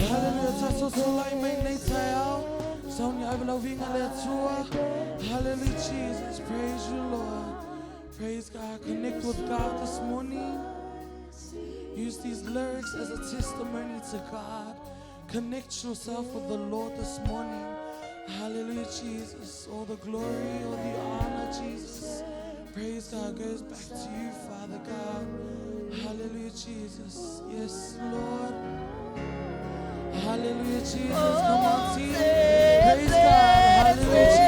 Hallelujah, taso sulai mai nei taiao. Sonia overloving aletua. Hallelujah, Jesus. Praise you, Lord. Praise God. Connect with God this morning. Use these lyrics as a testimony to God. Connect yourself with the Lord this morning. Hallelujah, Jesus. All the glory, all the honor, Jesus. Praise God goes back to you, Father God. Hallelujah, Jesus. Yes, Lord. Hallelujah, Jesus. Come on, team. Praise God. Hallelujah, Jesus.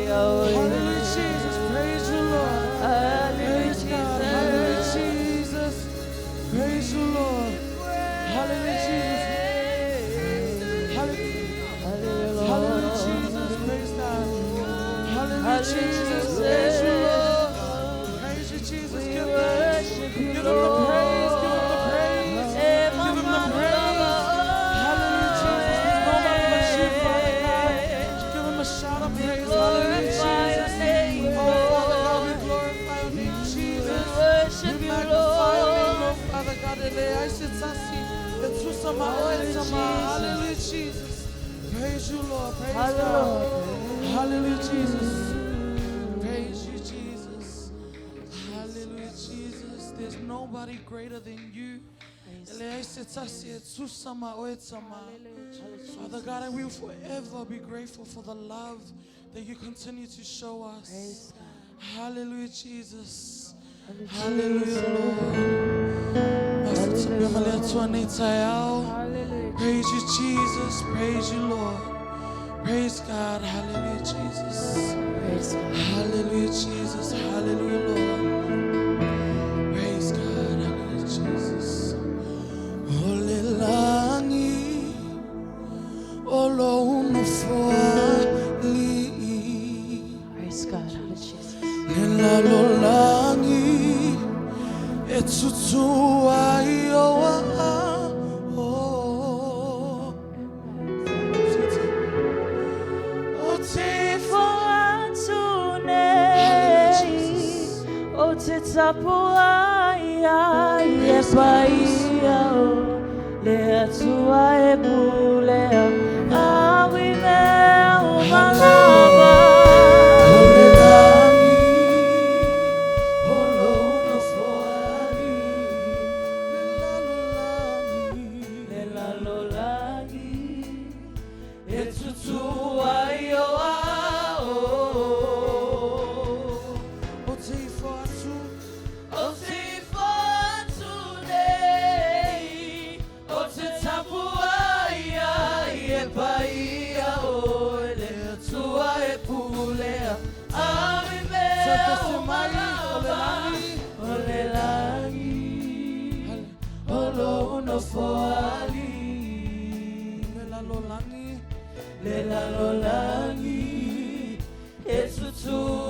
Hallelujah, Jesus. Praise you, Lord. Praise God. Hallelujah, Jesus. Praise you, Lord. Hallelujah, Jesus. Hallelujah. Hallelujah, Jesus. Praise God. Hallelujah, Jesus. Praise you, Lord. Praise you, Jesus. Give him the praise. Give him the praise. Give him the praise. Hallelujah, Jesus. There's nobody but you, Father God. Give him a shout of praise. Hallelujah, Jesus. Oh, Father God, we glorify your name, Jesus. We magnify your name, Lord, Father God. Hallelujah, Jesus. Praise you, Lord. Praise God. Hallelujah, Jesus. Praise you, Jesus. Hallelujah, Jesus. There's nobody greater than you. Father God, and we will forever be grateful for the love that you continue to show us. Hallelujah, Jesus. Hallelujah, Lord. Praise you, Jesus. Praise you, Lord. Praise God. Hallelujah, Jesus. Hallelujah, Jesus. Hallelujah, Lord. Praise God. Hallelujah, Jesus. Olelangi, olounofali. Praise God. Hallelujah, Jesus. Lelalolangi, 𝚟𝚒𝚍𝚢𝚅.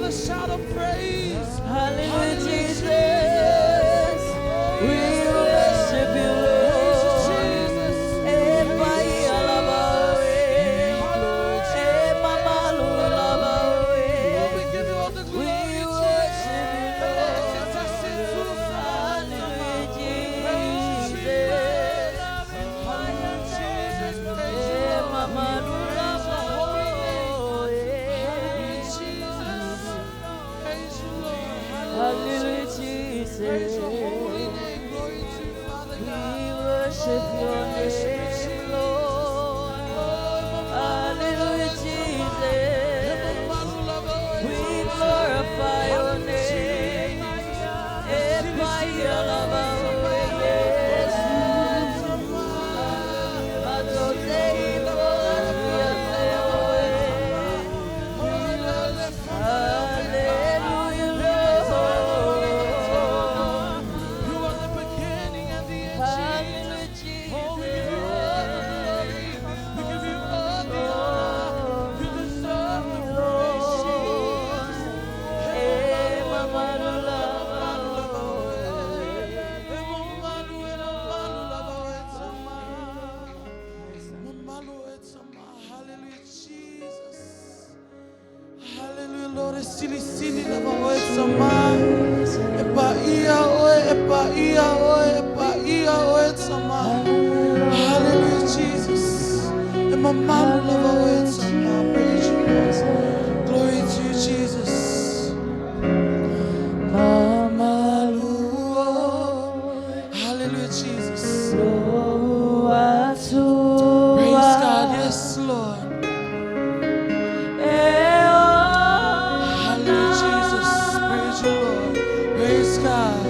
a shout of praise. Hallelujah, Jesus. We worship you, Lord. Epai alabawe. Mama lulabawe. We give you all the glory. We worship you, Lord. Hallelujah, Jesus. Praise your holy name. Glory to you, Father We God. worship your name, Lord. Hallelujah, Jesus. We glorify your name. Epai alabawe, yes. Matotei boyateoe. Hallelujah, Lord. You are the beginning and the end. Hallelujah, Oh, we give you all the glory. We give you all the honor. You deserve the praise, Jesus. Hallelujah, Jesus. Hallelujah, Lord. 𝚟𝚒𝚍𝚎𝚘 Hallelujah, Jesus. Praise you, Lord. Glory to you, Jesus. Hallelujah, Jesus. Praise God. Yes, Lord. Hallelujah, Jesus. Praise you, Lord. Praise God.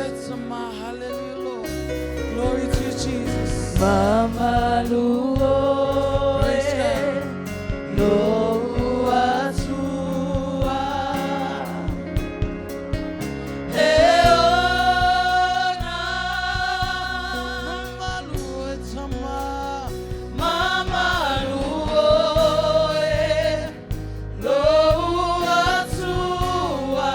Hallelujah, Lord. Glory to you, Jesus. Mama Luo, Praise God. Loa tua, Mama Luo, Loa tua,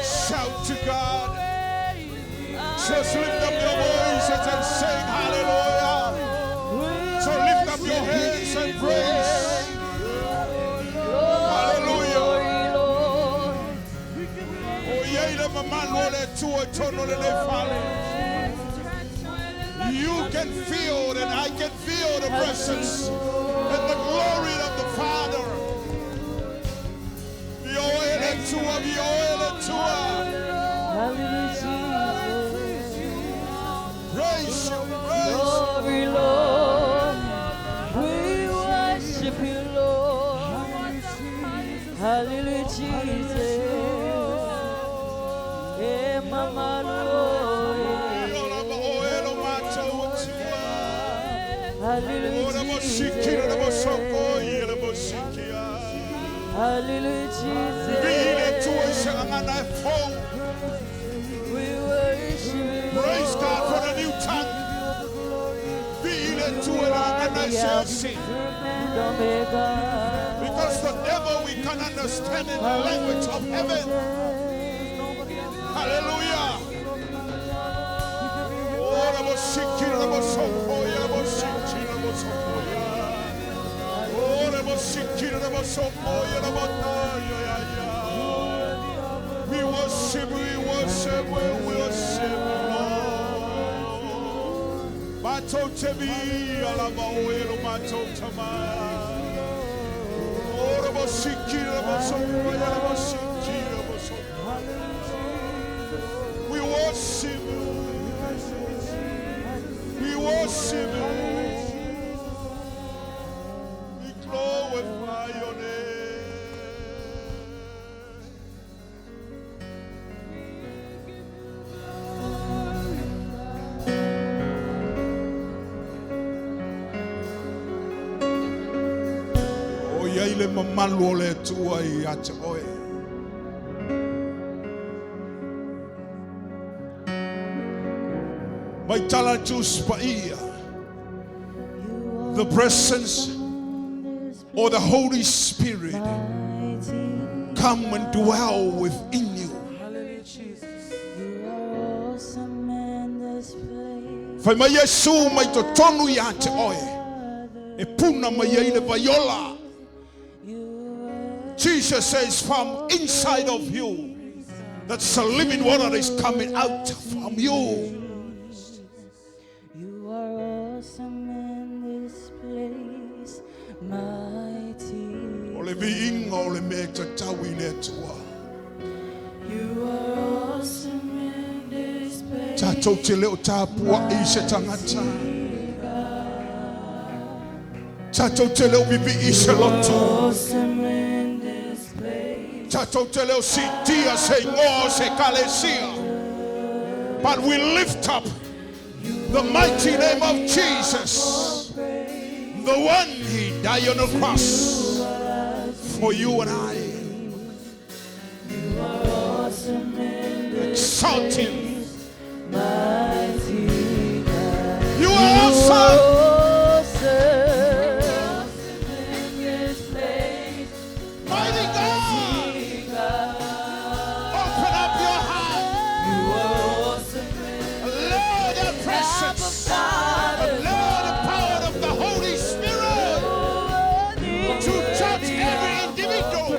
Shout to God. Just lift up your voices and sing hallelujah. So lift up your hands and praise. Hallelujah. You can feel and I can feel the presence and the glory of the Father. Praise you, glory, Lord. We worship you, Lord. Hallelujah, Jesus. Yeah, Mama, Lord. Hallelujah, Jesus. Hallelujah, Jesus. We worship you. Praise God for the new tongue. Because the devil we can understand in the language of heaven. Hallelujah. We worship, we worship, we worship, Lord. Matotebi alaba oelo matotama. Ora bosiki rabosopo ya bosiki rabosopo. We worship you. We worship you. We glorify your name. Ile mamalo le tua I ate oe. Mai 𝚟𝚒𝚙𝚢𝚑𝚝. The presence or the Holy Spirit come and dwell within you. Fai mai Yesu mai to tonu I ate oe. E puna mai ile vaiola. Jesus says from inside of you, that's the living water that is coming out from you. You are awesome in this place, mighty. You are awesome in this place. Awesome in this place. But we lift up the mighty name of Jesus, the one He died on the cross for you and I. exalt him. Mighty God. You are awesome. Mighty God. Open up your heart. Allow the presence. Allow the power of the Holy Spirit to touch every individual.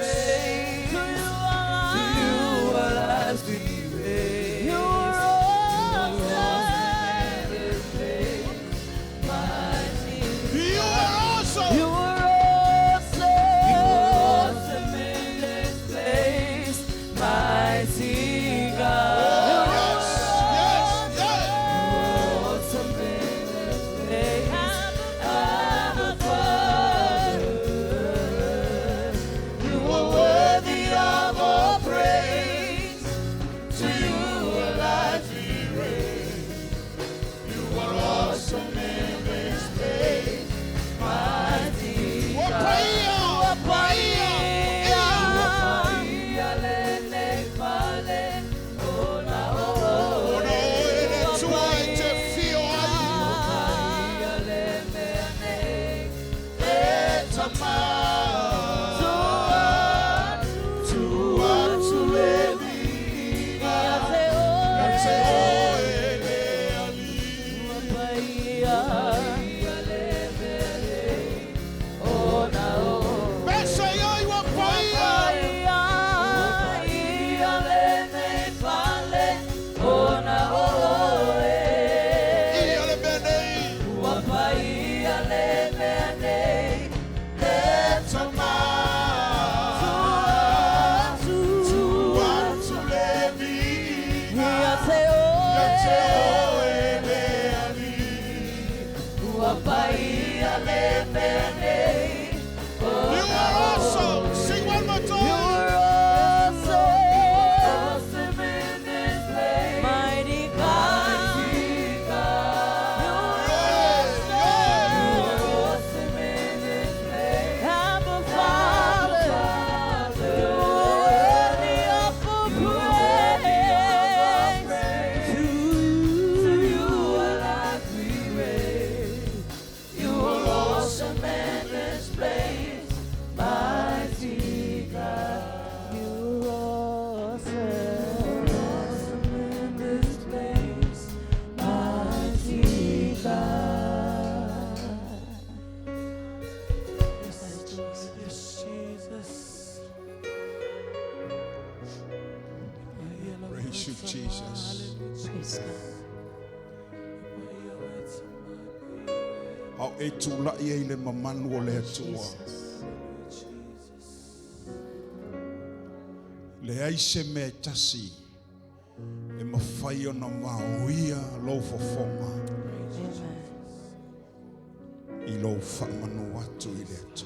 𝚜𝚘𝚞𝚗𝚒𝚑𝚝 mamanu le tua. Le aise me tasi e mawhai ona maoia lo fofonga I lo whamanu atu I le atu.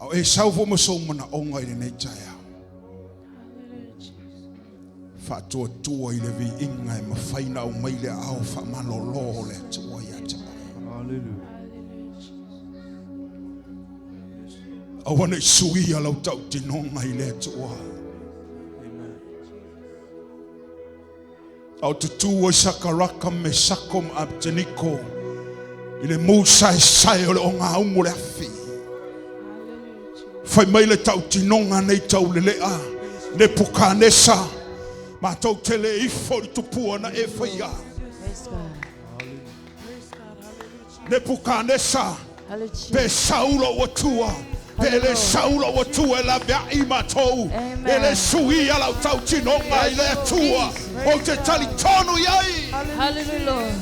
Au e sauvo masomana onga I le nei taia. Fatua tua I le vi inga e mawhaina au mai le au whamalolo le atua I ata. Hallelujah. Awana I sui alau tau tinonga I le atua. Au tutua I sakaraka me sakom abteniko I le musai sai o le onga ungu le afi. Fai mai le tau tinonga nei tau le lea ne pukanesa ma tau tele ifo I tupua na e whaia ne pukanesa pe saulo watua pe le saulo watua la bea I matou e le sui ala tau tinonga I le atua o te tali tonu iai. Hallelujah.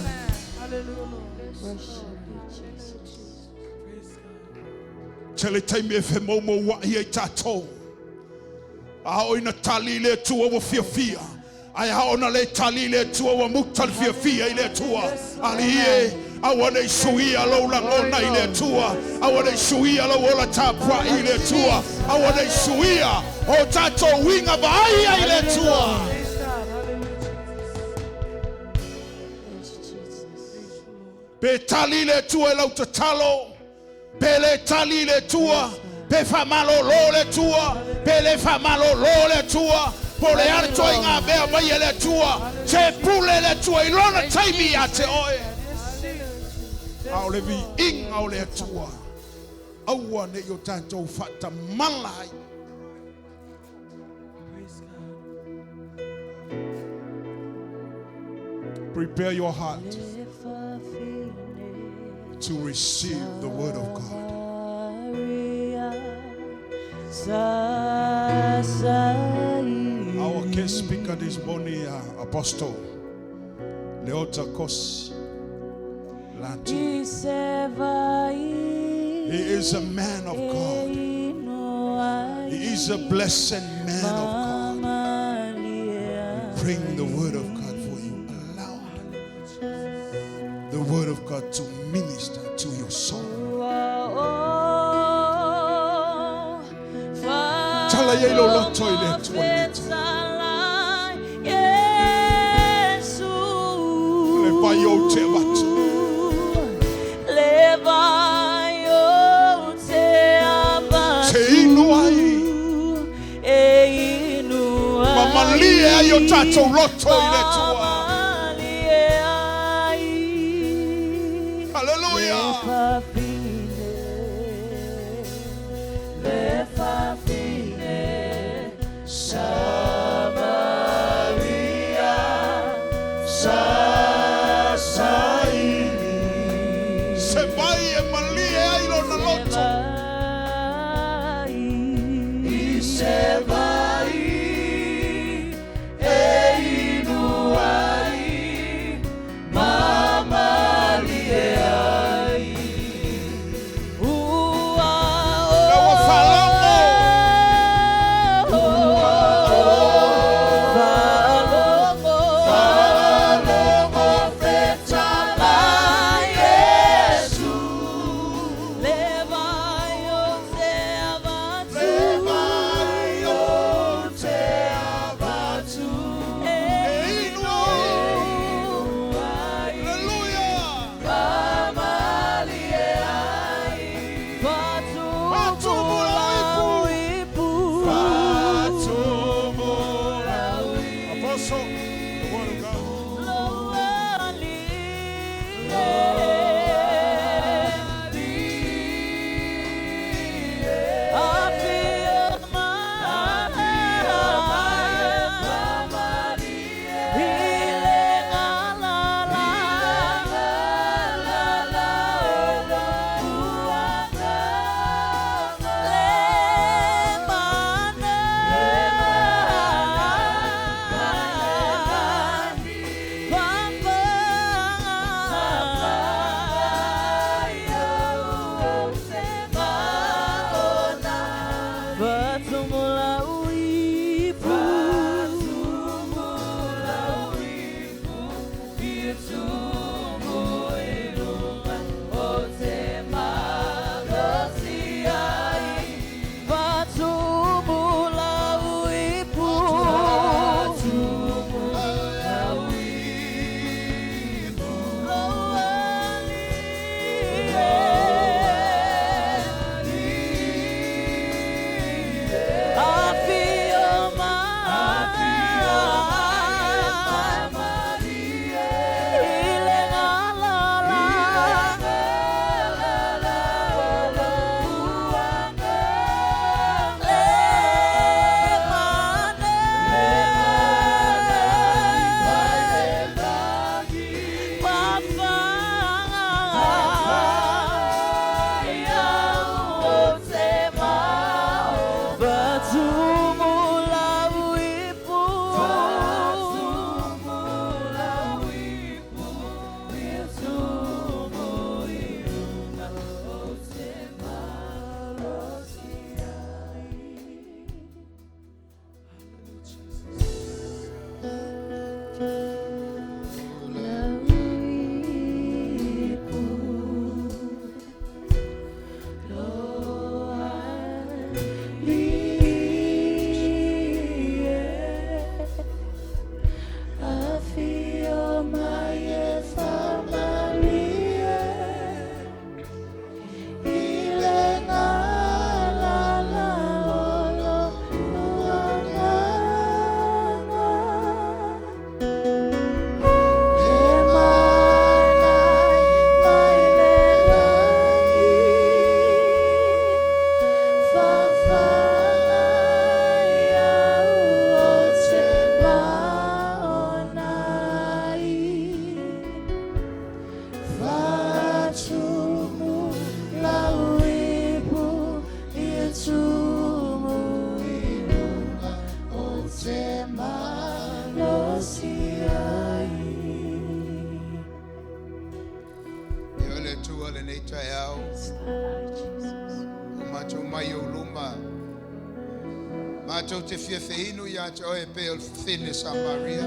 Tele taimi e whemomo wa I e tatou. A oina tali le tua wa fia. Ai haona le tali le tua wa mutal fia I le tua. Ali e awana I sui alo langona I le tua. Awana I sui alo ola tapra I le tua. Awana I sui o tatou winga vai I le tua. Pe talile tua lau te talo. Pe le talile tua. Pe famalo le tua. Pe le famalo le tua. Po le arto inga bea mai le tua. Se pule le tua ilona taimi a te oe. Au le vi inga o le tua. Aua ne yo tanto fata malai. Prepare your heart to receive the word of God. Our guest speaker this morning, Apostle Leota Kos Lanti. He is a man of God. He is a blessed man of God. Bring the word of God for you. Allow the word of God to minister to your soul. Chala yelo lo toilet le payo te batu. Mamalia yo tato roto ile tua. Hallelujah. Mātou te whiawhinu ia te oe pe o whene Samaria.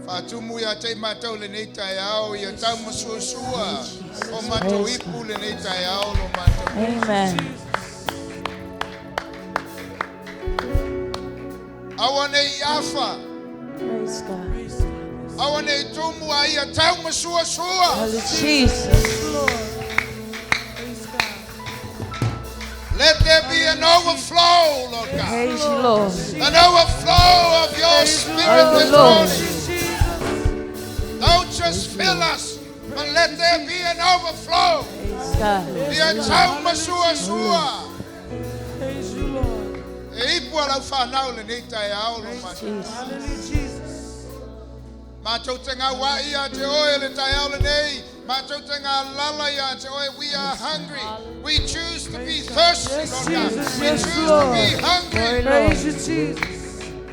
Whātumu ia te mātou le nei tai ao ia tau masuasua. O mātou ipu le nei tai ao lo mātou. Amen. Awa nei afa. Praise God. Awa nei tumu a ia tau masuasua. Hallelujah. Jesus. Let there be an overflow, Lord God. Praise you, Lord. An overflow of your spirit this morning. Don't just fill us, but let there be an overflow. Praise God. Ia tau masuasua. Praise you, Lord. E ipu alau whanau le nei tai ao lo mātou. Hallelujah, Jesus. Mātou te ngā wā ia te oe le tai ao le nei. Mātou te ngā lala ia te oe. We are hungry. We choose to be thirsty, Yes, Lord God. Jesus. We Yes, choose Lord. to be hungry. Praise you, Jesus.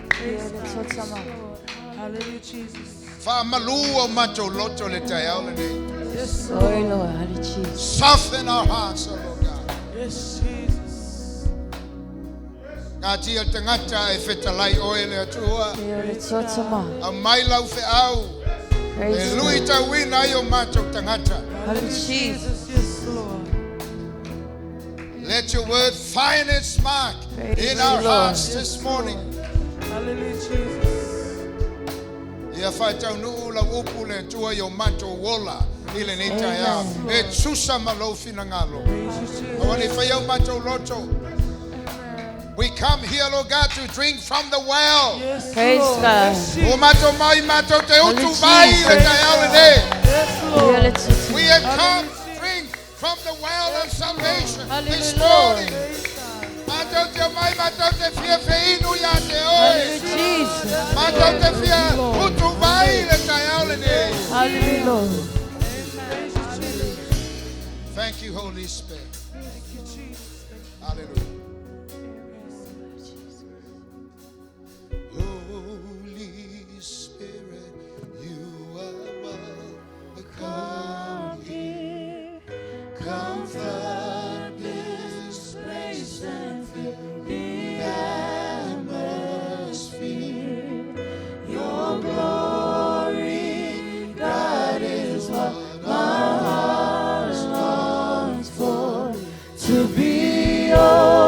Praise God. 𝚟𝚒𝚍𝚎𝚘. Hallelujah, Jesus. Whamalu o mātou loto le tai ao le nei. Yes, Glory, Lord. Lord. Hallelujah, Jesus. Soften our hearts, O Lord God. Yes, Jesus. Ngā tia te ngata e whetalai oe le atua. 𝚟𝚒𝚍𝚎𝚘. A mai lau whe au. Praise E God. lui ta wina i o mātou tangata. Hallelujah, Jesus. Jesus, yes, Lord. Let your word find its mark Praise in you, our Lord. hearts this morning. Hallelujah, Jesus. Ia whai tau nuu la upu le tua i o mātou wola i le nei tai au. E tusa malo fina ngalo. Praise you, Jesus. Awani whai au mātou loto. We come here, Lord God, to drink from the well. Yes, Praise Lord. God. Yes, O Jesus. mātou mai mātou te utu Hallelujah, mai le Jesus. tai au le nei. Yes, Lord. We have come to drink from the well of salvation this Hallelujah, Lord. morning. Mātou te mai, mātou te whia whiinu ia te oe. Hallelujah, Jesus. Mātou te whia utu mai le tai au le nei. Hallelujah, Lord. Thank you, Holy Spirit. Thank you, Jesus. Hallelujah. Holy Spirit, you are welcome here. Come flood this place and fill the atmosphere. Your glory, God, is what my heart longs for. To be your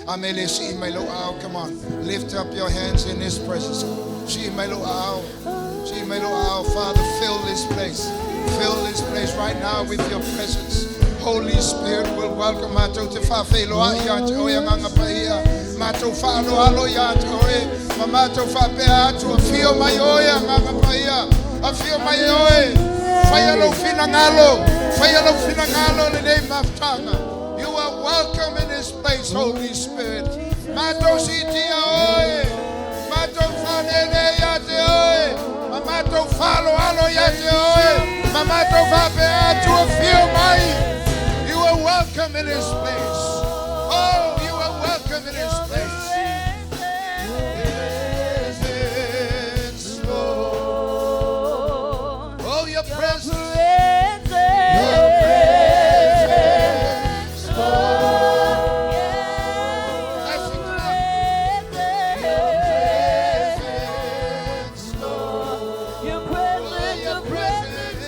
Amele si mai lo au. Come on. Lift up your hands in His presence. Si mai lo au. Si mai lo au. Father, fill this place. Fill this place right now with your presence. Holy Spirit will welcome Mato te whawhi loa ia te oe nganga paia. Mato whaalo halo ia te oe. Ma mato whapea atu a whio mai oe nganga paia. A whio mai oe. Whaialo whina ngalo. Whaialo whina ngalo le nei maftanga. You are welcome in this place, Holy Spirit. Mato si tia oe. Mato whanele ia te oe. Ma mato whaalo halo ia te oe. Ma mato whapea atu a whio mai. You are welcome in His place. Oh, you are welcome in His place. Presence, Lord. Oh, your presence. Your presence, Lord. That's it, come on. Your presence, Lord. Your presence, Your your presence,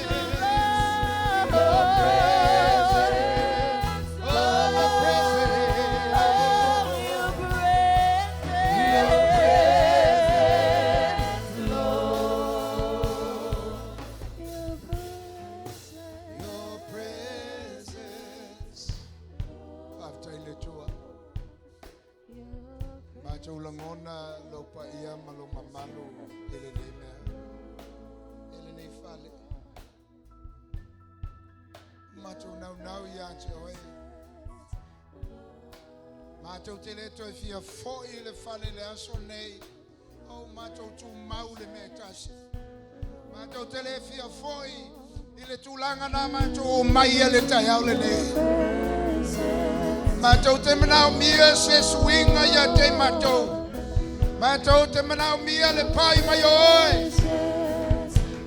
Mato te le toi fia foi le fale le aso nei. Oh, mato tu mau le metasi. Mato te le fia foi ile tu langa na mato mai le tai le nei. Mato te manau mia se swinga ya te mato. Mato te manau mia le pai mai oi.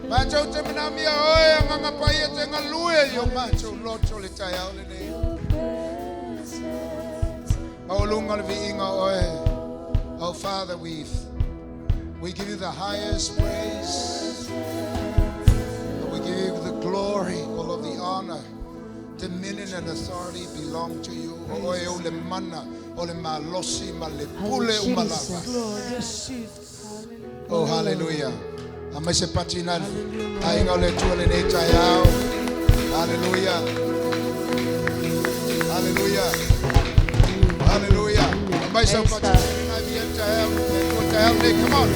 Mato te manau mia oi nganga pai te ngalue yo mato loto le tai le nei. Oh Father, we give you the highest praise. We give you the glory, all of the honor, dominion and authority belong to you. Oh hallelujah. Hallelujah. Hallelujah. Hallelujah. Come on.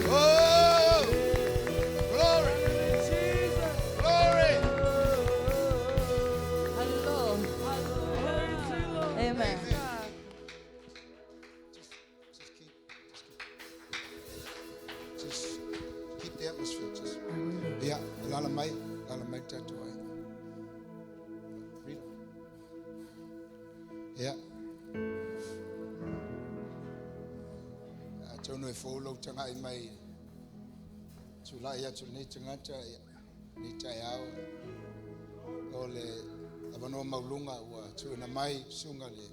Oh, glory. Glory. Amen. Just keep the atmosphere. Yeah. Lalamai tatuai. Yeah. Tono e folo tanga I mai. Tula ia tuni tangata ni taiao. Ole abano maulunga wa tuna mai sunga le.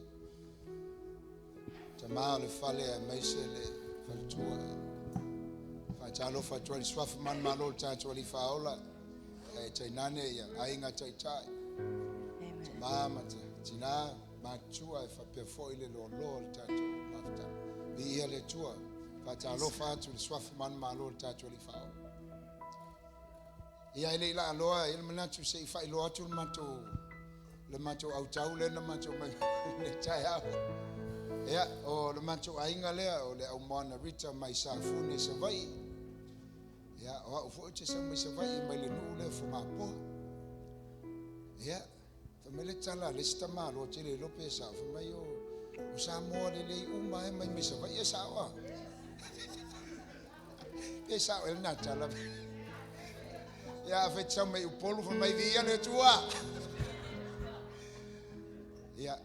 Tama le fale a maisele fatua. Fa Alofa tuli swaf man malo tuli faola. Tainane ya ainga taitai. Tama tina Machua fa perfoile lo tato mafta. Bi ele tua fa Alofa tu swaf man malo tato li fao. Ia ele la loa ele manatu se fa lo atu mato le mato au tau le na mato mai le taya. Ia o le mato ainga le o le au mana rita mai sa fune se vai. Ia o fo te se mai se vai mai le no le fo mapo. Ia mele tala le stama lo tele lo pesa fa mai o sa mo le mai me sa va ya sa wa pesa el na tala ya fa tsa mai polo fa mai via le tua ya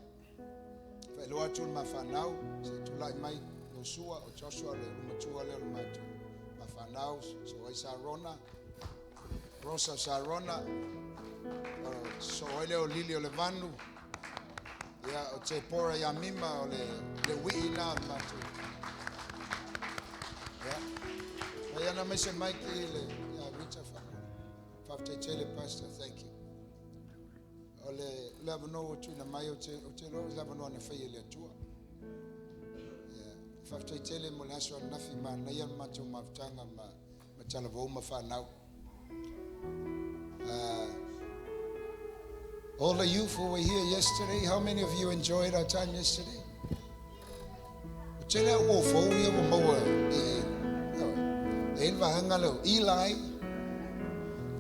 fa lo atu ma fa nau se tu lai mai lo sua o Joshua le ma tua le ma tu ma fa nau so ai sa rona rosa sa rona. So ele o lili o le vanu ya o te pora ya mima o le wii na matu ya na mese Mike le ya Rita fa te tele pastor thank you Ole lavano tuna mai o te lo lavano na fai le tua. Fa te tele mo laso na fi ma na yan ma tu ma tanga ma tala vo ma fa now. All the youth who were here yesterday, how many of you enjoyed our time yesterday? Tele wo fo ye wo mo e va hangalo Eli,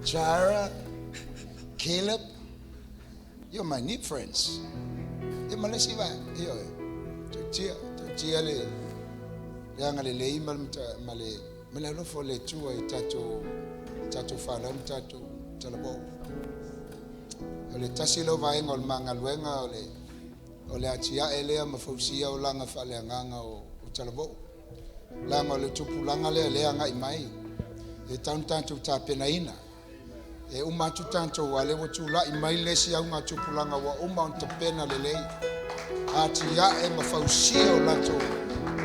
Jara, Caleb. You're my new friends. You're my let's see why. Chia le le le male lo fo le tua I tato fala tato talabo. Ole tasilo vai ngol manga luenga ole atia elea mafausia o langa fale nganga o talabo. Langa le tupu langa le anga mai. E tanto tapena ina. E uma tu tanto wale wo tula I mai lesi au nga tupulanga wa uma on tapena lele ati ya e mafausia o lato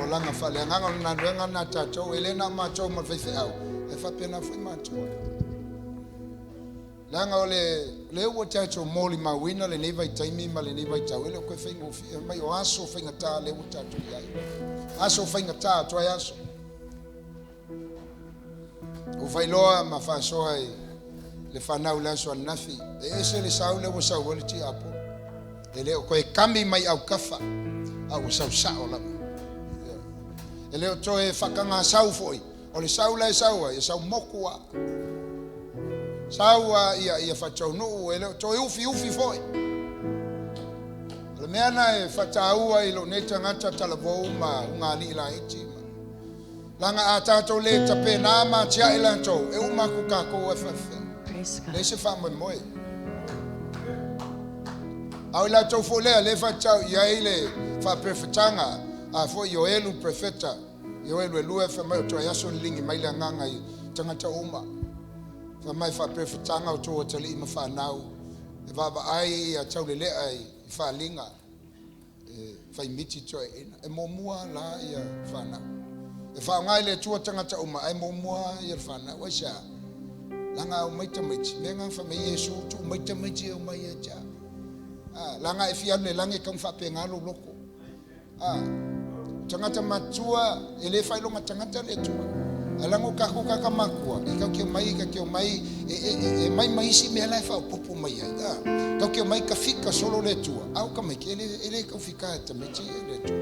o langa fale nganga na renga na tato elena macho mafefe au e fa pena foi macho langa ole le wo tato moli ma wina le neva taimi ma le neva tawele ko fe ngo fi mai o aso fe ngata le wo tato ya aso fe ngata to aso o vai loa ma fa so ai le fanau la so nafi e se le saule wo sa wo ti apo ele ko e kambi mai au kafa au sa ola ele o to e fakanga sau foi o le saula e saua e sau mokua saua ia fa no ele to ufi foi le meana e fatau ai lo neta ngata talavo ma ngali la iti langa atato le tape na ma tia elanto e uma ku ka ko e Lese fa moi. Au la tau fo le fa tau ia ile fa prefetanga a fo Yoelu prefeta Yoelu lue fa mai to ya so lingi mai la nganga I tangata uma fa mai fa prefetanga o to tali ma fa nau e va ai a tau le ai fa linga fa miti to e momua la ia fa na e fa ngai le tu tangata uma ai momua ia fa na wa sha langa o maita maiti menga fa me Yesu tu maita maiti o mai ja langa e fia le lange kan fa penga lo loko tangata matua ele fa lo tangata le tua alango ka ka makua ka ke mai e mai si me la fa popo mai ka ke mai ka fika solo le tua au ka mai ke ele ka fika ta maiti le tua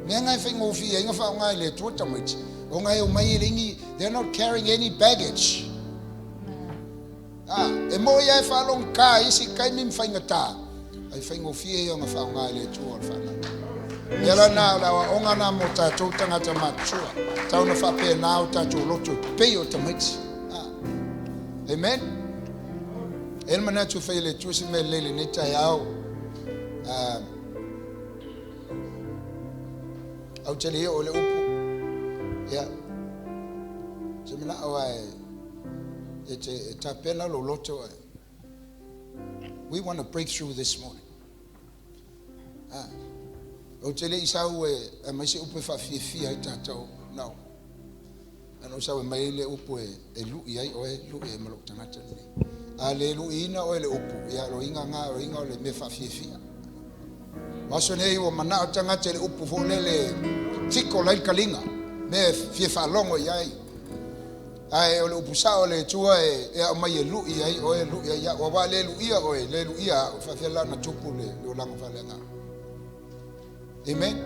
menga fa ngo fia nga fa ngai le tua ta maiti o ngai o mai ringi they're not carrying any baggage. E mo ia fa long ka isi kai min fa ngata ai fa ngo fie yo nga fa nga le tu or fa na yala na la onga na mo ta tu tanga ta matua ta una fa pe na o ta tu lo tu pe yo ta mix amen el mana tu fa le tu si me le ne ta yao au tele o le upu ya semina awai we want to break through this morning. Otele isau e mai se upe fa fi ai tato no. Ano sa mai le upu e lu ai o e lu e malo tangata ni. Ale lu ina o le upu ya ro inga nga ro inga le me fa fi. Waso nei o mana o tangata le upu fo le tiko lai kalinga me fi fa longo ai. Ai o le upusa o le tua e mai lu ai o lu ia o va le lu ia o le lu ia fa fela na tupu le o langa fa lenga amen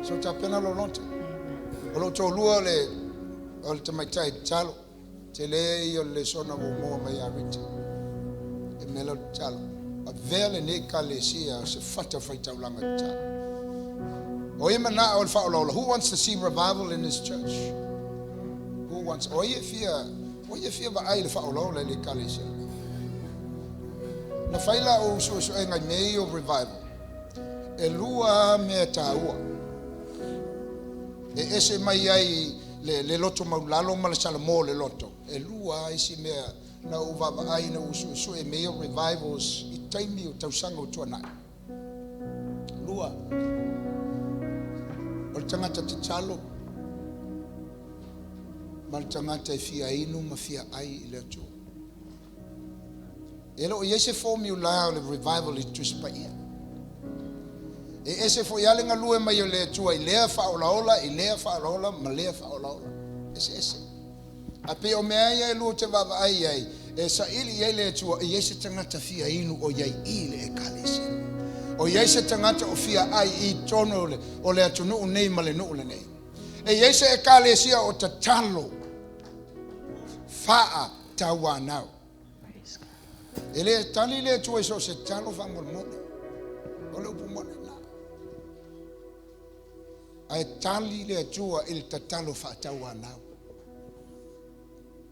so ta pena lo lonte o lo to lu le o te mai tai chalo te le io le sona mo mai ariti e me lo chalo a vele ne kalesia se fata fa ta langa chalo o imana o fa lo who wants to see revival in this church? Once o ye fia ba ai le fa o le kalesia na faila o so enga nei o revival e lua me taua e ese mai ai le loto maulalo ma le sala mo le loto e lua isi me na o va ai na so e me o revivals I taimi o tausanga o tuana lua o tangata te chalo mal tangata fia inu ma fia ai le tu Elo yese formula le revival is tuspa ia. Ese fo yale ngalue mai le tua ile fa ola ile fa ola male fa ola. Ese. Ape o mea ia lu te vava ai. Sa ili ia le tua yese tangata fia inu o yai ile e kalese. O yese tangata o fia ai I tono o le atunu nei male no le nei. Yese e kalesia o tatalo. Faa tawa now. Ele tali le tua so se talo fa mormone. O le upumone na. Ai tali le tua il tatalo fa tawa now.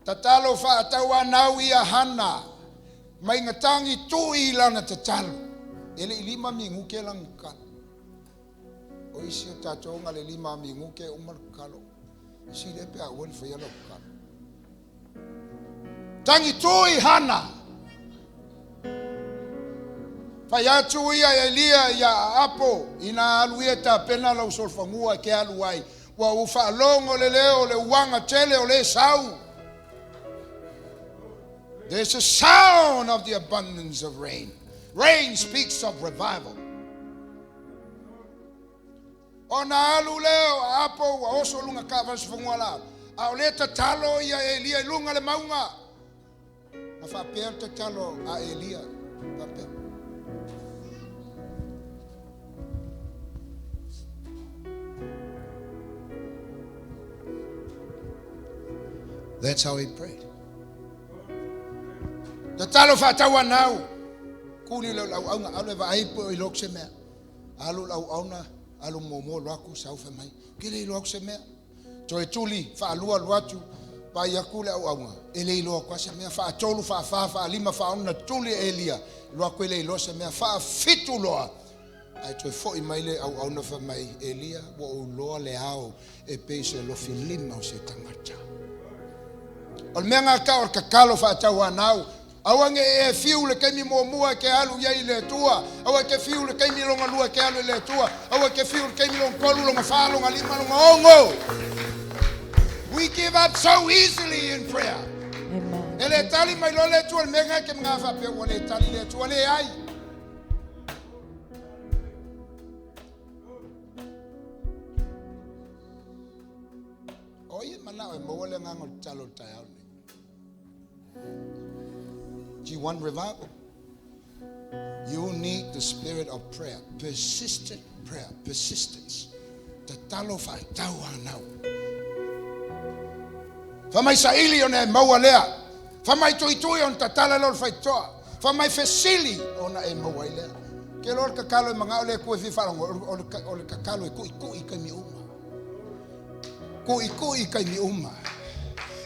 Tatalo fa tawa now ia hana. Mai ngatangi tu ilana tatalo. Ele lima mingu ke lang kan. O isi tato ngale lima mingu ke umar kalo. Si le pe awon fa yalo kan. Tangi tu hana. Fa ya tu ia Elia ya apo ina alueta pena la usolfangua ke aluai. Wa ufa longo le leo le wanga tele o le sau. There's a sound of the abundance of rain. Rain speaks of revival. Ona alu leo apo wa oso lunga kavas funguala. Auleta talo ia Elia lunga le maunga. Afa perta talo a Elia. Pape. That's how he prayed. The talo fatawa now. Kuni lo aunga alu va aipo ilokse me. Alu auna alu momo laku saufa mai. Kile ilokse me. Toi tuli fa alua luatu pa yakule aunga. Ele ilo kwasa me fa tolu fa lima fa ona tuli Elia. Lo kwele ilose me fa fitu loa. Ai toi fo imaile auna fa mai Elia wo lo le ao e pese lo filima o se tangata. Ol menga ka or kakalo fa tawa now. Awange e fiu le kemi mo'omua ke alu ia le tua. Awa ke fiu le kemi longa lua ke alu le tua. Awa ke fiu le kemi longa kolu longa fa longa lima longa ongo. We give up so easily in prayer. Amen. Ele tali mai lo le tua menga ke mga fa pe wale tali le tua le ai. Oye mana e mo wale ngangol talo tayao. Do you want revival? You need the spirit of prayer. Persistent prayer. Persistence. Tatalo fa tawa now. Famai saili ona mawalea. Famai toitoi on tatala lol fa toa. Famai fesili ona e mawalea. Ke lor kakalo e mga ole ku fi farang ole kakalo e ku ikami uma. Ku ikami uma.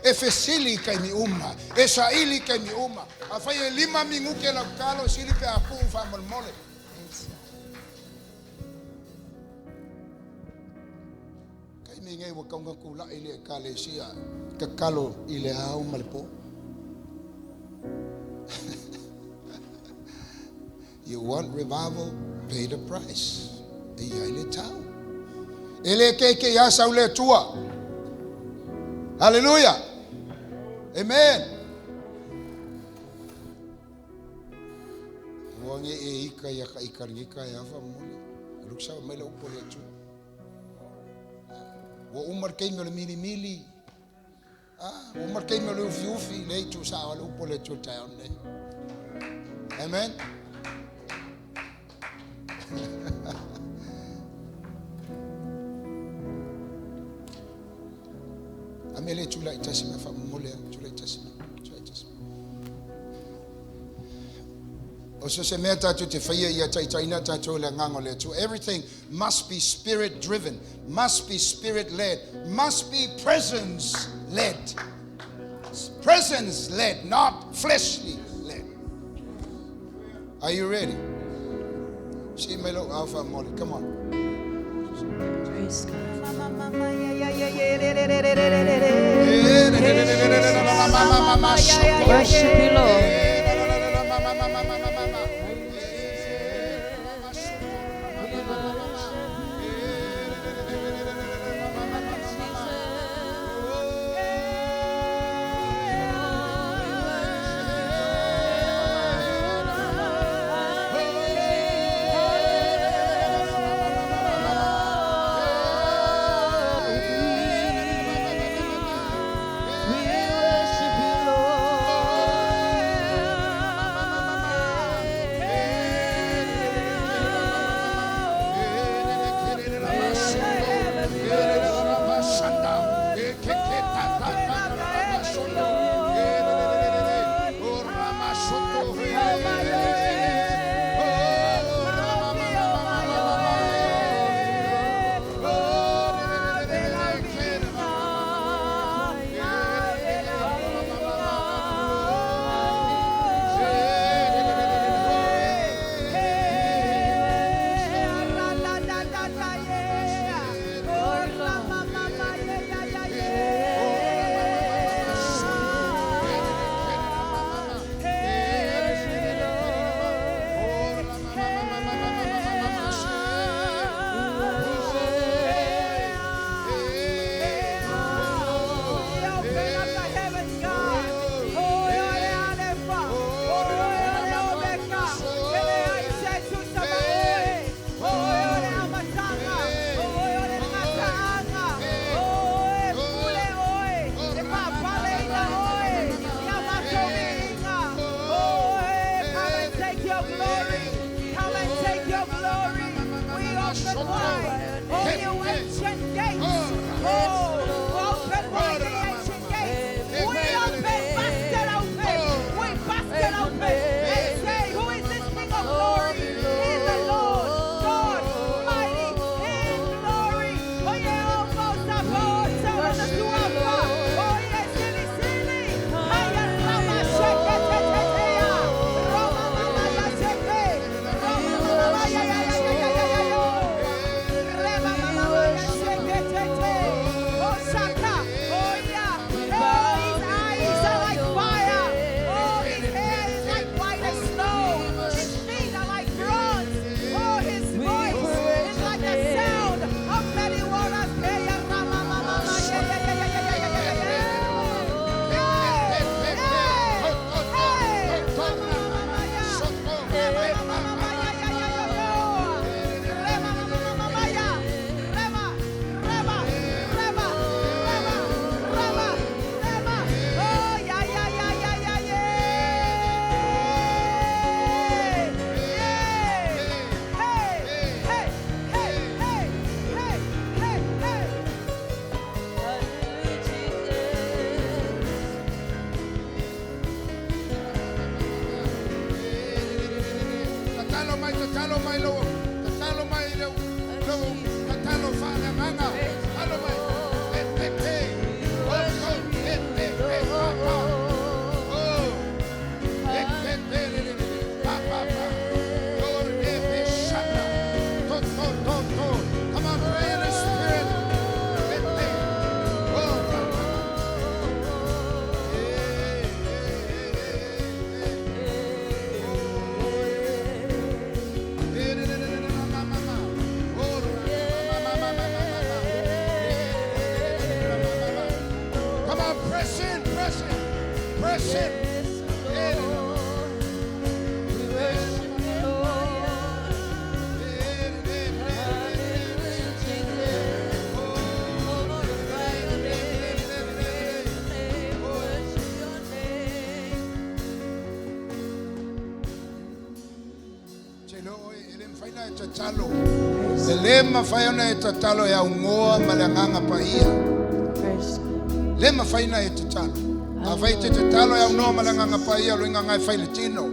E fesili kai mi uma, e saili kai mi uma. Afai lima mingu ke la kalo sili pe apu fa mole. Kai mi ngai wa konga kula ile kale sia, ka kalo ile au malpo. You want revival, pay the price. E ile tau. Ele ke ya saule tua. Hallelujah. Amen. Wangi e ika ya ka ikarngika ya fa mole. Luksa mai lo pole tu. Wo umar kei me mili. Umar kei me lo fiufi le tu sa lo pole tu ta onne. Amen. Amele chula itasima fa mole chula itasima. Oso se meta tu te faia ia taina tato le ngango le tu. Everything must be spirit driven, must be spirit led, must be presence led. Presence led, not fleshly led. Are you ready? See melo alpha mole. Come on. Praise God. Worship you, Lord. tatalo mai lo, tatalo mai lo, tatalo fa na manga, tatalo mai, come on, pray in the Spirit. Come on, press in, press in, press in. Lema faina tatalo ya ungoa malanganga paia. Lema faina tatalo. Avai tatalo ya ungoa malanganga paia luinga ngai faile tino.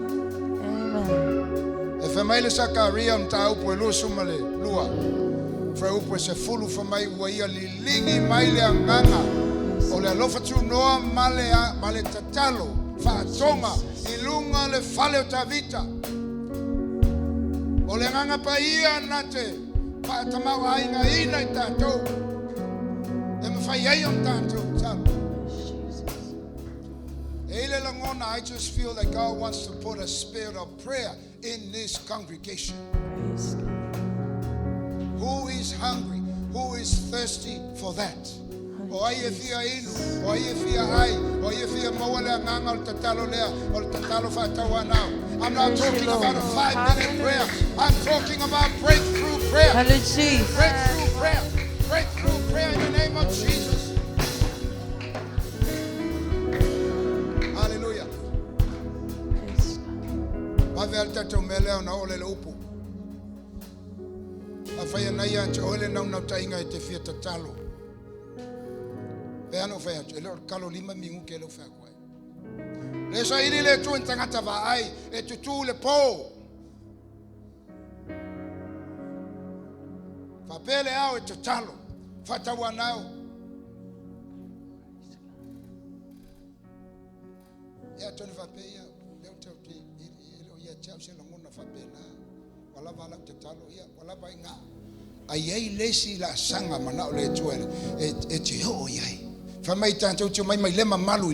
E famaile sakaria mtau po lusu male lua. Fra upo se fulu famai waia lilingi maile anganga. Ole alofa Tunoa male tatalo fa tonga ilunga le fale tavita. Ole nganga paia nate. Pa tamau ainga ina tato. E mafai ai on tato. Ele langona, I just feel that God wants to put a spirit of prayer in this congregation. Who is hungry? Who is thirsty for that? Oye fia inu, oye fia ai, oye fia mawala nganga o tatalo lea, o tatalo fa tawa now. I'm not talking about a 5-minute prayer. I'm talking about breakthrough prayer. Breakthrough prayer. Breakthrough prayer in the name of Jesus. Hallelujah. Mavel tato meleo na ole le upu. Afaya na yanche ole na tainga te fia tatalo. Beano faya ele kalo lima mingu kelo fa kwa. Lesa ili le tu ntangata va ai e tutu le po. Fa pele ao e tatalo. Fata wanao. Ya toni fa pe ya le uti ile ya chapse ngona fa pela. Wala vala tatalo ya wala ba inga. Ai lesi la sanga mana le tuele e te ho yai. Fa mai tanto tu mai lema malu.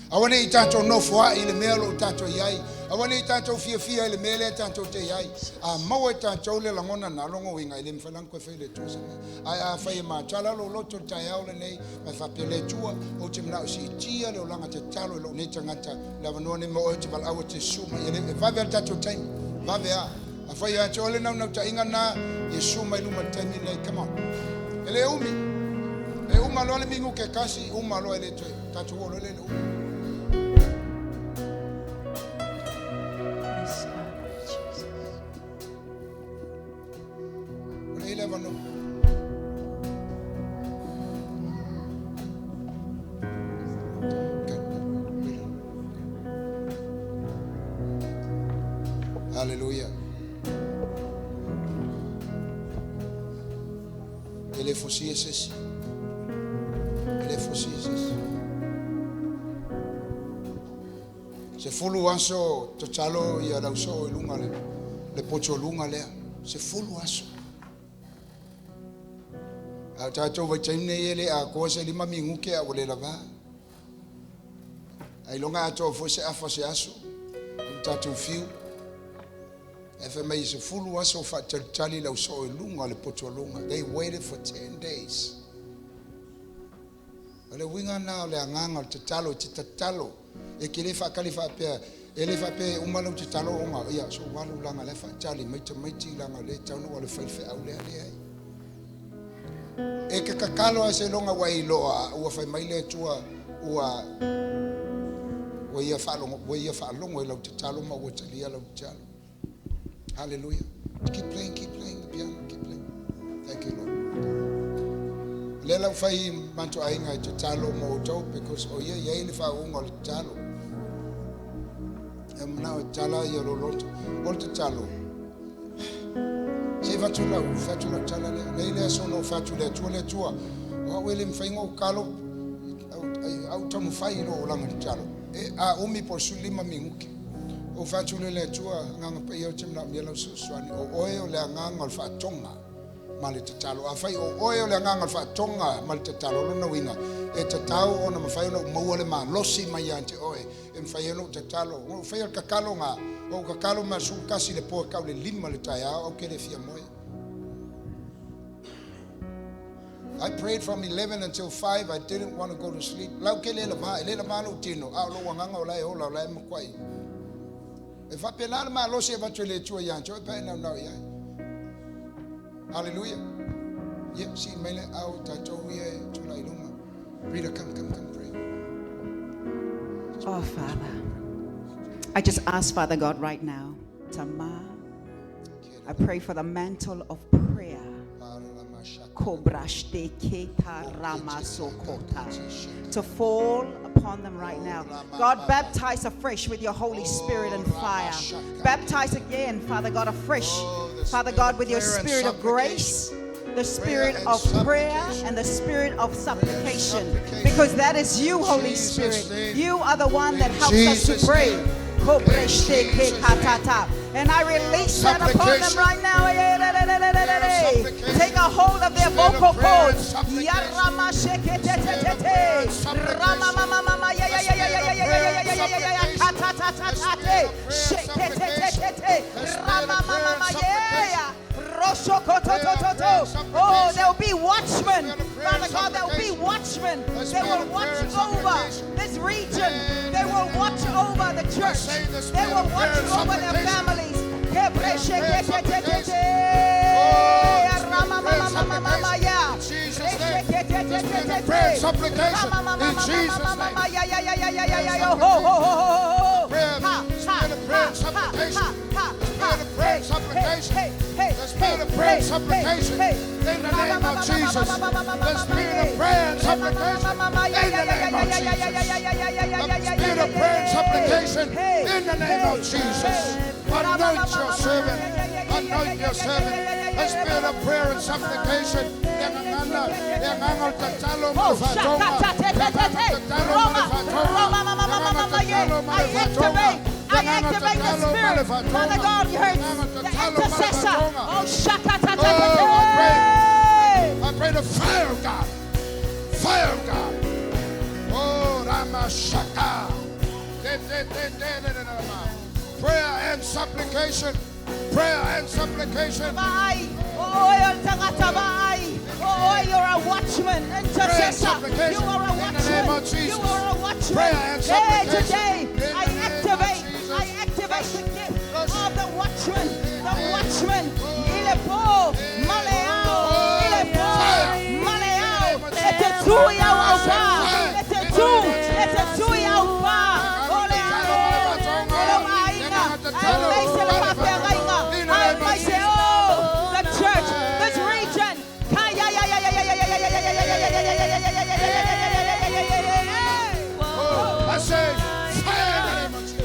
Awane itanto no foa ile melo tanto yai. Awane itanto fia ile mele tanto te yai. A mawe tanto le langona na longo winga ile mfalang ko fele tosa. A fa ma chala lo loto tayao le nei ma fa pele tua o te mna si tia le langa te talo lo ne tangata la vanone mo o te bal awo te suma ile va ver tanto time. Va ver a fa ya chole na ta inga na Yesu mai luma tani nei come on. Ele umi. E uma lo le mingu ke kasi uma lo ele te tanto lo le umi. Hallelujah. Ele fosse esse. Se fulu aso tachalo ia la uso lunga le pocho lunga le se fulu aso. A tato vai tine ele a cosa lima mingu ke a ole lava. Ai longa ato fosse afase aso. Tato fiu. FMA se fulu aso fa tachali la uso lunga le pocho lunga. They waited for 10 days. Ole winga na ole anganga tatalo titatalo. E que ele fa califa pe ele fa pe umalo te talo onga ia so walu langa le fa chali mai langa le tano wala fa fe au le ai e que kakalo ase longa wai loa o fa mai le tua ua ia fa longa le te talo ma o tali ala chalo. Hallelujah. Keep playing the piano, keep playing. Thank you, Lord. Lela fai manto ainga te talo mo to because o ia ele fa unga le talo. Now tala yolo lot all the talo fatula tala le le so no fatula tua wa wele mfaingo kalo au tamu fai no langa talo a umi por sulima minguki o fatula le tua nganga pe yo chimna mielo swani o oyo le nganga al fatonga mali tatalo a fai o oyo le nganga al fatonga mali tatalo no winga e tatao ona mafai no mawole ma losi mayante oe mfai no tatalo o fai al kakalo nga o kakalo ma su kasi le po ka le lima le taya o ke le fia moe. I prayed from 11 until 5. I didn't want to go to sleep. Lau ke le ma no tino a lo wanga o lai o la lai mo kwai. E fa pena ma lo se va tele tua ya cho pe na no ya. Hallelujah. Yeah, si mele au ta to we to lai luma. Reader, come pray. Oh, Father, I just ask, Father God, right now, Tama, I pray for the mantle of prayer to fall upon them right now. God, baptize afresh with your Holy Spirit and fire. Baptize again, Father God, afresh, Father God, with your spirit of grace, the spirit of prayer, and the spirit of supplication. Because that is you, Holy Spirit. You are the one that helps us to pray. And I release that upon them right now. Take a hold of their vocal cords. Oh, there will be watchmen. Father God, there will be watchmen. They will watch over this region. They will watch over the church. They will watch over their families. Prayer and supplication in Jesus' name. Prayer and supplication. The spirit of prayer and supplication in the name of Jesus. The spirit of prayer and supplication in the name of Jesus. The spirit of prayer and supplication in the name of Jesus. Anoint your servant. Anoint your servant. The spirit of prayer and supplication. I activate the spirit. Father God, you heard the intercessor. Oh, I pray the fire of God. Fire of God. Oh, Ramashaka. Prayer and supplication. Prayer and supplication. Oh, you're a watchman, intercessor. You are a watchman. You are a watchman. Hey, today I activate the gift of the watchman. The watchman. Il est beau, Maléao. Il est beau, Maléao. Et te tout y a au bas. Et te tout y a au bas. The church, this region. I say, fire in the name of Jesus.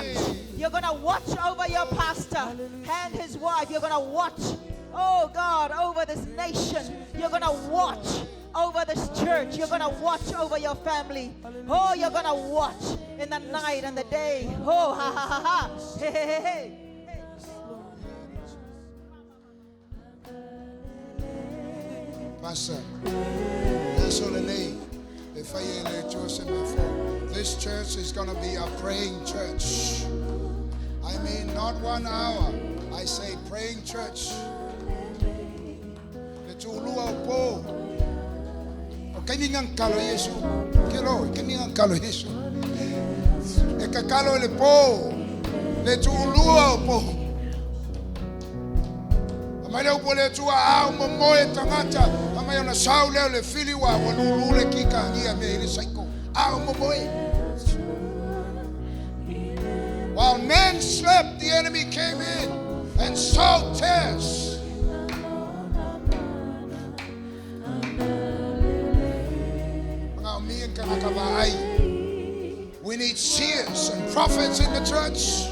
watch. You're going to watch over your pastor and his wife. You're going to watch, oh God, over this nation. You're going to watch over this church. You're going to watch over your family. Oh, you're going to watch in the night and the day. Oh, ha, ha, ha, ha. Hey, hey, hey, hey. Pastor, this church is going to be a praying church. I mean, not 1 hour. I say praying church. Kaningang kalo Yesu, kilo kaningang kalo Yesu. Ekakalo le po, le tulua po. Amale upo le tua au momoe tangata, amayo na saule le fili wa walulu le kika ngia me ile saiko au momoe. While men slept, the enemy came in and sowed tares. We need seers and prophets in the church,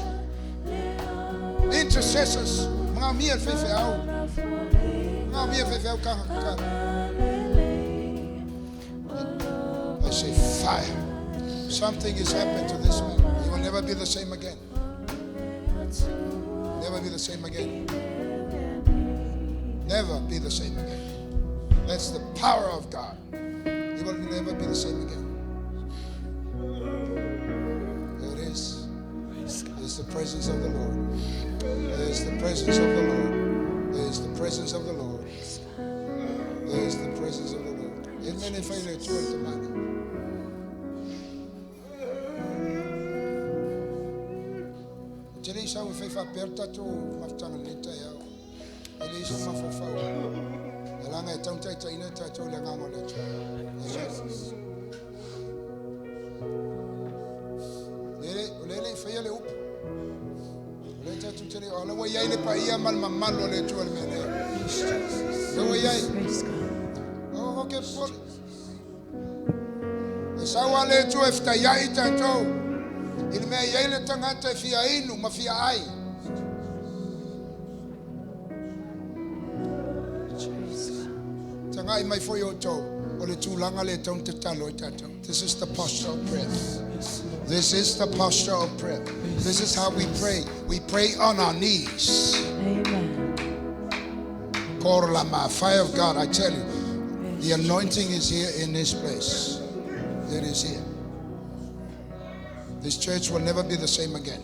intercessors. I say fire. Something has happened to this man. He will never be the same again. Never be the same again. Never be the same again. That's the power of God. He will never be the same again. There it is. There's the presence of the Lord. There's the presence of the Lord. There's the presence of the Lord. There's the presence of the Lord. Amen. If I let you into money. Jerisa we fa aperta tu maftanga neta yao. Elisa mafofa. Alanga etonta ina tato lengango lecho. Jesus. Lele fayele up. Leta tu tere ala wa yaile pa ia mal mamalo le tu almene. No wa yai. Oh okay for. Sawa le tu efta yai tato. Ilme yaile tangata fia inu mafia ai. Tangai mai for your toe. This is the posture of prayer. This is the posture of prayer. This is how we pray. We pray on our knees. Amen. Fire of God, I tell you, the anointing is here in this place. It is here. This church will never be the same again.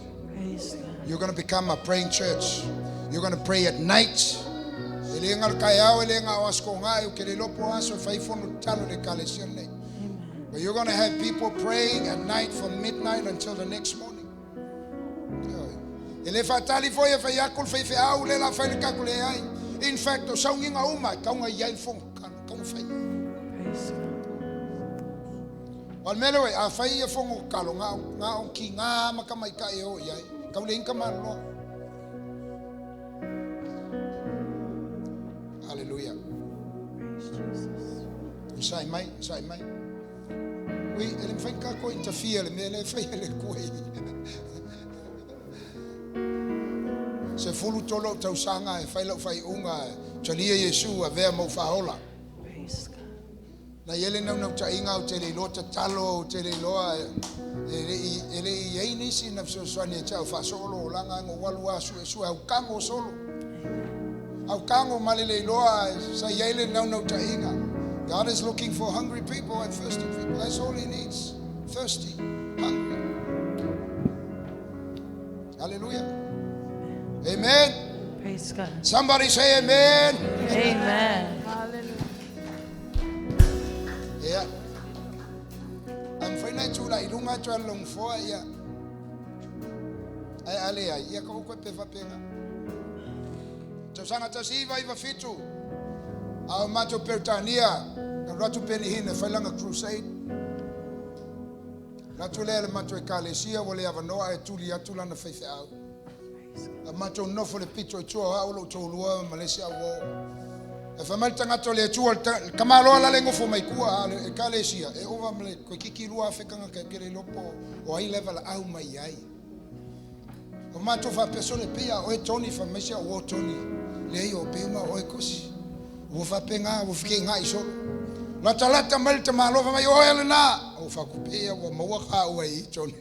You're going to become a praying church. You're going to pray at night. But you're going to have people praying at night from midnight until the next morning. In fact, hallelujah. Sai mai. We ele fai ka ko interfere me ele fai ele ko. Se fulu tolo tau sanga e fai lo fai unga chalia Yesu a vea mo faola. Na yele no chainga o tele lota talo tele loa ele yeni si na so swani cha fa solo langa ngo walua su au kango solo. Au kango malele loa sa yele no chainga. God is looking for hungry people and thirsty people. That's all He needs. Thirsty, hungry. Hallelujah. Amen. Praise God. Somebody say amen. Amen. Hallelujah. Yeah. I'm finding chula ilunga chwa long for ya. Ay alea ya ko ko pe va pega. Tosanga tasiva iva fitu. Our macho pertania, ratu penihine falanga crusade. Ratu lele macho ekalesia wale avanoa etuli atula na faith out. Macho no for the picture chua aulo cholua Malaysia wo. If a maltangato le chua kamalo la lengo for maikua ekalesia e over mle ko kikirua fekanga kekele lopo o high level au mai ai. O mato fa persone pia o Tony fa mesia o Tony. Lei o pema o kosi. O fa penga o fike nga iso. La talata mal te malo fa mai o elena. O fa kupea o mo ka o ai Tony.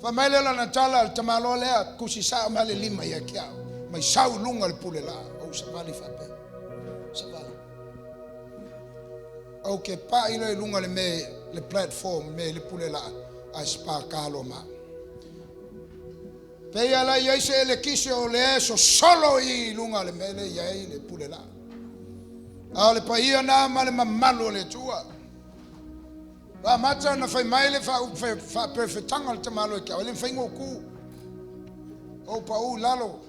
Fa mai le la tala te malo le kusi sa male lima ya kia. Mai sau lunga le pule la o sa vali fa pe. Sa vali. O ke pa ilo e lunga le me le platform me le pule la a spa kaloma. Pea la ia se le kise o le so solo I lunga le mele ia le pule la. A le paia na ma le mamalo le tua. Wa mata na fai mai le fa perfectanga le malo ke o le fai ngoku. O pa u lalo.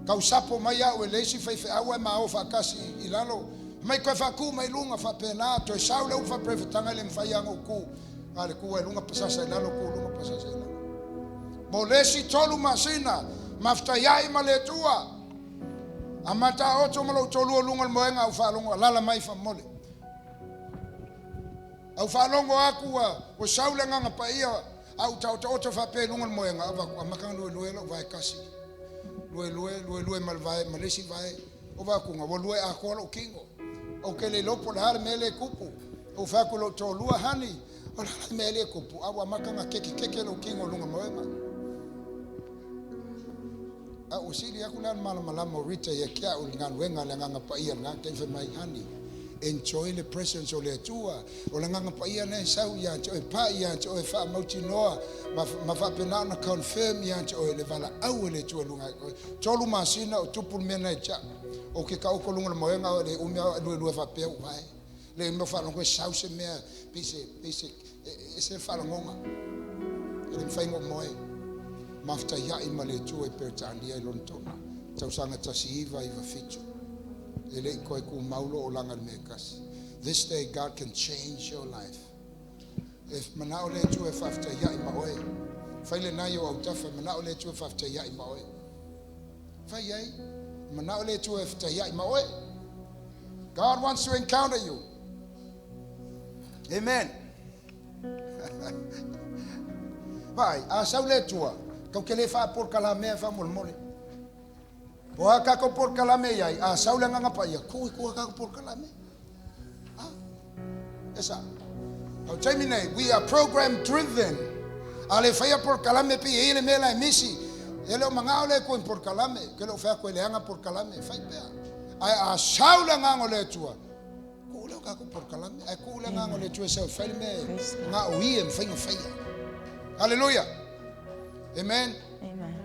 Kau sapo mai a o le si fai awa ma o fa kasi I lalo. Mai ko fa ku mai lunga fa pena to sau le fa perfectanga le fai ngoku. Ale ku lunga pasasa lalo ku lunga pasasa lalo. Molesi tolu masina mafta yai maletua amata oto malo tolu lungal moenga au falongo lala mai fa mole au falongo aku o saule nga paia au tauta oto fa pe lungal moenga ava makang lue lo vai kasi lue mal vai malesi vai o va ku nga lue ako lo kingo o kele lo por har mele kupu o fa ku lo tolu hani o mele kupu awa makanga keke lo kingo lungal moenga. O sili aku lan malama rita ya kia ulingan wenga lenga paia nga kenfe mai hani enjoy the presence o le tua o lenga paia na sau ya cho pa ya cho fa mautinoa ma fa pena na confirm ya cho le vala au le tua lunga cho lu masina o tupu mena cha o ke ka o kolunga moenga o le umia lu fa pe o vai le mo fa longo sau se me pise ese fa longa le faingo moe mafta ya imale tu e pertandia lontona tau sanga tasiva iva fitu ele ko ku maulo o langa mekas. This day God can change your life if manao le tu e fafta ya imaoe faile na yo autafa manao le tu e fafta ya imaoe fa yai manao le tu e fafta ya imaoe. God wants to encounter you. Amen. Vai asau le tua kau kele fa por kalame fa molmole. Poa ka ko por kalame yai a saula nga pa ia ko ka por kalame. Ah. Esa. Au terminate we are program driven. Ale fa por kalame pi ele mela misi. Ele manga ole ko por kalame, ke lo fa ko ele anga por kalame fa pe. A saula nga ngole tua. Ko lo ka ko por kalame. A ko lo nga ngole tua sa fa me nga ui em fa fa. Hallelujah. Amen. Amen.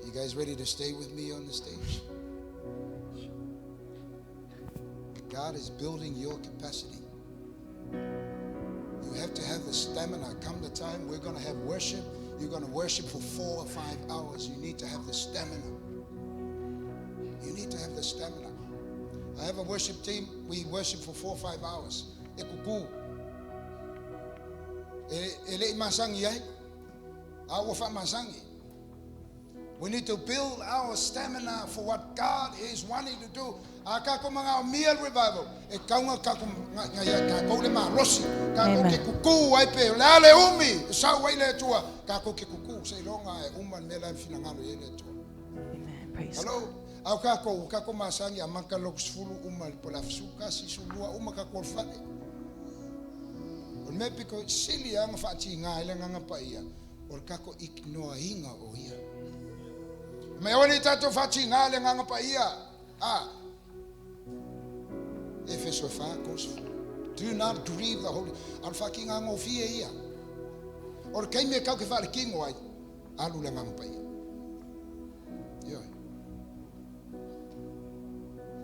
You guys ready to stay with me on the stage? God is building your capacity. You have to have the stamina. Come the time we're going to have worship. You're going to worship for 4 or 5 hours. You need to have the stamina. You need to have the stamina. I have a worship team. We worship for 4 or 5 hours. Ekuku. Ele masangi ai. We need to build our stamina for what God is wanting to do. Ako mga meal revival. Ikaw nga kako le marosi. Kako ke kuku ai pe lale umi. Sa wai le tua. Kako ke kuku sa ilonga e uman mela finangalo ele tua. Amen. Praise Hello. Au kako masangi amaka loksfulu umal polafsuka si sulua umaka fale. Me piko sili ang fati nga ile nga pa iya. Or kako ignore hinga o ia. Me oni tato fati nga le nga pa iya. Ah. Efeso 5 do not grieve the Holy. Al fucking ngo fie ia. Or kai me kau ke fa king wai. Alu le nga pa iya. Yeah.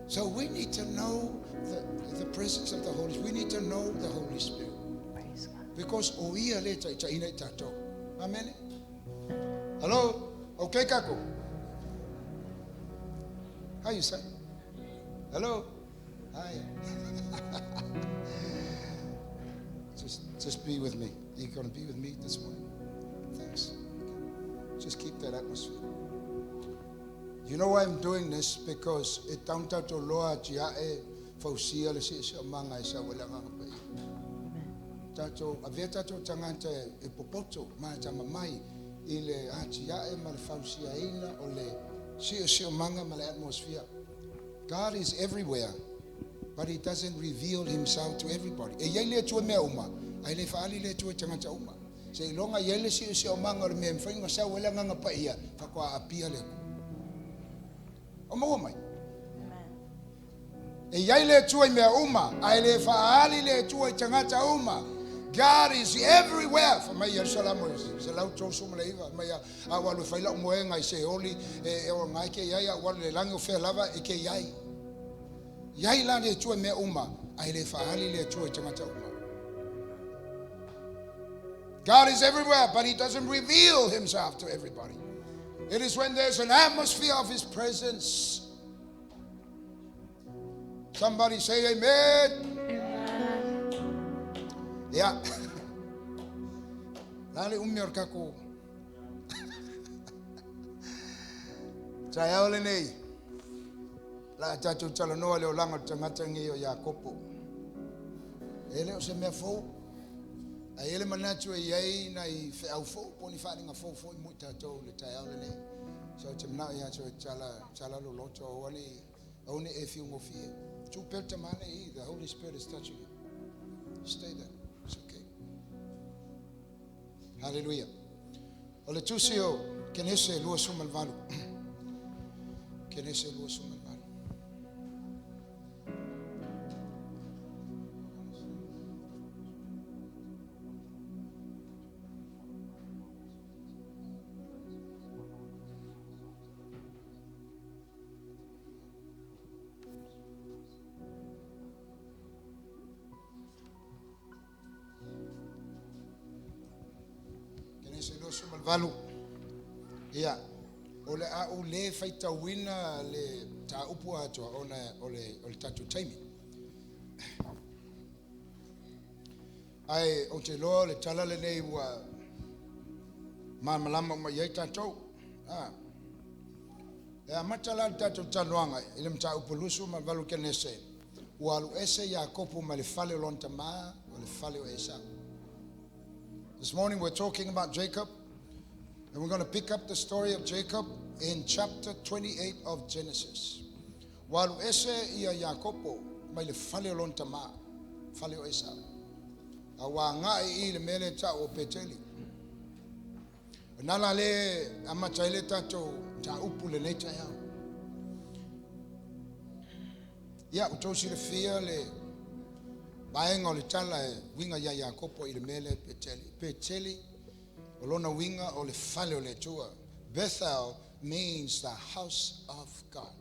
So we need to know the presence of the Holy Spirit. We need to know the Holy Spirit. Because oia le ta ina tato. Amen. Hello. Okay, kako. How you say? Hello. Hi. Just be with me. You're going to be with me this morning. Thanks. Just keep that atmosphere. You know why I'm doing this? Because it tauta to loa tia e fausia le si manga sa wala nga pa. tato avea tato tangata e popoto ma tama mai ile atia e mal fausia ina o le sio manga mal atmosphere. God is everywhere, but He doesn't reveal Himself to everybody. E yele tu me uma, ai le faali le tu tangata uma. Se longa yele sio manga me mfenga sa wela nganga pa ia fa kwa apia le. O mo mai. E yele tu me uma, ai le faali le tu tangata uma. God is everywhere. For my Yerusalem, se lau tau suma leiva, my awalu faila moenga I se oli e o ngai ke yai awalu le lango fe lava e ke yai. Yai la le tu me uma, ai le faali le tu tangata uma. God is everywhere, but He doesn't reveal Himself to everybody. It is when there's an atmosphere of His presence. Somebody say amen. Yeah. Lale umyor kako. Saya ole nei. La tatu Tunoa le olanga tangata ngi o Yakopo. Ele o se me fo. A ele manatu e yai na I fe au fo poni fa nga fo mo tato le saya ole nei. So timna ya so chala lo loto oni e fi mo fi. Tu pelta mane the Holy Spirit is touching you. Stay there. It's okay. Hallelujah. Ole tusio kenese lua sumal valu. Kenese lua sumal valu. Valu ia ole a ule faita wina le ta upu ato ona ole tatu taimi ai o te lo le tala le nei wa malama ma yai tato e matala tatu tanuanga ile mta upu lusu ma valu kenese walu ese Yakopo ma le fale lonta ma le fale o Esau. This morning we're talking about Jacob. And we're going to pick up the story of Jacob in chapter 28 of Genesis. Walu ese ia Yakopo mai le fale lonta ma fale o Esau. Awa ngai le mele ta o peteli. Nala le amataile tato ta upu le neta ya. Ya utosi le fia le baenga le tala winga ya Yakopo ile mele peteli. Peteli olona winga o le fale o le tua. Bethel means the house of God.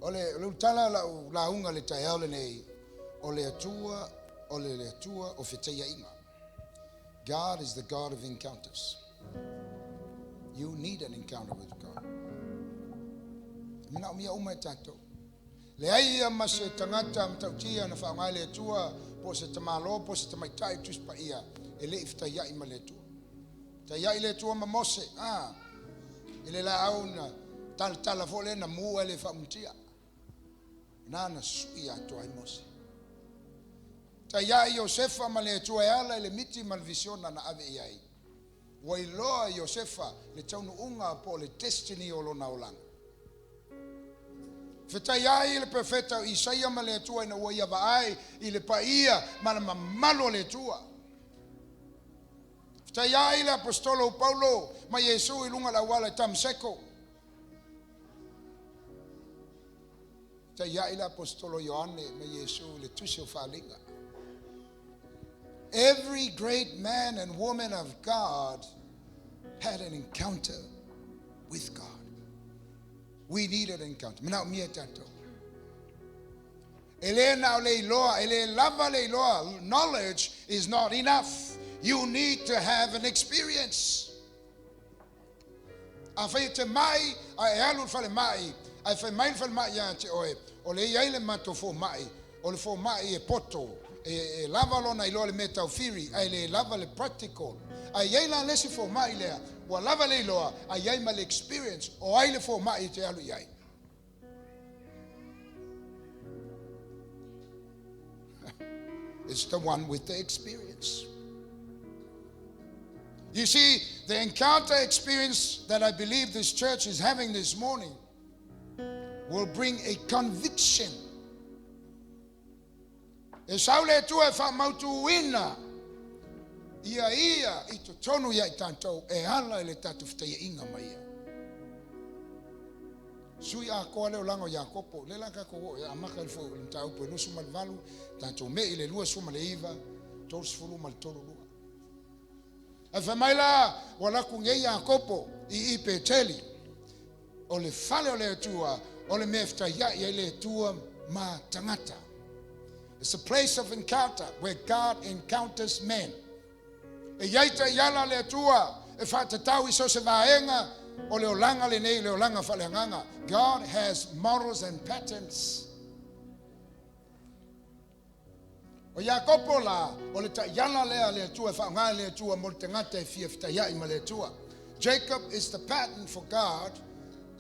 Ole utala la unga le tayao le nei o le tua o feteia inga. God is the God of encounters. You need an encounter with God. Mina umia uma tato. Le ai ma se tangata mtautia na fa le tua po se tamalo po se tamaitai tus pa ia ele iftaia I maletu taia ile tua ma mose ile la auna tal vole na mu ele fa mtia nana suia to ai mose taia Yosefa maletu ala ile miti malvisiona na ave iai wailoa Yosefa le taunu unga po le destiny olona olanga Fetaya ile profeta Isaia maletua ina waya baai ile paia mana malo letua. Fetaya ile apostolo Paulo ma Yesu ilunga la wala tamseko. Fetaya ile apostolo Yohane ma Yesu le tusio falinga. Every great man and woman of God had an encounter with God. We need an encounter. Mina umia tato. Elena leiloa, ele lava leiloa. Knowledge is not enough. You need to have an experience. Afete mai, ai alu fale mai, ai fe mai fale mai ya te oe. Ole yaile mato fo mai, ole fo mai e poto, e lava lona ilo le metaufiri, ai le lava le practical. Ai yaila lesi fo mai lea. Wa lava leiloa ai mal experience o ai le fo mai te alu yai. is the one with the experience. You see, the encounter experience that I believe this church is having this morning will bring a conviction. E saule tu e wha mautu ina. Ia i to tonu ia I tātou e hala le tātou whitai inga mai ia. Sui a koa leo lango ia kopo. Le laka ko e amaka le fo le tau po no suma le valu. Tātou me I le lua suma le iwa. Tolu sifuru ma le tolu lua. E whamaila wala kunge ia kopo I Peteli. O le fale o le tua. O le me whitai ia le tua ma tangata. It's a place of encounter where God encounters men. E yaita yala le tua e whatatau I so se vaenga o le olanga le nei le olanga whaleanganga. God has models and patterns. O Iakopo la o le ta yala le tua e whaonga le tua mo te ngata e fia whitai ma le tua. Jacob is the pattern for God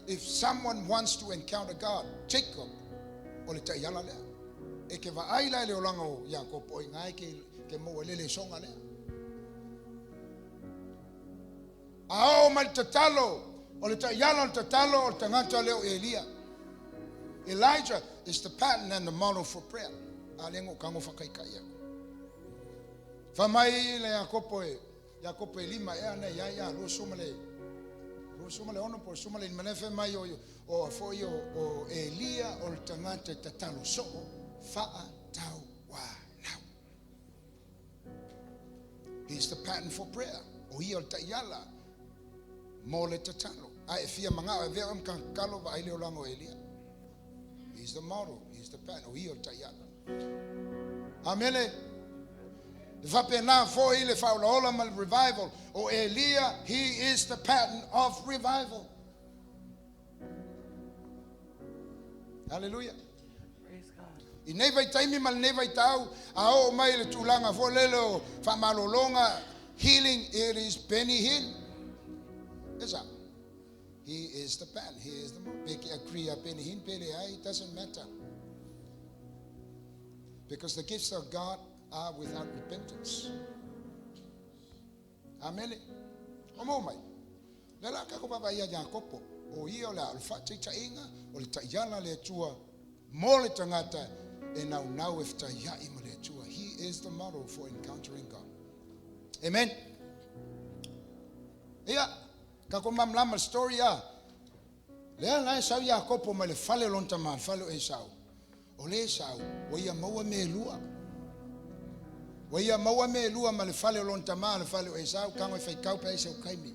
if someone wants to encounter God. Jacob o le ta yala le. E ke vaaila le olanga o Iakopo I ngai ke mo le songa le. Ao mal tatalo o le tayalo o tatalo o tangata leo Elia. Elijah is the pattern and the model for prayer. Alengo kango whakaika ia. Whamai le Iakopo e lima e ana ia lo sumale. Lo sumale ono po sumale manefe mai o foi o Elia o le tangata tatalo so faa tau wa now. He's the pattern for prayer. O ia o tayala. Mole tatalo. Ai fia manga e vea kan kalo va ile olango Elia. He's the model. He's the pattern. O ia tayala. Amele. Va pena fo ile fa ola mal revival. O Elia, he is the pattern of revival. Hallelujah. Praise God. I nei vai taimi mal nei vai tau a o mai le tulanga fo lelo fa malolonga healing it is Benny Hinn. He is the pattern. He is the it doesn't matter. Because the gifts of God are without repentance. Amen. Omo mai. Lela ka ko baba ia Iakopo. O ia la alfa tita inga o le tayala le tua mo le tangata e nau e ftaia I mo le tua. He is the model for encountering God. Amen. Yeah. Kako mamlama story ya. Lea lai sau Iakopo ma le fale lonta ma fale e sau. O le sau, wa ia maua me lua. Wa ia maua me lua ma le fale lonta ma le fale e sau kango e whaikau pa e sau kaimi.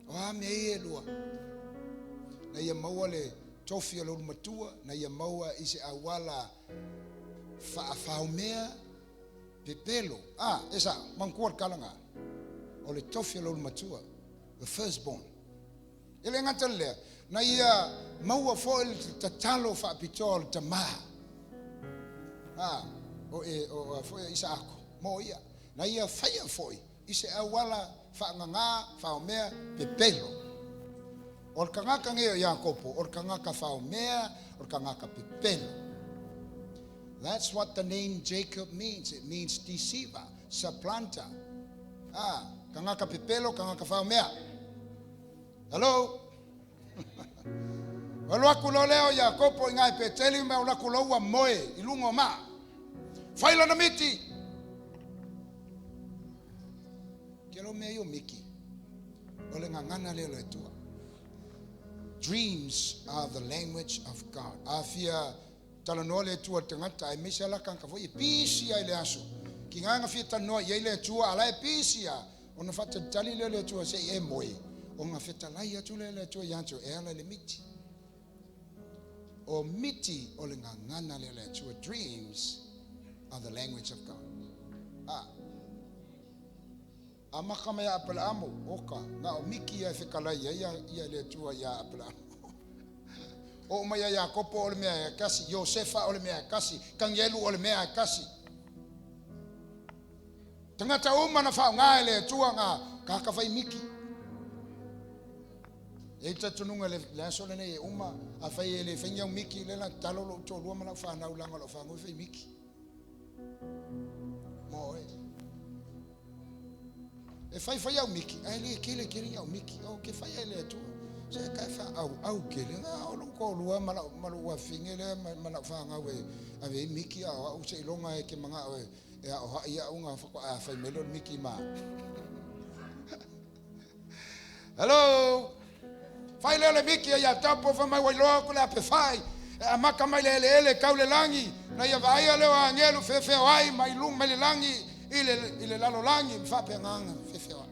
O a me e lua. Na ia maua le tofi alo matua, na ia maua I se awala whaumea pepelo. Esa, mangkuar kalanga. O le tofi alo matua. The firstborn. Ele ngata le na ia maua fo il tatalo fa pitol tama. O fo Isaako mo ia. Na ia faia foi. Ise awala fa nganga fa omea pepelo. Or kangaka nge Iakopo, or kangaka fa omea, or kangaka pepelo. That's what the name Jacob means. It means deceiver, supplanter. Kangaka pepelo, kangaka fa omea. Hello? Wala kulo leo Iakopo ngai Peteli me wala kulo wa moe ilungo ma. Faila na miti. Kelo me yo miki. Ole ngangana leo le tua. Dreams are the language of God. Afia talanoa le tua tangata e mesala kanka fo e pisia ile aso. Kinganga fia tanoa ye le tua ala e pisia. Ona fata tali le tua se e moe. Onga feta lai atu le tua yancho e ala le miti. O miti o le ngangana le tua. Dreams are the language of God. Amakama ya apela amo oka na o miki ya fekala ya le tua ya apela. O maya Iakopo o le mea kasi, Josefa o le mea kasi, Kangelu o le mea kasi. Tangata uma na whao ngā le tua ngā kakawhai miki. E tatununga le aso le nei uma a whai le whaingiau miki le la talolo to lua mana whanau langa lo whangu whai miki. fai au miki. Ai le kele au miki. O ke fai le tu. Se ka fa au kele nga o lo ko lua malu wa fingele mana fa nga we ave miki au se longa e ke manga we o ia unga fa ko a fai melo miki ma. Hello. Fai le miki ya tapo fa mai lo ko la pe fai. Amaka mai le kaule langi na ia vai le angelo fe ai mai lung mai le langi ile lalo langi fa pe nganga fe ai.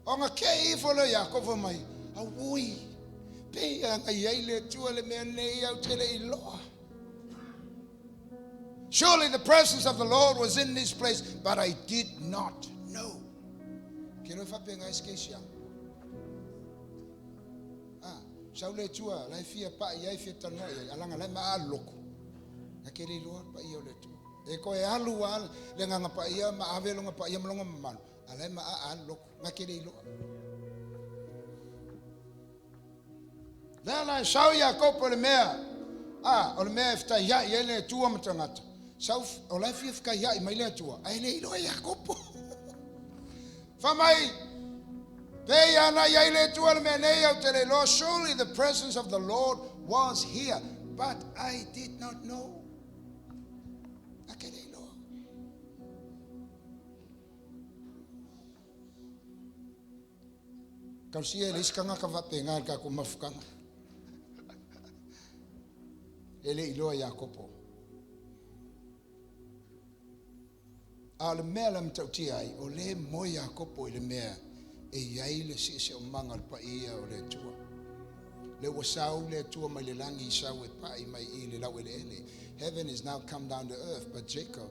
Onga kei folo Yakovo mai awui pe anga ile tu le mene au tele iloa. Surely the presence of the Lord was in this place, but I did not know. Kilo fa pe ngai skesia. Saule tua la fia pa ia fia tano alanga la ma loko. Na kele iloa pa ia le tu. E ko e alu al le nga pa ia ma avelo nga pa ia mlonga mano. Alai ma loko na kele iloa. Lala sau Yakopo le mea. O le mea fta ia ele tua matangata. Sau o la fia fka ia mai le tua. Ai le iloa Yakopo. Famai pe ana ia le tua le mea nei au tele lo. Surely the presence of the Lord was here, but I did not know. Na kele iloa. Kau sia le iskanga ka vapenga ka ku mafukanga. Ele iloa Yakopo. Al mea lam tauti ai o le mo Yakopo ile mea e iai le si o manga al paia o le tua. Le wasau le tua mai le langi sau e pai mai I le lau ele. Heaven is now come down to earth, but Jacob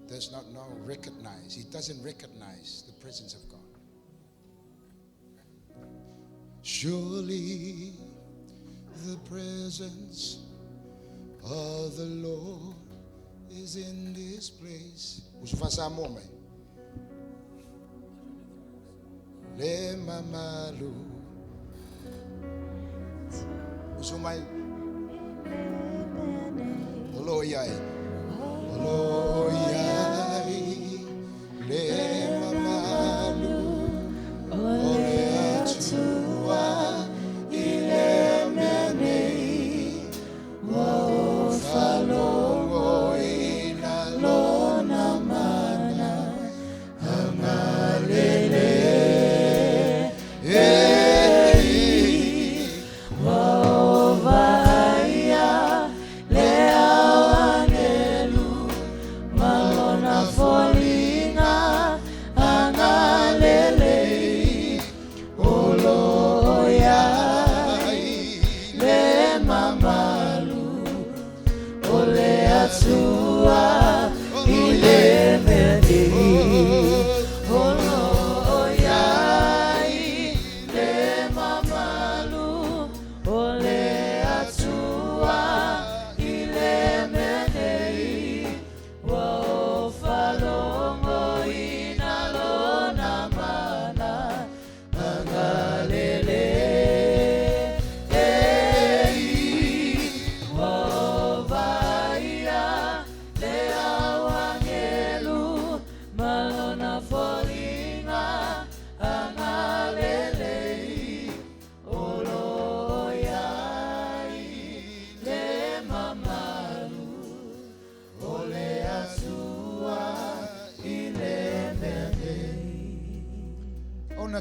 does not recognize. He doesn't recognize the presence of God. Surely the presence of the Lord is in this place. Usufasa mome. Le mamalu. Usumai. Olo yai. Olo yai. Le mamalu. Ole atua. Ile mene. Wa falongo ina lona mana. Amalele.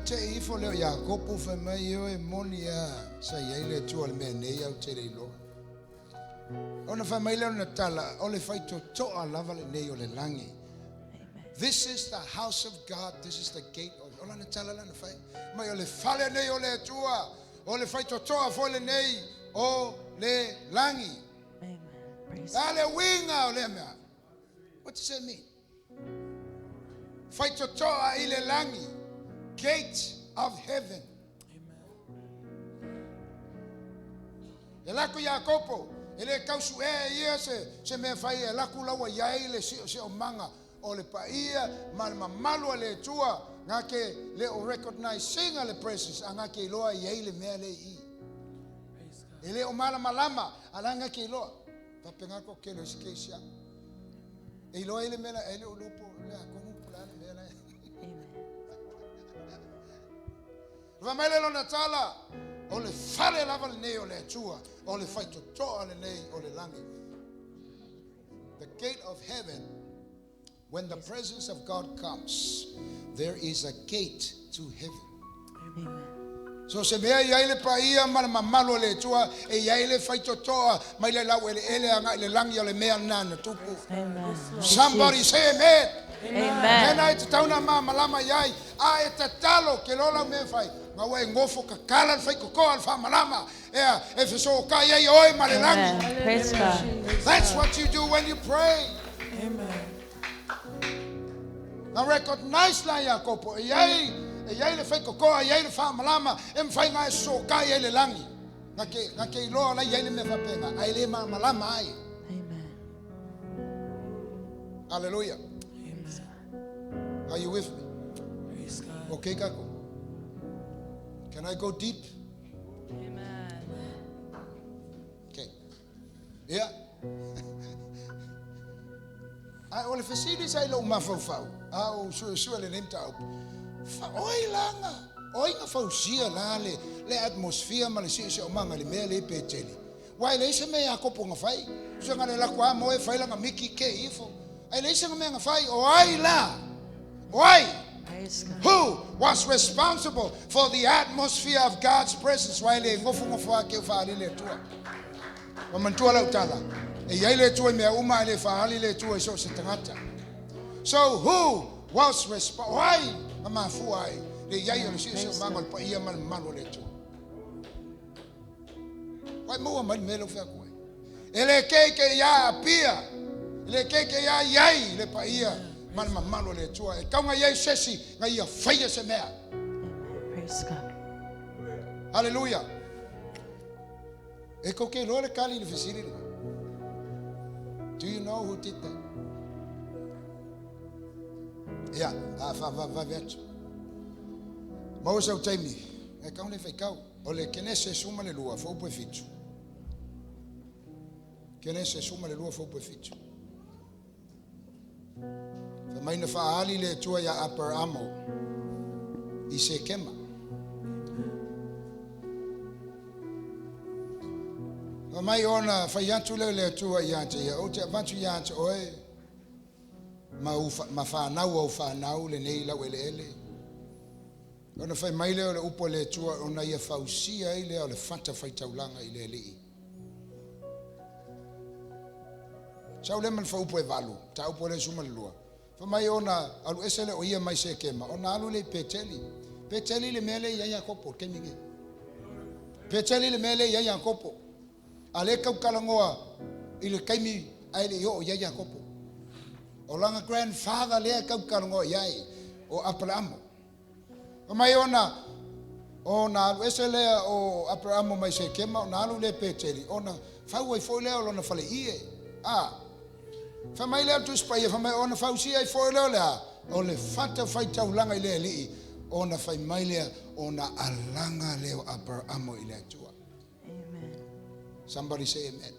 Te ifo leo Yakopo fa mai o e monia sa ile tu al mene au te lo. Ona fa mai leo na tala o le fai to lava le nei o le langi. This is the house of God. This is the gate of Ola na tala na fai. Mai o le fale nei o le tua. O le fai to fo le nei o le langi. Amen. Praise Ale winga o le mea. What does that mean? Fai to ile langi. Gate of heaven. Amen. Elaku Yakopo, ele kausu ia se me fai elaku lawa ia le se o manga o le paia malu le tua ngake le o recognize singa le presence ngake loa ia le mea le I. Ele o malama alanga ke loa. Papengako kelo skesia. Ilo ele mela ele ulupo le akongu pulana mela. Vamele lo natala. Ole fale lava le ole chua. Ole fight to ole nei ole langi. The gate of heaven, when the presence of God comes, there is a gate to heaven. Amen. So se mea yaile paia malo le chua e yaile fight to mai le lau ele anga le langi ole mea nana tupu. Amen. Somebody say amen. Amen. Nena ita tauna malama yai a ita talo ke lola me fai ngawe ngofo ka kala fai ko al fa malama ea e fiso ka yai oi malelangi. Amen. Praise God. That's what you do when you pray. Amen. Now recognize la Yakopo yai le fai ko yai le fa malama em fai nga so ka yai le langi ngake lo la yai le me fa penga ai le malama ai. Amen. Hallelujah. Are you with me? Praise God. Okay, Kako. Can I go deep? Amen. Okay. Yeah. I only facilities I lo mafau. Ah, so le name tau. Oi langa. Oi nga fau sia la le atmosphere ma le sia o manga le me le peteli. Wai le se me Yakopo nga fai. So nga le la kwa mo e fai langa miki ke ifo. Ai le se nga me nga fai o ai la. Why? Who was responsible for the atmosphere of God's presence? While they go from tua. So who was responsible? Why? Why more man melo fa ko? Ele ke ya apia. Ele ke ya yai le paia. Malo le tua. E kaunga yai sesi nga ia faia se mea. Praise God. Hallelujah. E ko ke lore kali le fisiri. Do you know who did that? Yeah, va vet. Mo se o taimi. E kaunga le faikau. O le kenese suma le lua fo po fitu. Kenese suma le lua fo po fitu. Mai na faali le tua ya 𝚑𝚘𝚎𝚘𝚘 𝚟𝚒𝚍𝚘. Mai ona faiatu le tua ya te o te avantu ya te oe ma whanau au whanau le nei lau ele. Ona fai mai le o le upo le tua ona ia fausia i le o le whata whaitaulanga i le lii. Sau le man fa upo e valu, ta upo le suma le lua. Mai ona alu esele o ia mai se kema ona alu le peteli le mele ya Yakopo kemige peteli le mele ya Yakopo ale kau kalangoa ile kaimi ai le yo ya Yakopo o langa grandfather le kau kalangoa yai o Abraham. Mai ona alu esele o Abraham mai se kema ona alu le peteli ona fau ai foi le ona fale ie Famai le tu spaya famai ona fausia I foi le o le fata fai taulanga I le li ona fai mai le ona alanga le Abraham I le tua. Amen. Somebody say amen.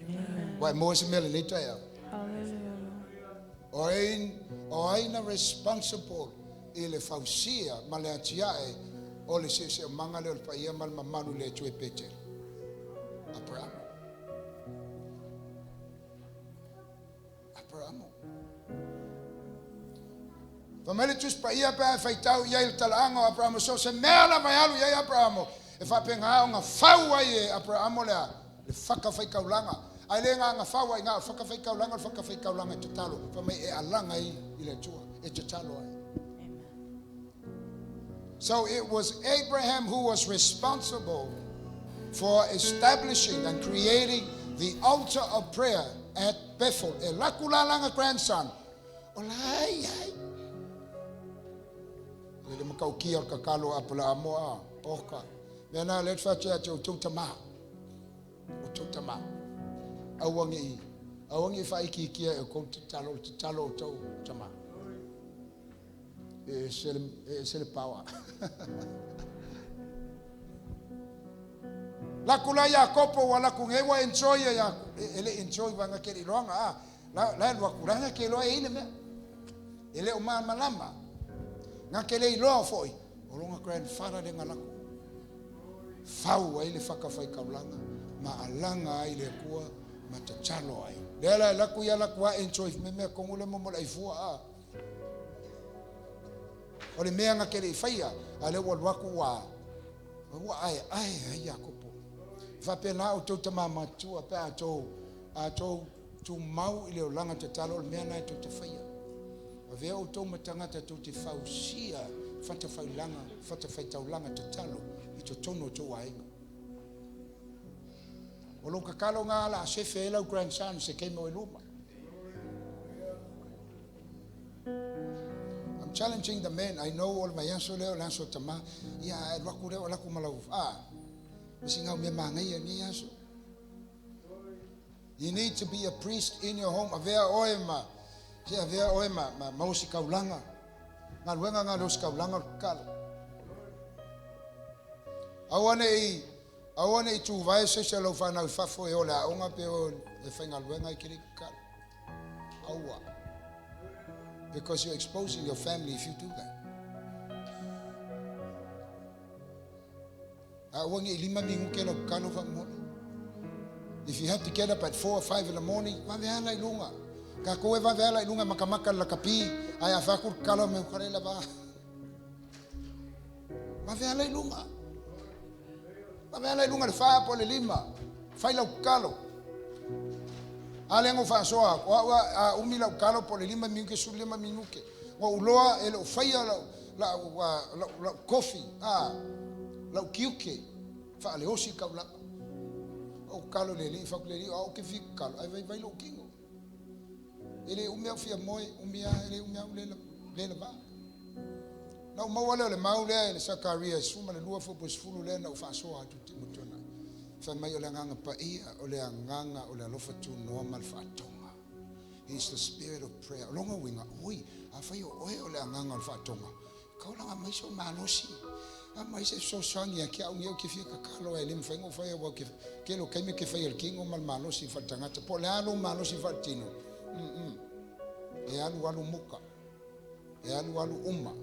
Amen. Why Moses mele le tua. Hallelujah. Oina responsible ile fausia male atiae o le se manga le paia mal mamanu le tua pete. Abraham. Famele tus paia pa faitau ia il talanga Abraham so se mela mai alu ia Abraham e fa penga nga faua ia Abraham le faka fai kaulanga ai le nga faua nga faka fai kaulanga te talo fa mai e alanga I le tua e te talo ai. So it was Abraham who was responsible for establishing and creating the altar of prayer at Bethel. E lakulalanga grandson olai ai le makau kia ka kalo apula amoa oka mena let fa cha o 𝚘𝚘𝚎𝚘𝚘 awangi fa iki kia e ko talo to tama e sel power Lakula Yakopo wala kungewa enjoy ya ele enjoy wanga keli longa la wakuranga kelo ile me ele uma malama ngakele ilo foi olonga grandfather de ngala fau ile fakafai kaulanga ma alanga ile kuwa matachalo ai lela la kuya la kuwa enjoy me kongule mo la ifua ole me ngakele faia ale walwaku wa ai Yakopo fa pena o to mama tu apa to tu mau ile olanga te talo me na to te faia ave o to matanga te to te fausia fata failanga te talo i to tono to ai o lo kakalo nga la se fe la grandson se ke mo luma. I'm challenging the men. I know all my answer leo lanso tama ya wakure wala kumalau Singa me mangai ni yaso. You need to be a priest in your home. Avea oema. Si avea oema mausi kaulanga. Ngaluenga ngalos kaulanga kal. Awane I tu vai se alofa na fafo e ola onga pe o e fainga luenga kiri kal. Awa. Because you're exposing your family if you do that. If you have to get up at 4 or 5 in the morning, vaveala ilunga. Kakoe vaveala ilunga makamaka la kapi aya fakur kalo me karela ba. Vaveala ilunga. Vaveala ilunga le fa po le lima. Faila kalo. Alengo fa soa wa umila kalo po le lima minuke su lima minuke. Wa uloa ele faia la coffee la kiuke fa le osi kaula o kalo le li fa le li o ke fi kalo ai vai lo kingo ele umia fia moi umia ele umia le ba na mo wala le maule le sakaria suma le lua fo pos fulu le na fa so atu timotona fa mai o le nganga pa ia o le nganga o le alofa Tunoa mal fa tonga. He's the spirit of prayer longa winga oi a fa yo o le nganga al fa tonga kaula mai so malosi mas se so sonha que alguém que fica calo ele me faz foi o que lo que me que faz el kingo mal malo si faltanga te polano malo si faltino e alu alu muka e alu alu umma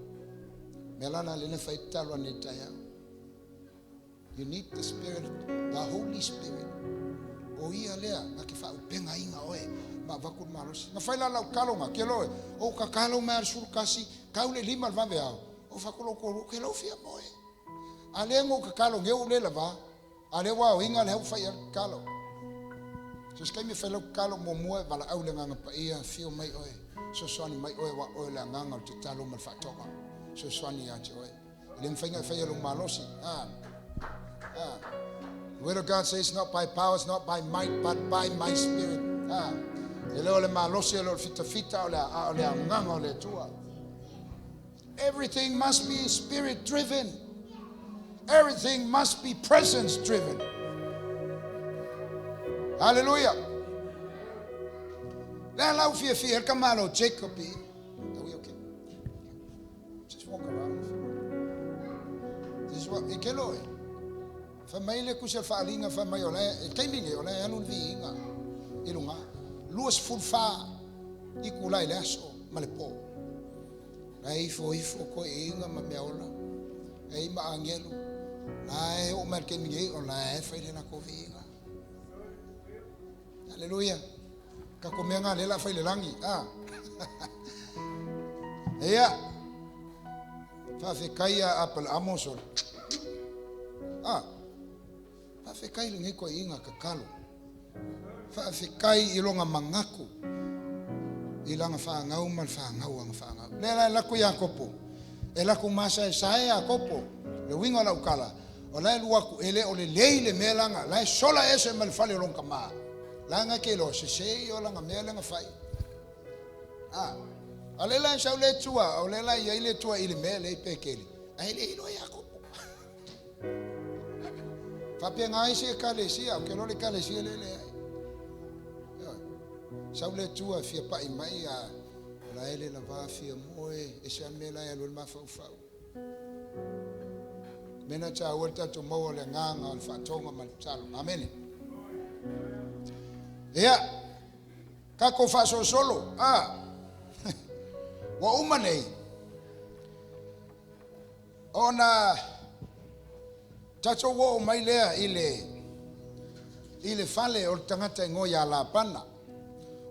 melana le ne fai talo anetaya. You need the spirit, the Holy Spirit. O ia lea na ke fa upenga inga oe ma vakur malo si na fai la kalo nga ke lo o ka kalo ma sur kasi kaule lima va vea o fa ko ke lo fia moe alengo ka kalo ngeu le lava ale wa inga le fa ya kalo so ska mi fa lo kalo mo mo bala au le nga pa ia fio mai oe so swani mai oe wa oe la nga te talo mal fa toka so swani ya oe le mfanga fa ya lo malosi the word of God says not by power, it's not by might, but by my spirit. Everything must be spirit driven. Everything must be presence driven. Hallelujah. Now, if you come out, Jacob, are we okay? Just walk around. This is what we can do. Família kusel falinga famayola timing yola anu vinga ilunga luas fulfa ikula ilaso malepo ai foi ko inga mameola ai ma angelo ai o marke mi o la fa ile na kovinga. Hallelujah. Ka komenga lela fa ile langi ya fa fe kaya apple amosol fa kai le ko inga ka kalo fa kai ilonga mangaku ilanga fa ngau mal fa ngau ang fa ngau la ko Yakopo ela ku masa sai Yakopo le winga la ukala ola lu ku ele ole leile melanga la sola ese mal fa le longa ma langa ke lo se ola nga melanga fai alela shaule tua olela ya ile tua ile mele pekeli ai le ilo Yakopo Fapia ngai se kalesia, ke lo le kalesia le. Saule tua fia pa mai la ele la va fia moe e se mela ya lo ma fa. Mena cha wata to mo le nganga al fatonga mal tsalo. Amen. Ya. Kako fa solo. Wa umane. Ona tacho wo mai lea ile fale o tangata ngo ya la pana.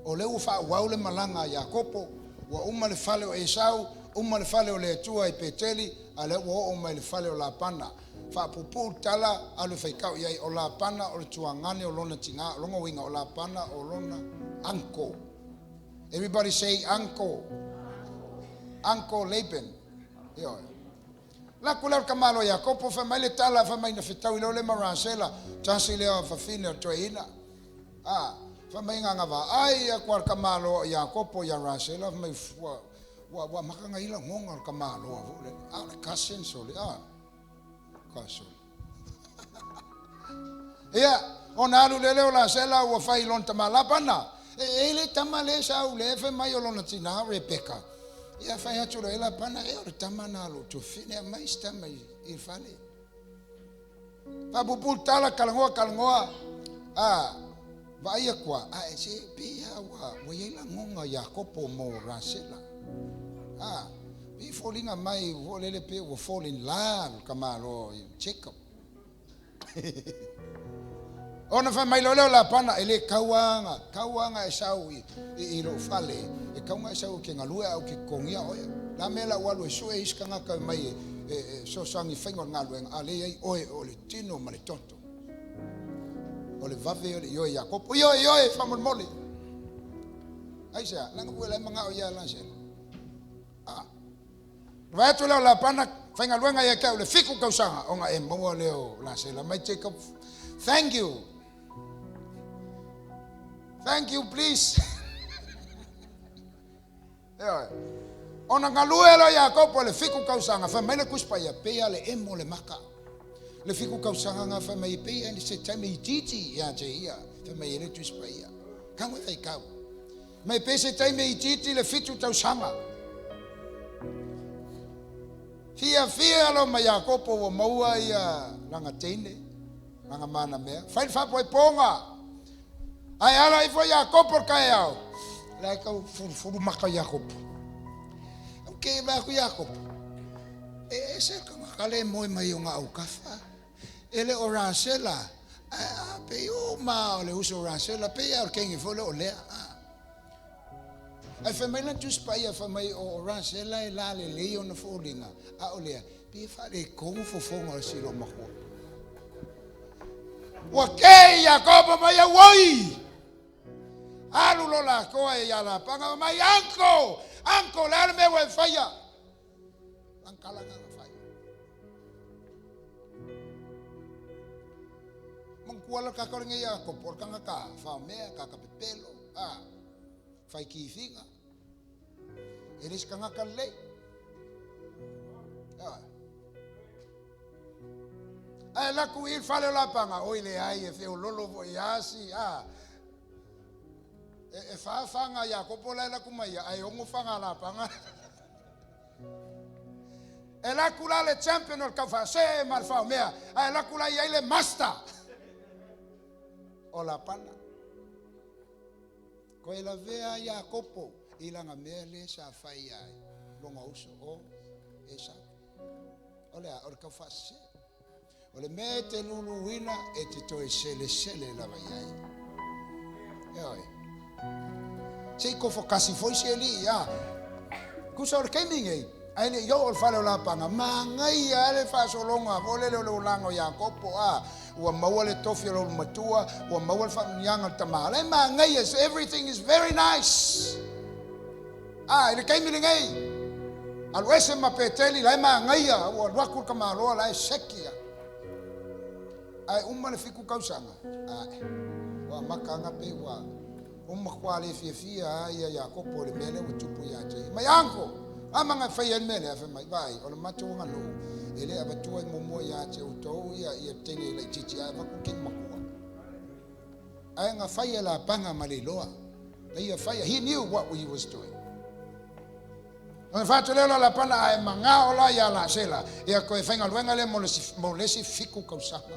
O le ufa wa le malanga Yakopo, wa le fale o Esau, le fale o le tua ipeteli, ale wo le fale o la pana. Fa pupu tala alu faikau yai o la pana o le tuangane o lona tinga, longa winga o la pana o lona uncle. Everybody say uncle. Uncle Laban. Yo. La kula kamalo Yakopo fa mai le tala fa mai na fitau le marasela, tasi le fa fina toina. Fa mai nga va ai kwa kamalo Yakopo ya rasela mai wa makanga ila ngonga kamalo le cousin sole cousin. Ya, ona alu le la sela wa fa ilon tamalapana. Ele tamale sa ule fa mai olona tina Rebecca. Ya fa ya chulo ela pana e tamana lo to fine mai sta mai il fale. Fa bupul tala kalngoa vai kwa se pia wa yela ngonga Yakopo mo rasela. Bi falling mai volele pe wo fall in love kamalo Jacob. Ona fa mai lolo la pana ele kawanga Esau I lo fale e kawanga Esau ke ngalua au ke kongia oya la mela walu so e iskanga ka mai so sangi fingor ngaluen ale ai oe o le tino male tonto o le vave o le yo Yakopo yo famol mole aisa langa wela manga o ya lanse vai tu la pana fainga luenga ya ka le fiku kausanga onga e mo leo lanse la mai Jacob Thank you, please. Ona ngaluelo Yakopo le fiku kausanga fa mai le kuspa ya pea le emo le maka. Le fiku kausanga nga fa mai pea ni se tame ititi ya jeia fa mai le tuspa ya. Kamo fai kau. Mai pe se tame ititi le fitu kausanga. Fia lo ma Yakopo wo maua ia langa tene. Langa mana mea. Fai fa poi ponga. Ai ala I foi Yakopo kai au. Lai kau furu maka Yakopo. Okay ba ku Yakopo. Se ka makale moi mai nga au kafa. Ele orasela. Pe o ma le uso orasela pe ya kengi fole o le. Ai fa mai na tus pa ia fa mai o orasela e la le leo na folinga. O le. Pe fa le kongu fo fonga si lo mako. Wakei Yakopo mai woi. Alu lo la koa ya la panga mai anko la me wa faya. Ankala nga faya. Mangkuala ka ko ngi Yakopo ka nga ka fa me ka pepelo fai ki finga. Eris ka nga ka le. Ai la ku il fale la panga o ile ai e fe o lolo vo yasi e fa fanga Yakopo la kumai ai o mo fanga la panga e la kula le champion o ka fa se mal fa mea ai la kula ia ile master o la pana ko ela vea Yakopo ilanga mele sa fai ai longa uso o esa ole o ka fa se ole mete lulu wina e te toi sele la vai ai sei ko fokasi foi seli ya kusa o keming ai le yo o falo la panga mangai ale fa solonga vole le lango Yakopo wa mawale tofi lo matua wa mawal fa nyanga tamale mangai everything is very nice le keming ngai alwese mapeteli la mangai wa waku kamalo la sekia ai le fiku kausanga wa makanga pe wa kwale fia ya Yakopo le mele o tupu ya te mai anko amanga fai mele afa mai vai o le mato ngalo ele abatua momo ya te o to ya tenge le titi ava ku king makua ai nga fai la panga maliloa ia fai he knew what he was doing Ang fato lelo la pana ai manga ola ya la sela. Ia koe whainga luenga le mo lesi fiku kausanga.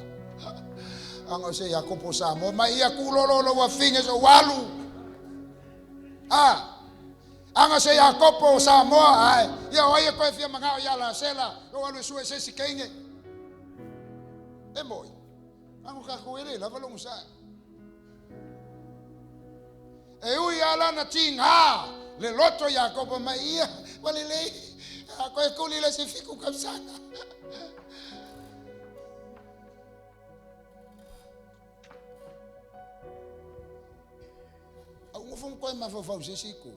Ang se Jakopo sa mo ma ia kulolo wa finge so walu. Ang se Jakopo sa mo ai ia ia koe fia manga ya la sela lo walu su se sikenge. E moi. Ang ka koele la valong sa. E ui ala na tinga le loto Jakopo ma ia walele ako e kuli le se fiku kapsanga. Au ngofong koe mafafau se siku.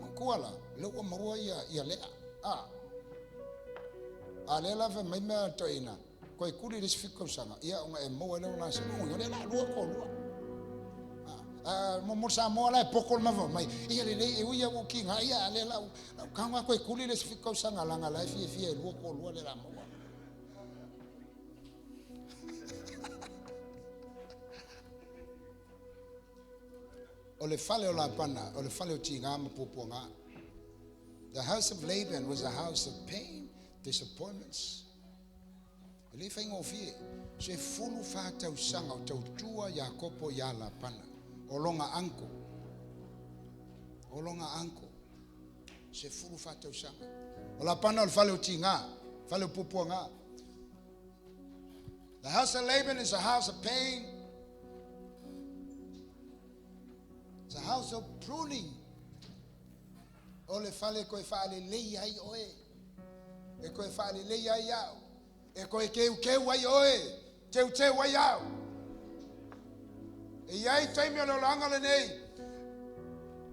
Mangkuala le wa marua ia lea. Alela fa mai me toina. Koe kuli le se fiku kapsanga. Ia unga e mo le na se mo le la lua ko lua. Mo sa mo la pokol ma mai ia le e uia o kinga ia le la kanga ko kuli le fika sanga langa la fie lu ko lu le la mo o le fale o la pana o le fale o tinga ma poponga. The house of Laban was a house of pain, disappointments. Le faingo fie se fulu fa tau sanga o tau tua Jakopo ya la pana. Olonga anko se fulu fata usanga ola pana o fale o tinga fale o pupuanga. The house of Laban is a house of pain. It's a house of pruning. Ole fale koe fale lei ai oe e koe fale lei ai au e koe keu ai oe teu ai au. E iai taimi o langa le nei.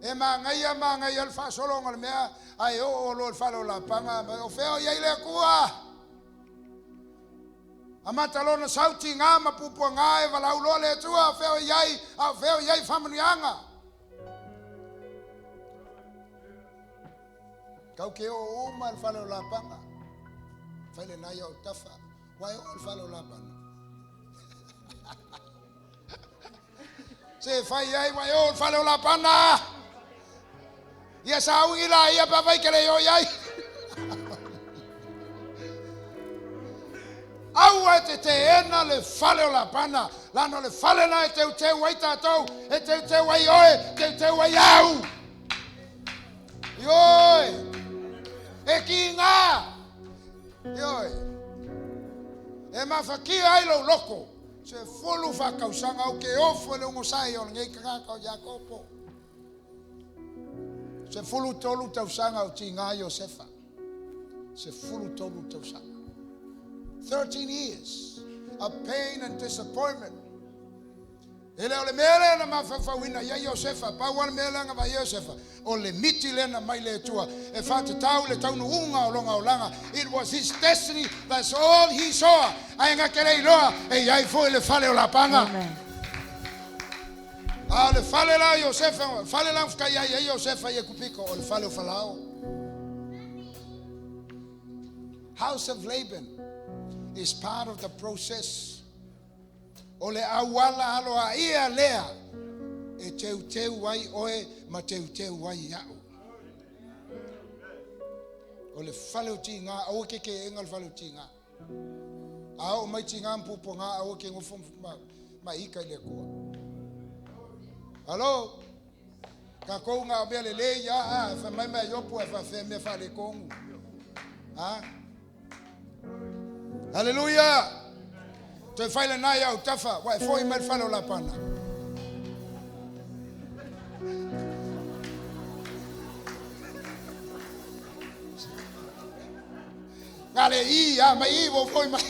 E mangai al fa solonga le mea. Ai o lo falo la panga. O feo iai le kua. Amata lona sauti ngā mapupua ngā e walau lo le tua. Feo iai whamanuianga. Kau ke o uma al falo la panga. Whaile nai au tafa. Wai o al falo la panga. Se fai ai mai o fale o la pana. Ia sa u ila ia pa vai kele yo ai. Au te ena le fale o la pana. La no le fale na te wai tatou. E te wai oe, te wai au. Yoi. E kinga. Yoi. E mafaki ai lo loko. Se fulu fa kausanga o ke ofo le ngosai o ngai kaka o Jakopo. Se fulu tolu tausanga o tinga Josefa. Se fulu tolu tausanga. 13 years of pain and disappointment. Ele ole mele na mafafawina ya Josefa, pa wan mele nga ba Josefa. Ole miti le na mai le tua. E fata tau le tau nuunga o longa o langa. It was his destiny. That's all he saw. Ai nga kele iloa. E iai foi le fale o la panga. Amen. Le fale la Josefa. Fale la fka ya Josefa ye kupiko. O le fale o falao. House of Laban is part of the process. Ole awala alo a ia lea e teu wai oe ma teu wai iau. Ole fale o tinga au ke engal fale o tinga. Au mai tinga mpupo nga au ke ngofum ma ika le kua. Hello? Ka ko nga bele le ya fa mai mai yopu fa fe me fa le kongu. Hallelujah. Te faile nai au tafa, wai foi mai falo la pana. Ngale ia mai vo foi mai.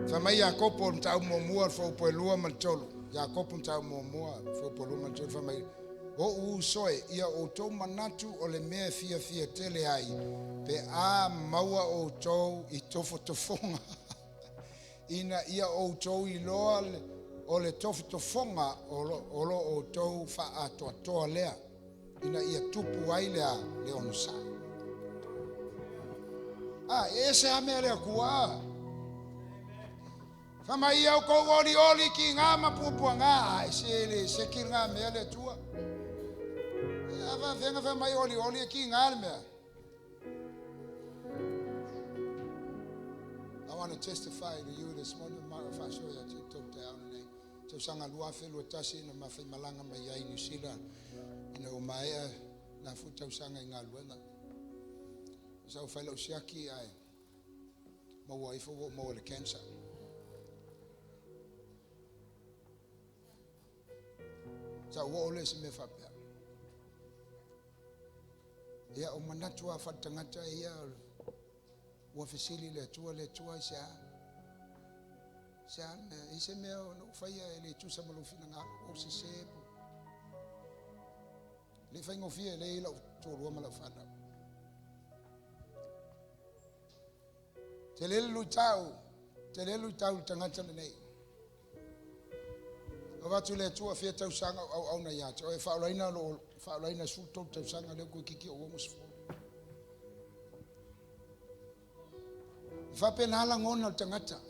Fa mai Jakopo ntau momua fo po lua mantolo. Jakopo ntau momua fo po lua mantolo fa mai. O usoi ia o tau manatu o le mea fia tele ai. Pe a maua o tau I tofo tofonga. Ina ia o tau I loa o le tofo tofonga o lo o tau fa atoa lea. Ina ia tupu ai lea le onusa. Ese a mea lea kua. Fama ia o kou oli ki ngā mapupua ngā. Se kiri ngā mea le tua. I want to testify to you this morning. If I show you TikTok down and so sang Alofa 𝚗𝗚𝚅𝚅𝚅 in my malanga my New Zealand. Maya na futa usanga ingalwena. So fellow Shaki I my wife more the cancer. So what always me fa pia. Ya o manatua fatangata ya wa fisili le tua sha ise me no faya ele tu sa malofina nga o se se le fa ngofie le lo to ro mala fana telelu tau tangata nei o tu le tua fia tau sanga au na ya o fa laina su to tau sanga le ko kiki o mo sfo fa penala ngona tangata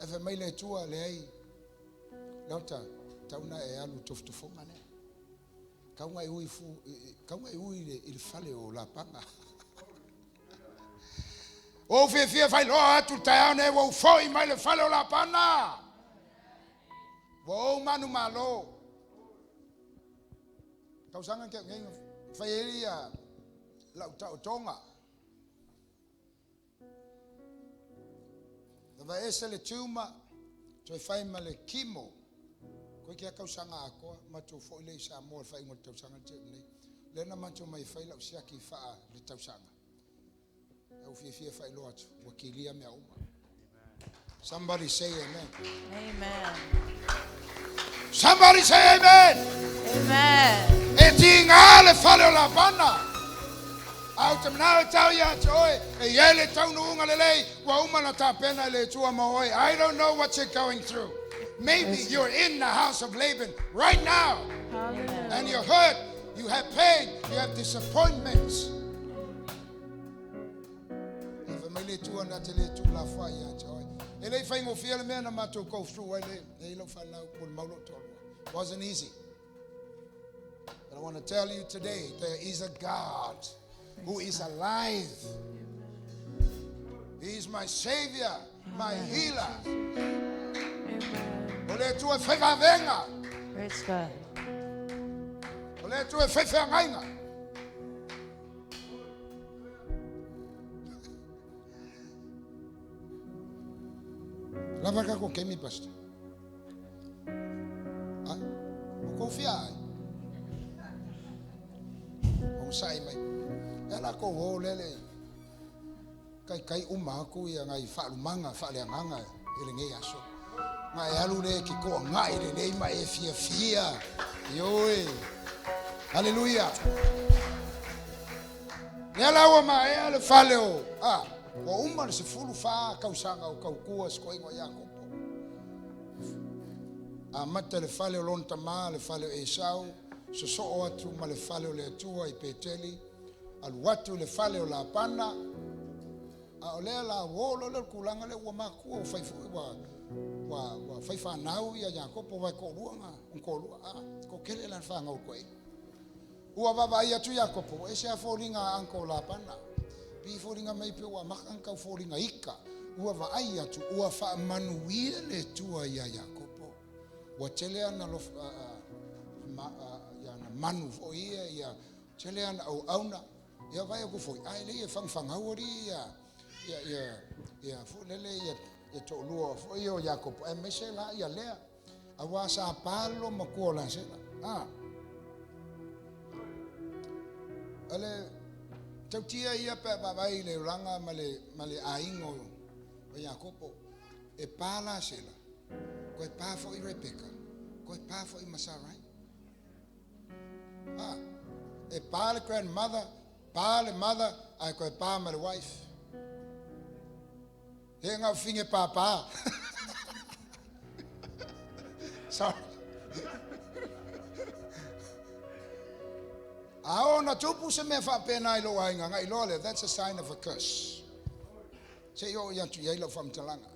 Efe mai le tua le ai lauta tauna e alu toftofonga ne kaunga i ui le il fale o la panga o fie fai lo atu taone wo foi mai le fale o la pana wo manu malo tausanga ke ngai fai ia lauta o tonga va ese le tuma to fai male kimo ko ke ka usanga ako ma to fo le sa mo fai mo to usanga tene le na ma to mai fai la usia ki fa le to usanga e fie fai lo atu wakilia me uma. Somebody say amen. Amen. Somebody say amen. Amen. E tinga le fale la bana out now tell you joy yele taununga lele wa uma na tapena le tua maoi. I don't know what you're going through. Maybe you're in the house of Laban right now. Hallelujah. And you're hurt, you have pain, you have disappointments. Family tua na tele tu la fa ya joy ele fa ngo fiel me na mato go through ele lo fa na pul maulo tolo wasn't easy. But I want to tell you today there is a God who is alive. He is my Savior, my healer. Ole tu fe venga. Praise God. Ole tu fe ngainga. Lava ka ko kemi pastor. Ah, ko fia. O sai mai. Ela ko ho lele. Kai uma ku ia ngai fa lumanga fa le nganga ele ngai aso. Ngai alu le ki ko ngai le nei mai fia. Yoi. Hallelujah. Ela wa mai ele fale o. Ah. O uma se fulu fa ka usanga o ka kua sko ingo ya ko. A mata le fale o lonta ma le fale e sau so o atu ma le fale o le tua I peteli al watu le fale o la pana a ole la wolo le kulanga le wa maku o fai wa fai fa nau ya Jakopo wa ko ruanga ko lu a ko kele la fa ngau ko ua baba ia tu Jakopo e se aforinga anko la pana pi foringa mai pe wa makanka foringa ika ua va ai atu ua fa manuia le tua ya Jakopo wa tele ana lo ya na manu fo ia tele ana au auna ia vai ko foi ai le fang hauri ya fo lele ya to luo fo io Jakopo e mesela ia lea awa sa palo makola sela ale tautia ia pe babai le ranga male aingo o Jakopo e pala sela ko e pa fo I Rebecca ko e pa fo I Masarai e pa le grandmother pa le mother ai ko e pa male wife e nga finge papa sorry Aona tupu se me fa pena ilo ainga ngai lole that's a sign of a curse. Se yo yantu ya ilo fam talanga.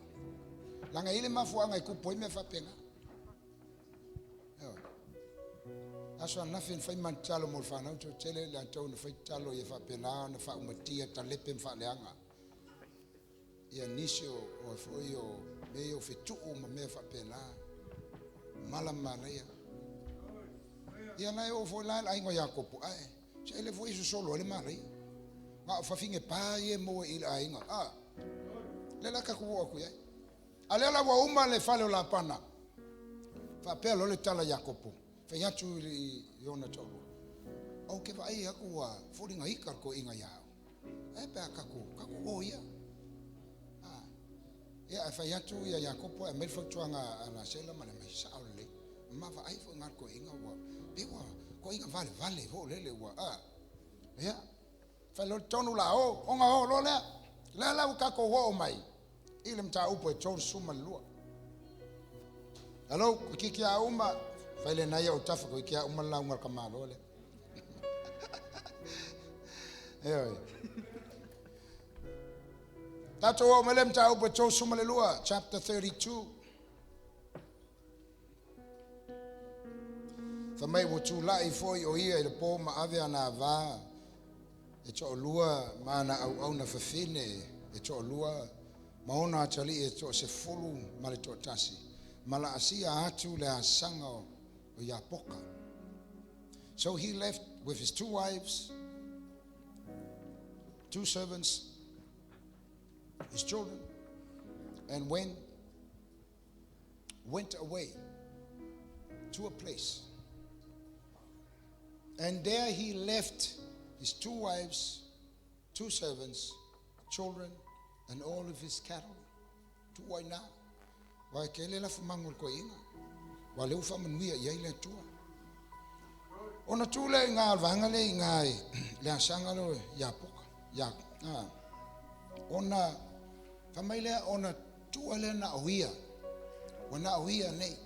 Langa ile mafu anga ku poi me fa pena. Aso nafin fai man talo mo fa na to tele la to na fai talo ye fa pena na fa umatia talepe fa leanga. Ia nisio o foio meio fitu ma me fa pena. Mala maria. Ia na o fo la ai ngo Jakopo ai. Se ele foi solo le mari. Nga fa finge pa ye mo il ai nga. Ah. Le la ka ku ku ye. Ale la wa uma le fale la pana. Fa pelo le tala Jakopo. Fa yatu yona tolo. O ke vai aku wa foringa ika ko inga ya. E pe akaku o ia. Ah. Ia fa yatu ya Jakopo e mel fotwanga ana sela mane mai saule. Ma fa ai fo ngar ko inga wa. Be wa ko inga vale vo lele wa. Ah. Ia. Fa lo tonu la o onga o lo le. La ka ko ho mai. Ile mta upo tonu suma lua. Hello, kiki a uma faile na ya utafa ko kia uma la unga kama le. Eyo. Tato o melem ta upo tonu suma lua, chapter 32. Famai wo tu lai foi o ia le po ma ave ana va. E cho lua mana au na fafine e cho lua maona atali e cho se fulu male to tasi mala asia atu le asanga o Yapoka. So he left with his 2 wives, 2 servants, his children, and went away to a place. And there he left his 2 wives, 2 servants, children, and all of his cattle. Tu waina. Wa kele la fumangol ko inga. Wa leu fa manuia ia ile tua. Ona tule nga vangale ngai le asangalo Yapoka. Ya. Ona famile ona tuale na oia. Wana oia nei.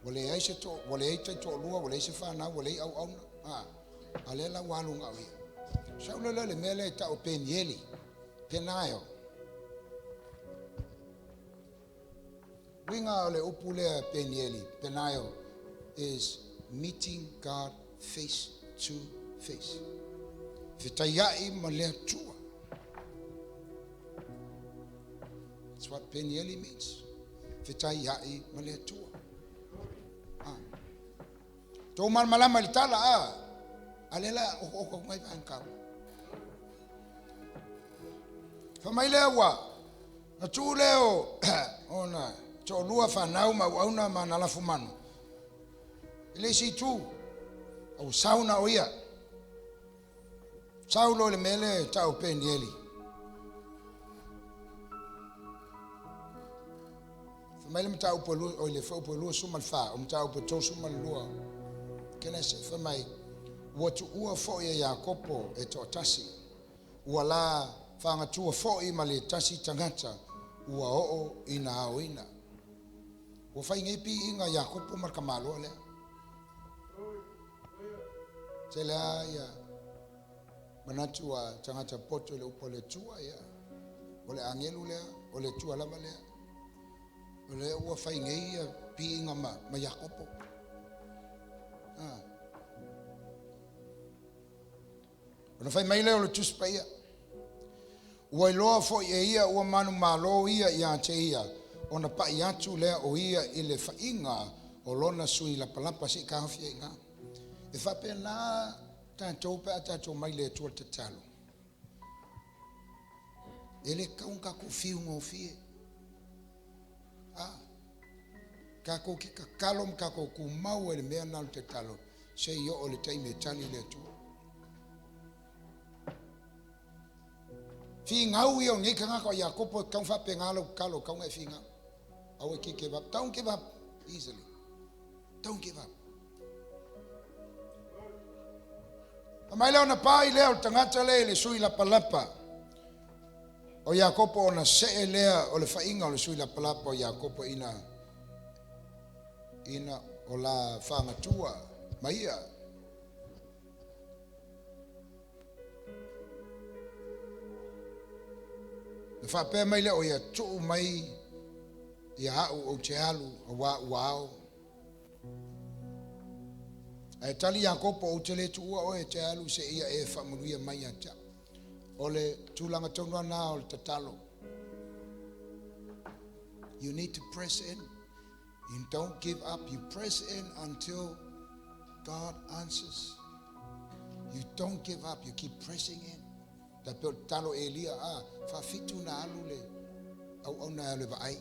Wale aise to, wale aite to lua, wale aise fa na, wale au. Alela walu ngawi. Shaulele le mele ta openieli. Penayo. Winga ole upule penieli. Penayo is meeting God face to face. Vitayai malea tua. That's what penieli means. Vitayai malea tua. Tomal malama litala alela o mai banka. Famile wa na tuleo ona to lua fanau ma una manala fumano. Ile si tu au sauna oia. Saulo le mele tau penieli. Famile mta upolu o le fo upolu sumal fa, mta upoto sumal lua. Kena se famai watu ua fo ya Yakopo e to tasi wala fanga tua fo I male tasi tangata ua o ina awina wo fai ngepi inga Yakopo marka malo le tela ya manatu wa tangata poto le upole tua ya ole angelu le ole tua la male ole ua fai ngeia pi inga ma Yakopo. Ona fai mai leo le tuspaia. Ua iloa fo ia ua manu malo ia te ia. Ona pa iatu lea o ia ile fainga o lona sui la palapa si kahafia inga. E fa pena tantou pe atatou mai le tua te talo. Ele kaunga ku fiu ngofie. Kako ki kakalom kako ku mau ele mea nal te talo. Se yo o le taime tali le tua. Fi ngau yo ngi kanga ko Yakopo kang fa pengalo kalo kang e finga. Awe ki give up. Don't give up easily. Don't give up. Amai leo na pai leo tangata le sui la palapa. O Yakopo ona se lea o le fainga o le sui la palapa o Yakopo ina o la fanga tua maia. Le fa pe mai le o ia tu mai ia o te alu o wao Ai tali Iakopo o te le tua o e te alu se ia e whamanuia mai ata. O le tūlanga taunua nā o le tatalo. You need to press in. You don't give up. You press in until God answers. You don't give up. You keep pressing in. Ta pe talo Elia fitu na alu le au na le vai.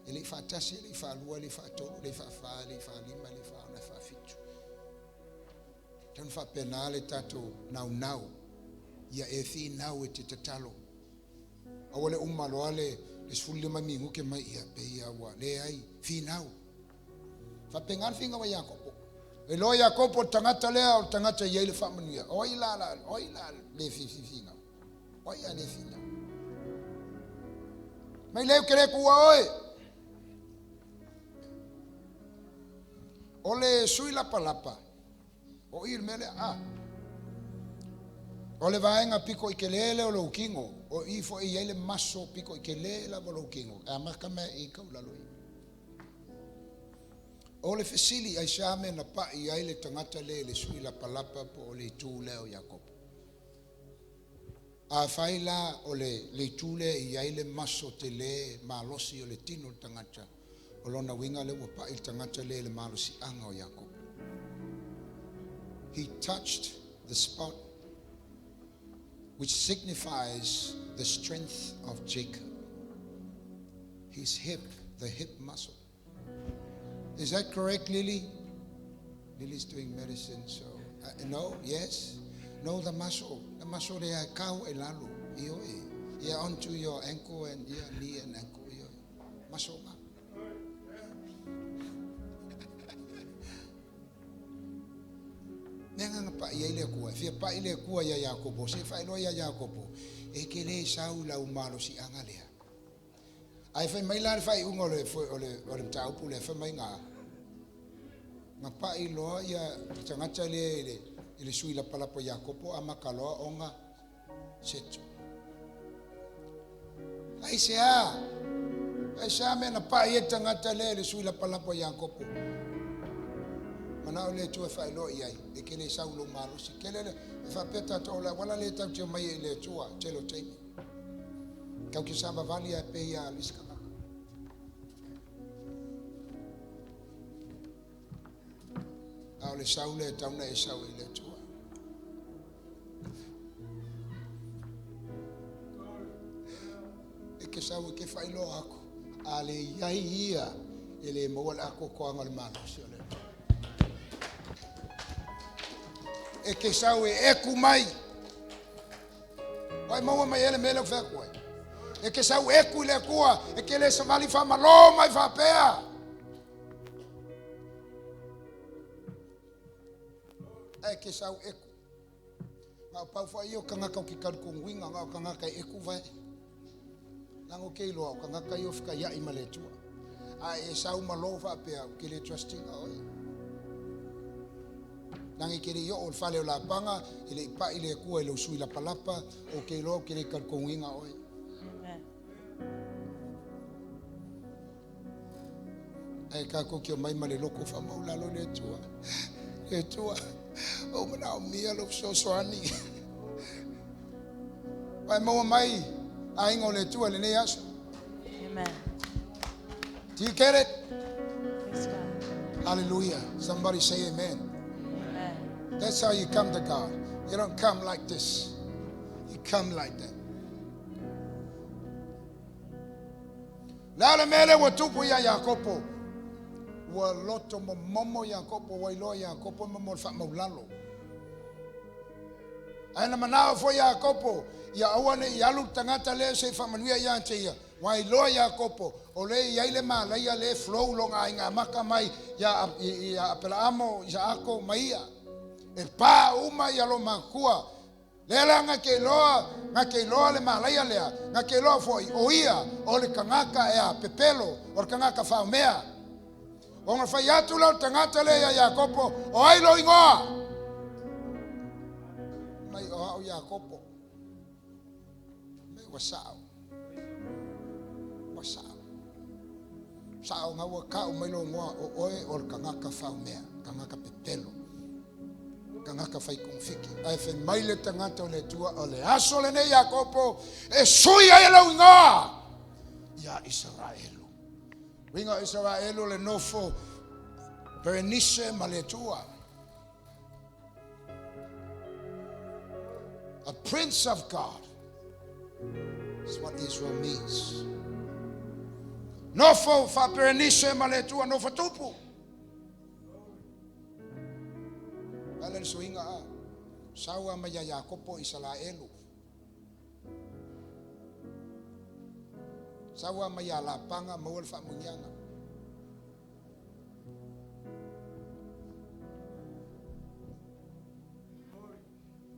Ele fa tasi, ele fa lua, ele fa tolu, ele fa ele fa lima, ele fa na fa fitu. Tan fa penale tato nau. Ia e fi nau e te tatalo. Awale umalo ale le sfulli mamingu ke mai ia pe ia wa le ai fi nau. Fa pengal finga wa Iakopo. E lo Iakopo tangata le o tangata ia le fa manuia. Oila le finga. Oia le finga. Mai le kere ku oi. Ole sui la palapa. O ir mele O le vaenga piko i kelele o lo ukingo. O ifo i ele maso piko i kelele o lo ukingo. A makame i kaulaloi. O le fesili ai shame na pa i ele tangata le sui la palapa po o le tūle o Iakopo. A faila o le tūle i ele maso te le malosi o le tino tangata. O lona winga le wapa i tangata le malosi anga o Iakopo. He touched the spot which signifies the strength of Jacob. His hip, the hip muscle. Is that correct, Lily? Lily's doing medicine, so no, yes, no, the muscle they are cow elalu, yeah, onto your ankle and knee and ankle, muscle. Nenga pa ile kuwa fia pa ile kuwa ya Iakopo se fa ilo ya Iakopo e ke le saula umalo si angalea ai fa mai la fa ungole ole tau pule fa mai nga pa ilo ya tangata ile sui la pala po Iakopo amakalo onga setu ai se me na pa ye tangata le sui la pala po Iakopo. Mana ole tu fa ilo iai e ke le saulo malo si ke le fa peta to la wala le tau te mai le tua telo tei ka ki samba vali a pe ya liska a ole saule tau na e sau le tua e ke sau ke fa ilo ako ale iai ia ele mo wala ako ko ngal malo si ole e ke sau e ku mai vai mau mai ele mele fa ko e ke sau e ku le kua e ke le samali fa malo mai fa pea e ke sau e ku ma pa fa io kanga ka ki kar ku winga nga kanga ka e ku vai lango ke lo kanga ka io fika ya imale tu a e sau malo fa pea ke le trusting oi nangi kiri yo o fale o la panga ile pa ile ku ile sui la palapa o ke lo kiri kar konginga oi amen ai ka ko ki mai male loko fa maula lo le tua o mana o mia lo so ani vai mo mai ai ngole tua le ne aso amen do you get it? Praise God. Hallelujah. Somebody say amen. That's how you come to God. You don't come like this. You come like that. Lala mele watupu ya Iakopo. Wa loto momo Iakopo wa ilo Iakopo momo fa maulalo. Aina manao fo Iakopo ya awane yalu tangata le se fa manuia ya tia. Wa ilo Iakopo ole ya ile mala ya le flow longa inga makamai ya apelamo ya ako maia. E pa uma ya lo makua lela ngake loa le malaya lea ngake loa foi oia o le kangaka e a pepelo o le kangaka faumea o nga fai atu lau tangata le ya Iakopo o ai lo ingoa mai o Iakopo mai wasao sao nga waka o mai lo ngoa o oe o le kangaka faumea kangaka pepelo ngaka fai kong fiki. Ai fai mai le tangata o le tua o le aso le nei Jakopo e sui ai lau ngā ia Israelu. Ringa Israelu le nofo Berenice ma le tua. A prince of God is what Israel means. Nofo fa Berenice ma le tua nofo tupu. Kalen suinga a sawa maya Jakopo Israelu. Sawa maya lapanga mawal fa munyanga.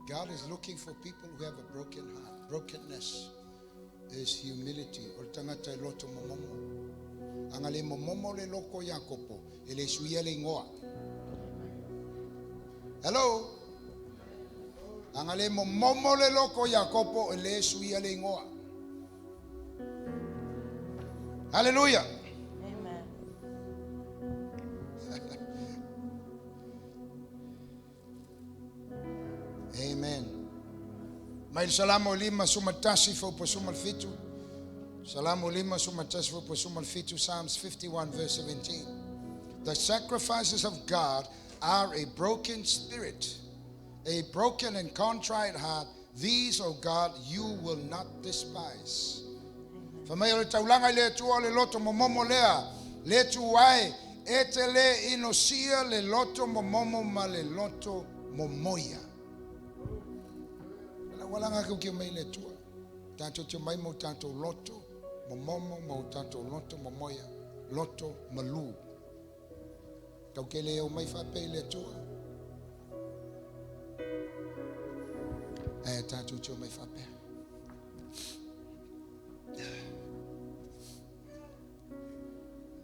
God is looking for people who have a broken heart. Brokenness is humility. Or tangata loto momomo. Angale momomo le loko Jakopo. Ele suia le ngoa. Hello? Angale momomo le loko Jakopo. Ele suia le ngoa. Hallelujah. Amen. Amen. Mai salamu lima sumatasi fo posumal fitu. Salamu lima sumatasi fo posumal fitu. Psalms 51 verse 17. The sacrifices of God are a broken spirit, a broken and contrite heart. These, O God, you will not despise. Famai le taulanga le tua le loto momomo lea le tuai etele inosia le loto momomo ma le loto momoia. Wala nga ke mai le tua tanto te mai mo tanto loto momomo mo tanto loto momoia loto malu tau ke le o mai fa pe le tua tanto te mai fa pe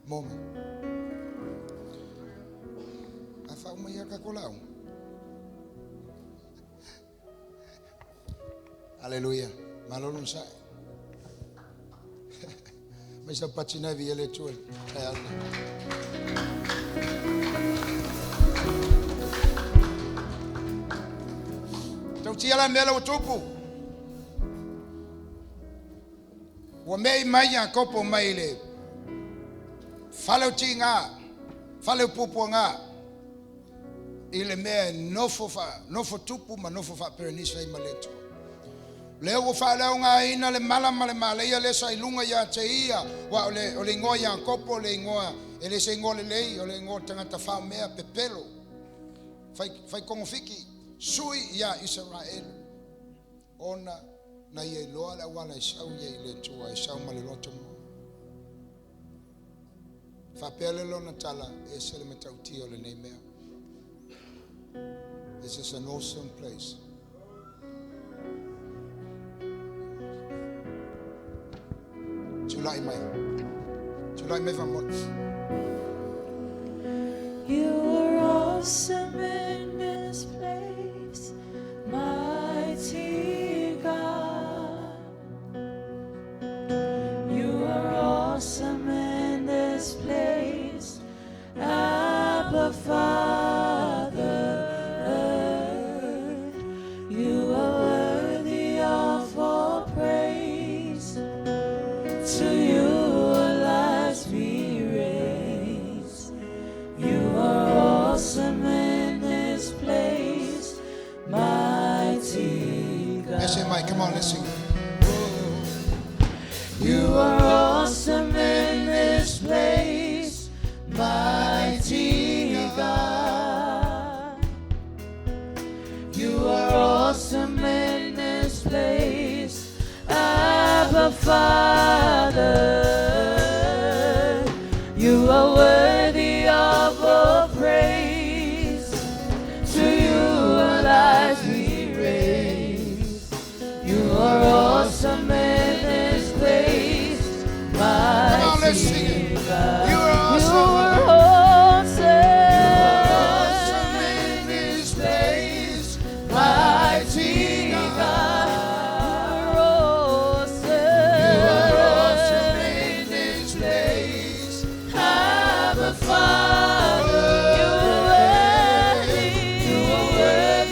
moment afa o mai ka kolau. Hallelujah. Malolun sai. Mesa patina viele tua. Tau tia mela o tupu. Wa mei mai Jakopo mai le. Fale tinga. Fale pupu nga. Ile me nofo tupu ma nofo fa Berenice mai maletu. Leo fa leo nga ina le mala ia le sai lunga ya teia wa ole ngoa Jakopo le ngoa ele se ngoa le ole ngoa tangata fa mea pepelo fai kongo fiki sui ya Israel ona na ye loa la wala sau ye le tua sau male loto fa pele lo na tala e se le metauti ole nei mea. This is an awesome place. July van Mot. You are awesome in this place, mighty God. You are awesome in this place, Abba Father. You are worthy of all praise. To you our lives we raise. You are awesome in this place, mighty God. Let's say, Mike, come on, let's sing. You are awesome in this place, mighty God. You are awesome in this place, Abba Father. You are worthy of all praise. To you our lives we raise. You are awesome in this place, mighty Come on, let's sing it. God. You are awesome. You are awesome in this place, mighty God. You are awesome in this place, Abba Father. You are worthy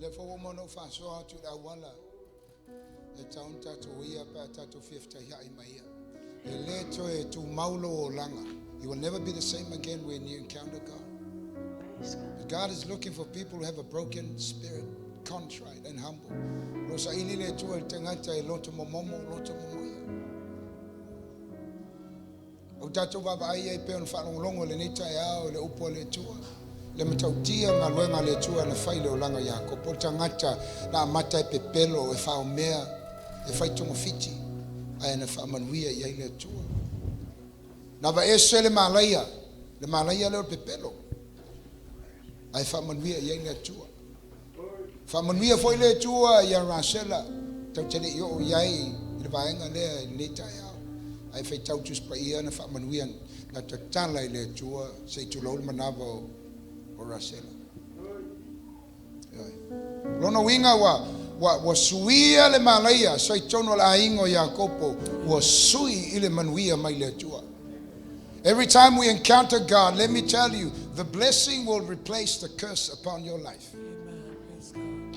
le fo mo no fa so tu da wala e taun tatu ia pa tatu 50 ya I mai e le to e tu maulo o langa. You will never be the same again when you encounter God. God is looking for people who have a broken spirit, contrite and humble. Rosa ili le tu el tangata e loto momomo loto momoia. O tatu baba ai e pe on fa longo le nita e au le upo le tua. Le matautia nga luenga le tua na fai le olanga yako. Po tangata na mata e pepelo e fa omea e fai tongo fiti. Ai na fa manuia i ai le tua. Na va ese le malaya le pepelo. Ai fa manuia i ai le tua. Fa manuia foi le tua ia rasela. Tau tene yo iai le vaenga le nita e au. Ai fai tau tus pa ia na fa manuia na tatala i le tua se tu lo manava o rasela. Lona winga wa suia le malaya sai tono la ingo Yakopo wa sui ile manuia mai le tua. Every time we encounter God, let me tell you, the blessing will replace the curse upon your life. Amen.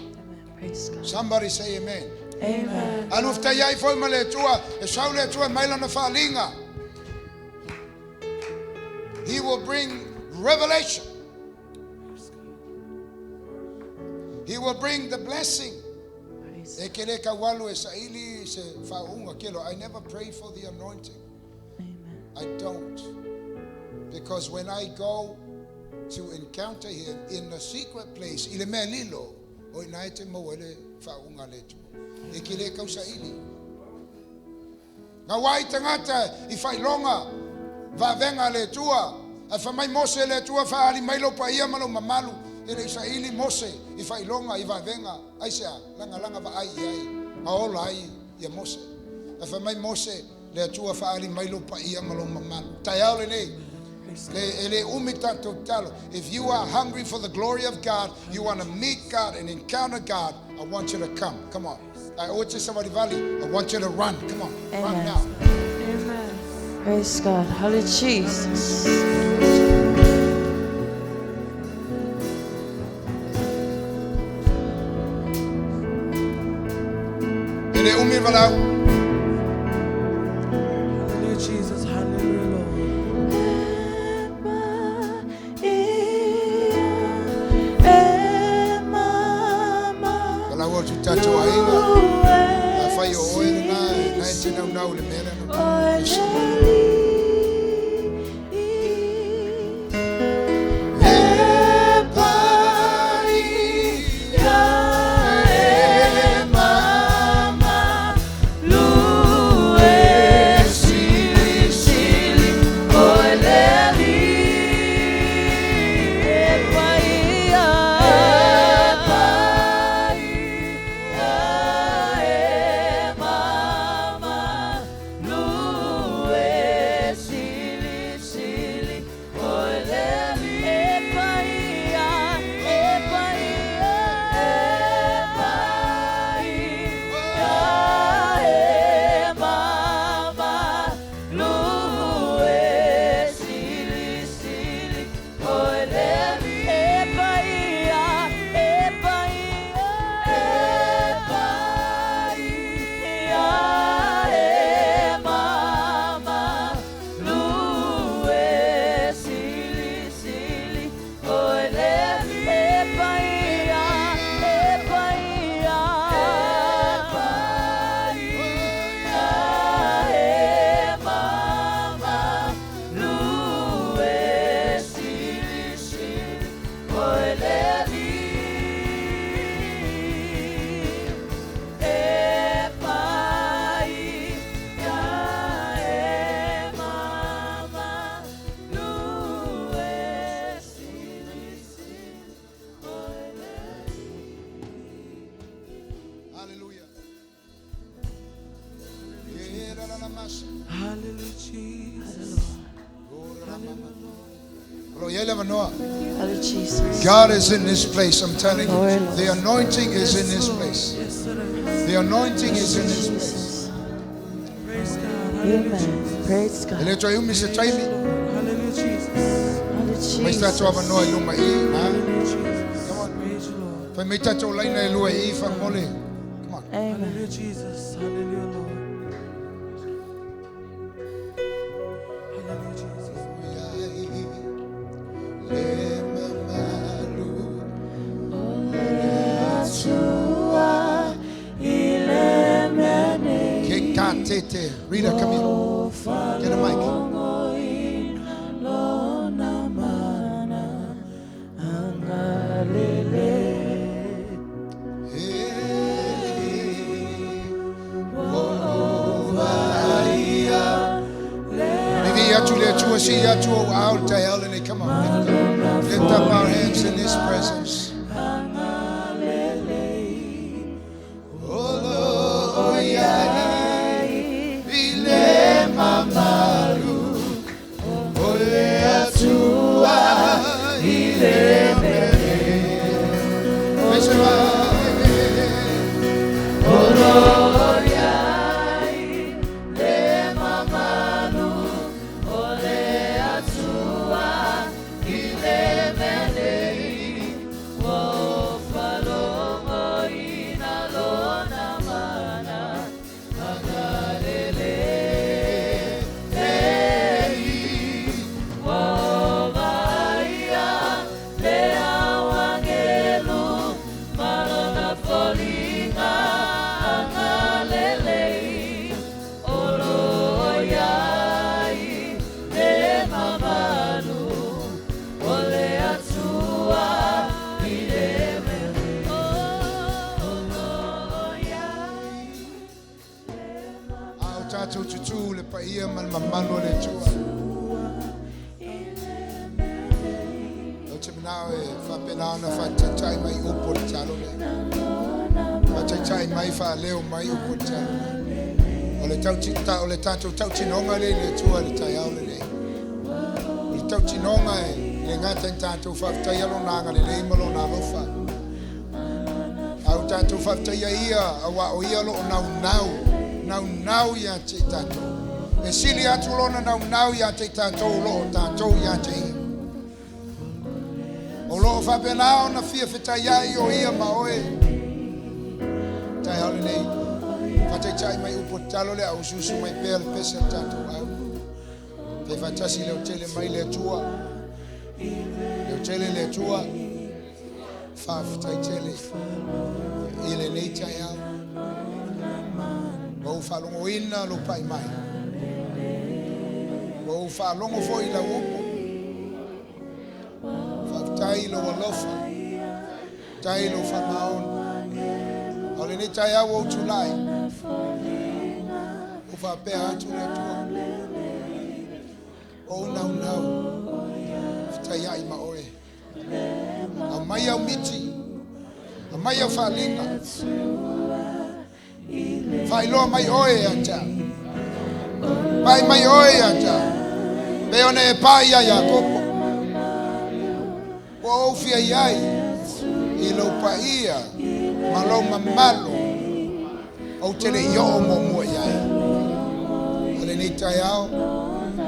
Praise God. Somebody say amen. Amen. Anufta yai foi male tua, e sau le tua mai lana falinga. He will bring revelation. He will bring the blessing. Praise E kele kawalu e saili se faunga kilo. I never pray for the anointing. Amen. I don't. Because when I go to encounter him in the secret place, ile me lilo, o inaite mo wele faunga letu. E kile kausa ili. Nga wai tangata I fai longa va venga letua. A fa mai Mose letua fa ali mai lo pa ia malo mamalu. Ele Israeli Mose I fai longa I va venga. Ai sea langa va ai. Aola ai ia Mose. A fa mai Mose letua fa ali mai lo pa ia malo mamalu. Taiao le If you are hungry for the glory of God, you want to meet God and encounter God, I want you to come. Come on. I want you somebody valley. I want you to run. Come on. Amen. Run now. Amen. Praise God. Hallelujah, Jesus. Hallelujah, Jesus. Hallelujah, Lord. Kalau awak cerita cakap ini, apa yang orang naik cina unau le mana? Hallelujah, Jesus. Hallelujah, Jesus. God is in this place, I'm telling you. The anointing is in this place. The anointing is in this place. Praise God. Amen. Praise God. Ele toi Mr. Taimi. Hallelujah, Jesus. Hallelujah, Mas está Jesus. tua manoa luma aí, Hallelujah, Jesus. Come on. Praise you, Lord. Fa me tatou laina e lua I fa mole. Come on. Hallelujah, Jesus. Hallelujah, Lord. Hallelujah, Jesus. Rita, come here. Get a mic. Come on, lift up our hands in His presence. Ole tato tau tinonga le tua le taiao le tau tinonga le ngata tato fafta yalo nanga le malo na Alofa au tato fafta ia awa o ia lo nau ya te tato e sili atu lona nau ya te tato lo tato ya te o lo fa penao na fia feta ya o ia maoe taiao le Chai mai upotalo le au susu mai per pesa tanto au pe fatasi le hotel mai le tua faf tai tele ile nei chai au o falongo ina lo pai mai o falongo foi la upo faf tai lo Alofa tai lo famaon ole nei chai au o tulai fa pe atu le tua o nau ftai ai maoe a mai au miti a mai au falinga fai lo mai oe ata pai mai oe ata pe one e pai ai Jakopo o fia ai I lo paia malo mamalo o tele yo mo mo ai ni taiao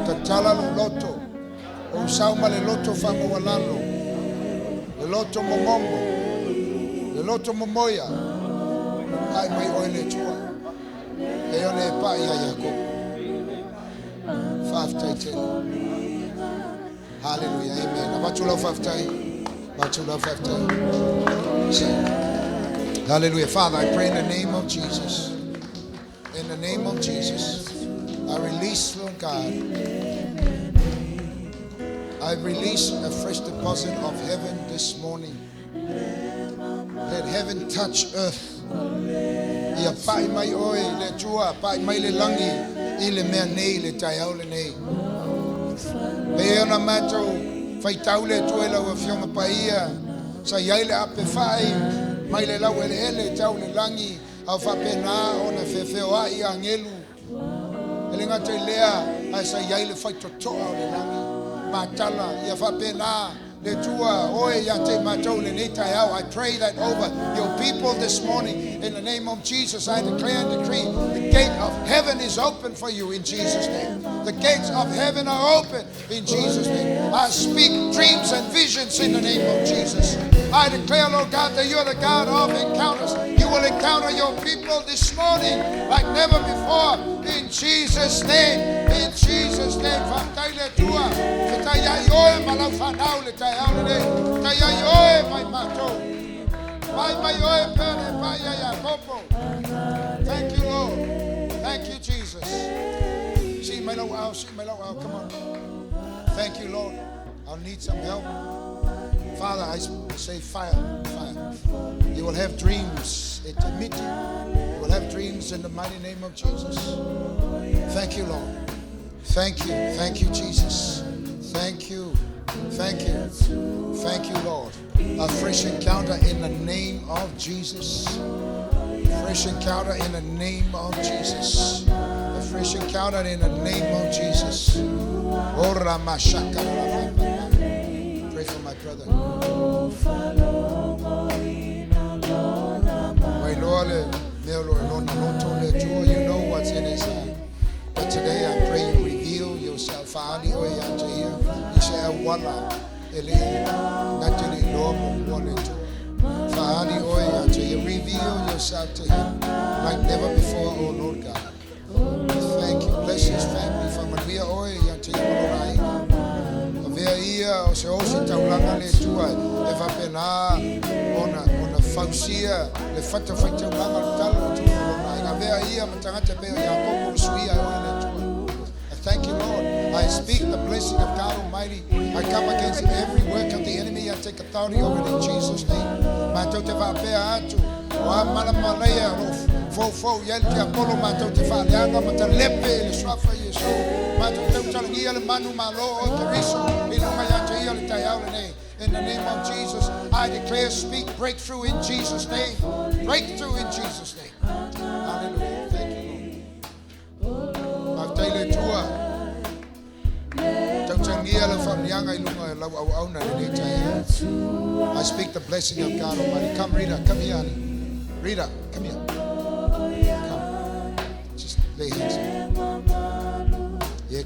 tatala lo loto o sauma le loto famo walalo le loto momongo le loto momoya ai mai oile tua e one pa ia Jakopo faftai te hallelujah amen abatula faftai hallelujah. Father, I pray in the name of Jesus, in the name of Jesus, I release, Lord God, I release a fresh deposit of heaven this morning. Let heaven touch earth. Ia pai mai oe le tua, pai mai le langi, I le mea nei le taiao le nei. Pe ona matou, fai tau le tua lau a fionga paia, sa iai le ape fai, mai le lau ele tau le langi, au fa pena ona fefeo ai angelu. Ele ngata lea ai sa iai le fai totoa o le langi matala ia fa pena I pray that over your people this morning, in the name of Jesus, I declare and decree the gate of heaven is open for you in Jesus' name. The gates of heaven are open in Jesus' name. I speak dreams and visions in the name of Jesus. I declare, Lord God, that you are the God of encounters. You will encounter your people this morning like never before in Jesus' name. In Jesus' name. Thank you, Lord. Thank you, Jesus. Come on. Thank you, Lord. I'll need some help. Father, I say fire. You will have dreams. You will have dreams in the mighty name of Jesus. Thank you, Lord. Thank you, Jesus. Thank you, Lord. A fresh encounter in the name of Jesus. Fresh encounter in the name of Jesus. A fresh encounter in the name of Jesus. Pray for my brother. My Lord, you know what's in his heart. But today I pray you reveal yourself. You reveal yourself to him like never before, oh Lord God. Thank you. Bless his family from Maria Oi unto you, Lord. Se osi taulanga le tua eva pena ona fausia le fata fata taulanga le talo tu na vea ia matangata pe ya popo suia le tua. I thank you, Lord. I speak the blessing of God Almighty. I come against every work of the enemy. I take authority over it in Jesus' name. Mato te va pe atu wa mala malaya fo yelti apolo mato te fa leanga mata lepe le swafa yeso mato te talangia le manu malo o teriso ilunga ya te ile tayao ne. In the name of Jesus, I declare, speak breakthrough in Jesus' name. Breakthrough in Jesus' name. Hallelujah. Thank you, Lord. I speak the blessing of God Almighty. Come, Rita. Come here. Rita, come here. Come. Just lay hands on you.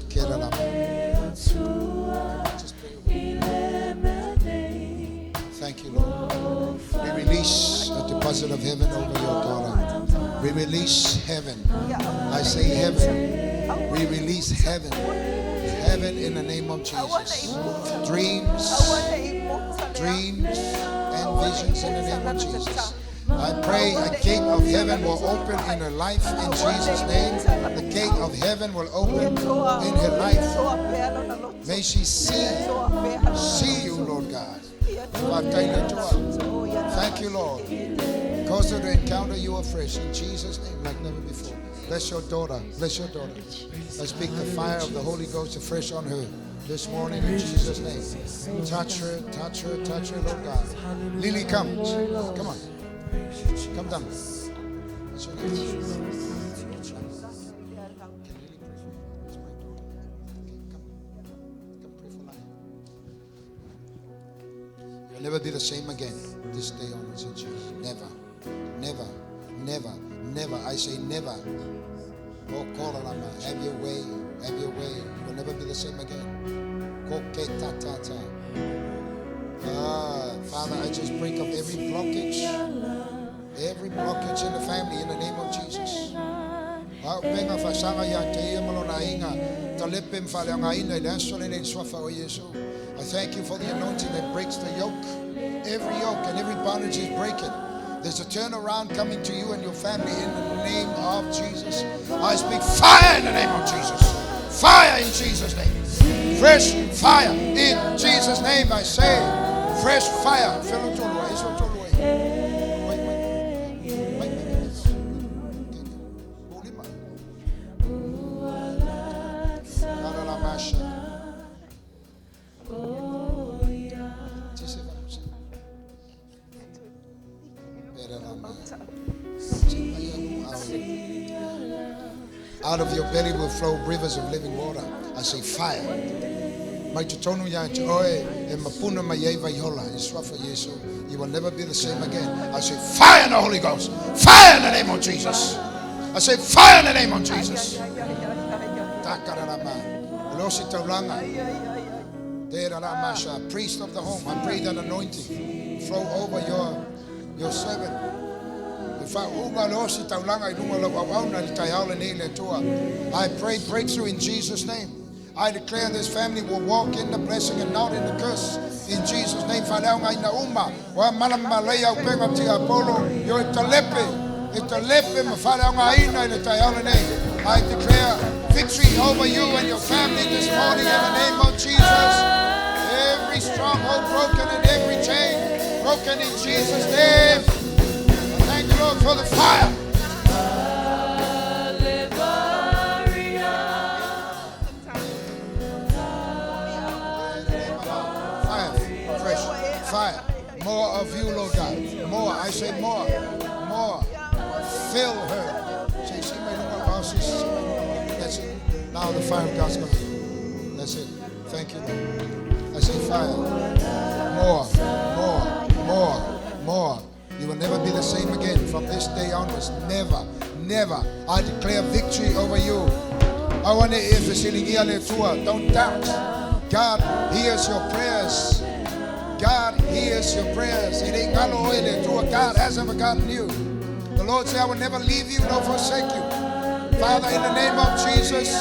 Just pray. Thank you, Lord. We release a deposit of heaven over your daughter. We release heaven. I say heaven. We release heaven. Heaven in the name of Jesus. Dreams and visions in the name of Jesus. I pray a gate of heaven will open in her life in Jesus' name. The gate of heaven will open in her life. May she see you, Lord God. Thank you, Lord. Cause her to encounter you afresh in Jesus' name like never before. Bless your daughter. Bless your daughter. I speak the fire of the Holy Ghost afresh on her this morning in Jesus' name. Touch her, Lord God. Lily, come. Come on. Come down. What's your name? You'll never be the same again this day onwards in Jesus. Never. I say never. Oh, have your way. You'll never be the same again. Father, I just break up every blockage in the family in the name of Jesus. I thank you for the anointing that breaks the yoke. Every yoke and every bondage is breaking. There's a turnaround coming to you and your family in the name of Jesus. I speak fire in the name of Jesus. Fire in Jesus' name. Fresh fire in Jesus' name. I say, fresh fire. Out of your belly will flow rivers of living water. I say fire. Mai te tonu ya te oe e mapuna mai ei vai hola. Iswafa Yesu. You will never be the same again. I say fire in the Holy Ghost. Fire in the name of Jesus. I say fire in the name of Jesus. Takarama. Elosi taulanga. Priest of the home, I pray that anointing flow over your servant. I pray breakthrough in Jesus' name. I declare this family will walk in the blessing and not in the curse. In Jesus' name. I declare victory over you and your family this morning in the name of Jesus. Every stronghold broken and every chain broken in Jesus' name. Thank you, Lord, for the fire. Fire, fresh fire. More of you, Lord God. More. I say more. More. Fill her. That's it. Now the fire of God's going to. That's it. Thank you, Lord. I say fire. More. You will never be the same again from this day onwards. Never. I declare victory over you. I want to don't doubt. God hears your prayers. God hears your prayers. God hasn't forgotten you. The Lord said, I will never leave you nor forsake you. Father, in the name of Jesus,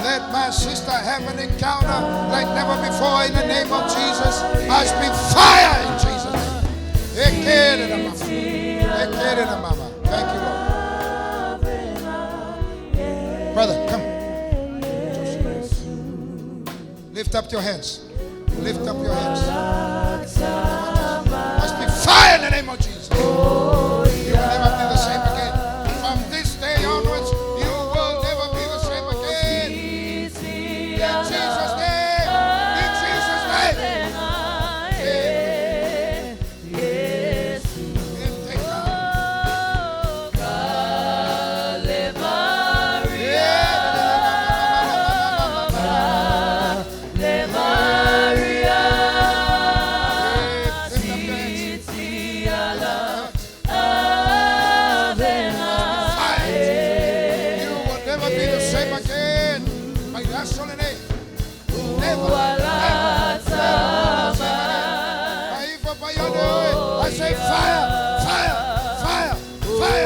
let my sister have an encounter like never before. In the name of Jesus, I speak fire in Jesus' name. Thank you, Lord. Brother, come. Lift up your hands. Lift up your hands. I speak fire in the name of Jesus. You will never be the same again. From this day onwards, you will never be the same again. In Jesus' name. In Jesus' name. I say fire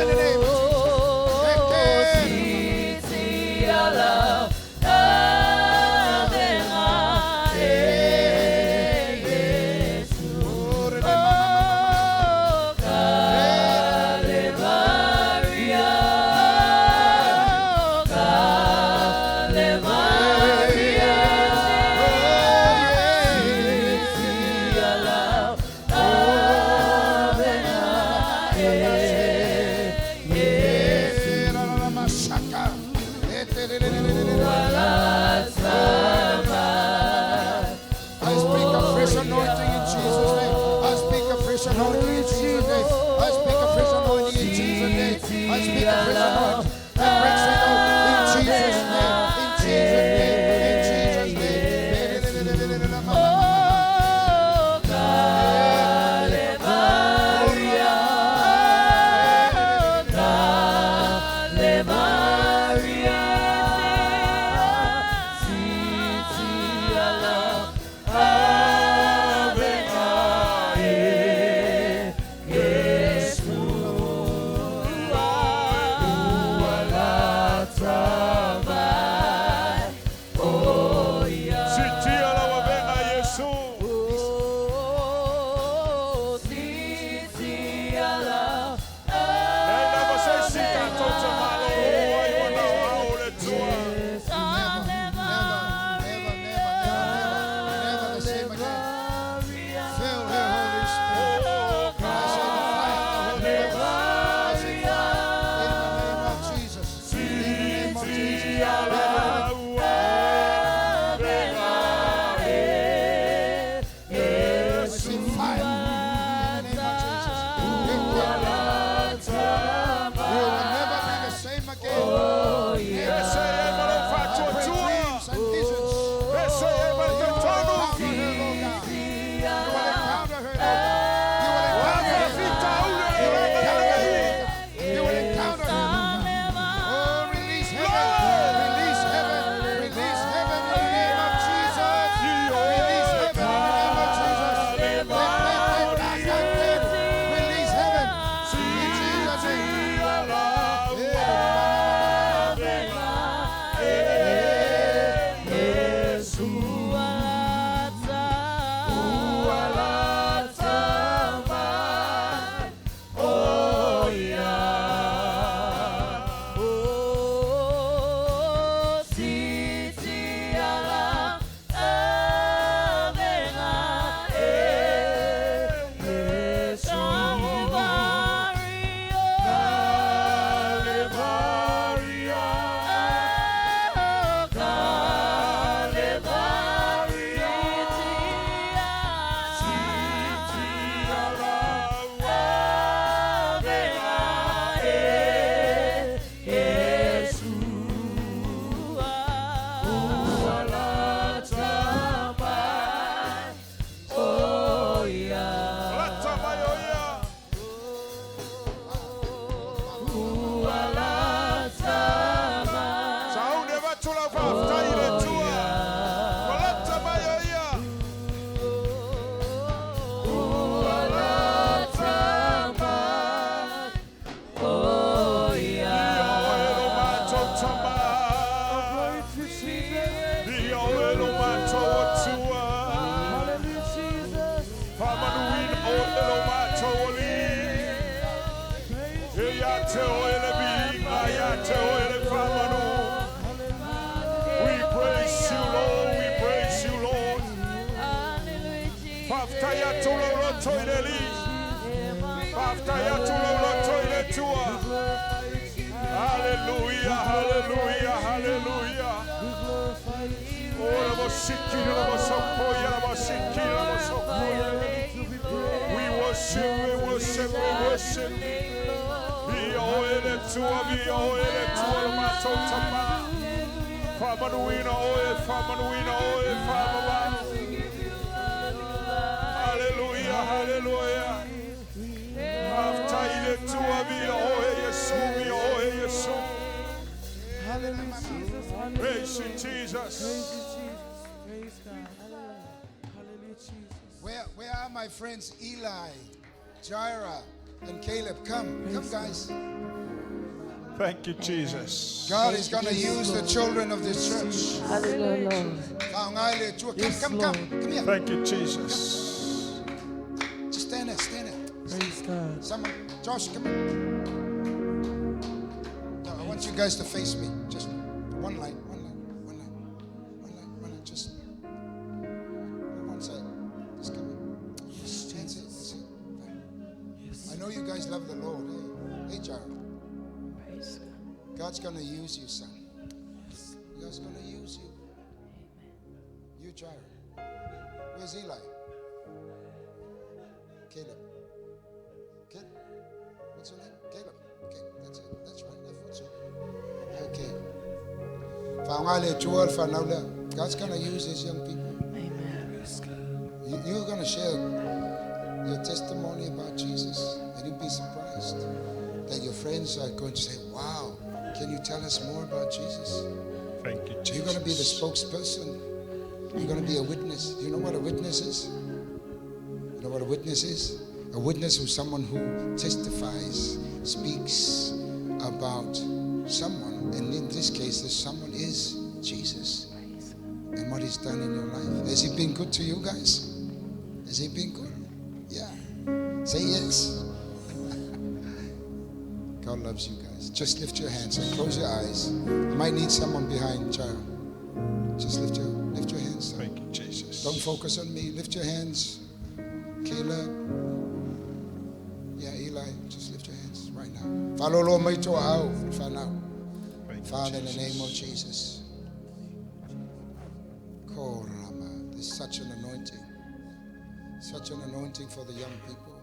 in the name of te oele binga ya te oele whamanu. We praise you, Lord. We praise you, Lord. Paftaya tulo lo toileli. Paftaya tulo lo toile tua. Hallelujah, hallelujah, hallelujah. Oh, la bosiki, la bosokoya, la bosiki, la bosokoya. We worship, we worship, we worship. Be oile tua, matotama. Famanuina oil, Famanuina oil, Famaba. Hallelujah, hallelujah. After you to be oil, Yesu, be oil, Yesu. Hallelujah, Praise you, Jesus. Praise you, Jesus. Praise God. Hallelujah, Jesus. Where are my friends Eli, Jaira, and Caleb? Come guys. Thank you, Jesus. God is going to use the children of this church. Hallelujah. Come here. Thank you, Jesus. Just stand there. Praise God. Someone, Josh, come here. No, I want you guys to face me. Just one line. Just one side. Just come here. That's it. I know you guys love the Lord. Hey, Jared. God's going to use you, son. God's going to use you. You, Jared. Where's Eli? Caleb. What's your name? Caleb. Okay, that's it. That's right. That's okay. God's going to use these young people. Amen. You're going to share your testimony about Jesus, and you'll be surprised that your friends are going to say, wow, can you tell us more about Jesus? Thank you, Jesus. You're going to be the spokesperson. You're going to be a witness. You know what a witness is? You know what a witness is? A witness is someone who testifies, speaks about someone. And in this case, this someone is Jesus and what he's done in your life. Has he been good to you guys? Has he been good? Yeah. Say yes. God loves you guys. Just lift your hands and close your eyes. You might need someone behind Jared. Just lift your hands. Thank you, Jesus. Don't focus on me. Lift your hands. Caleb. Yeah, Eli. Just lift your hands right now. Father, in the name of Jesus. There's such an anointing. Such an anointing for the young people.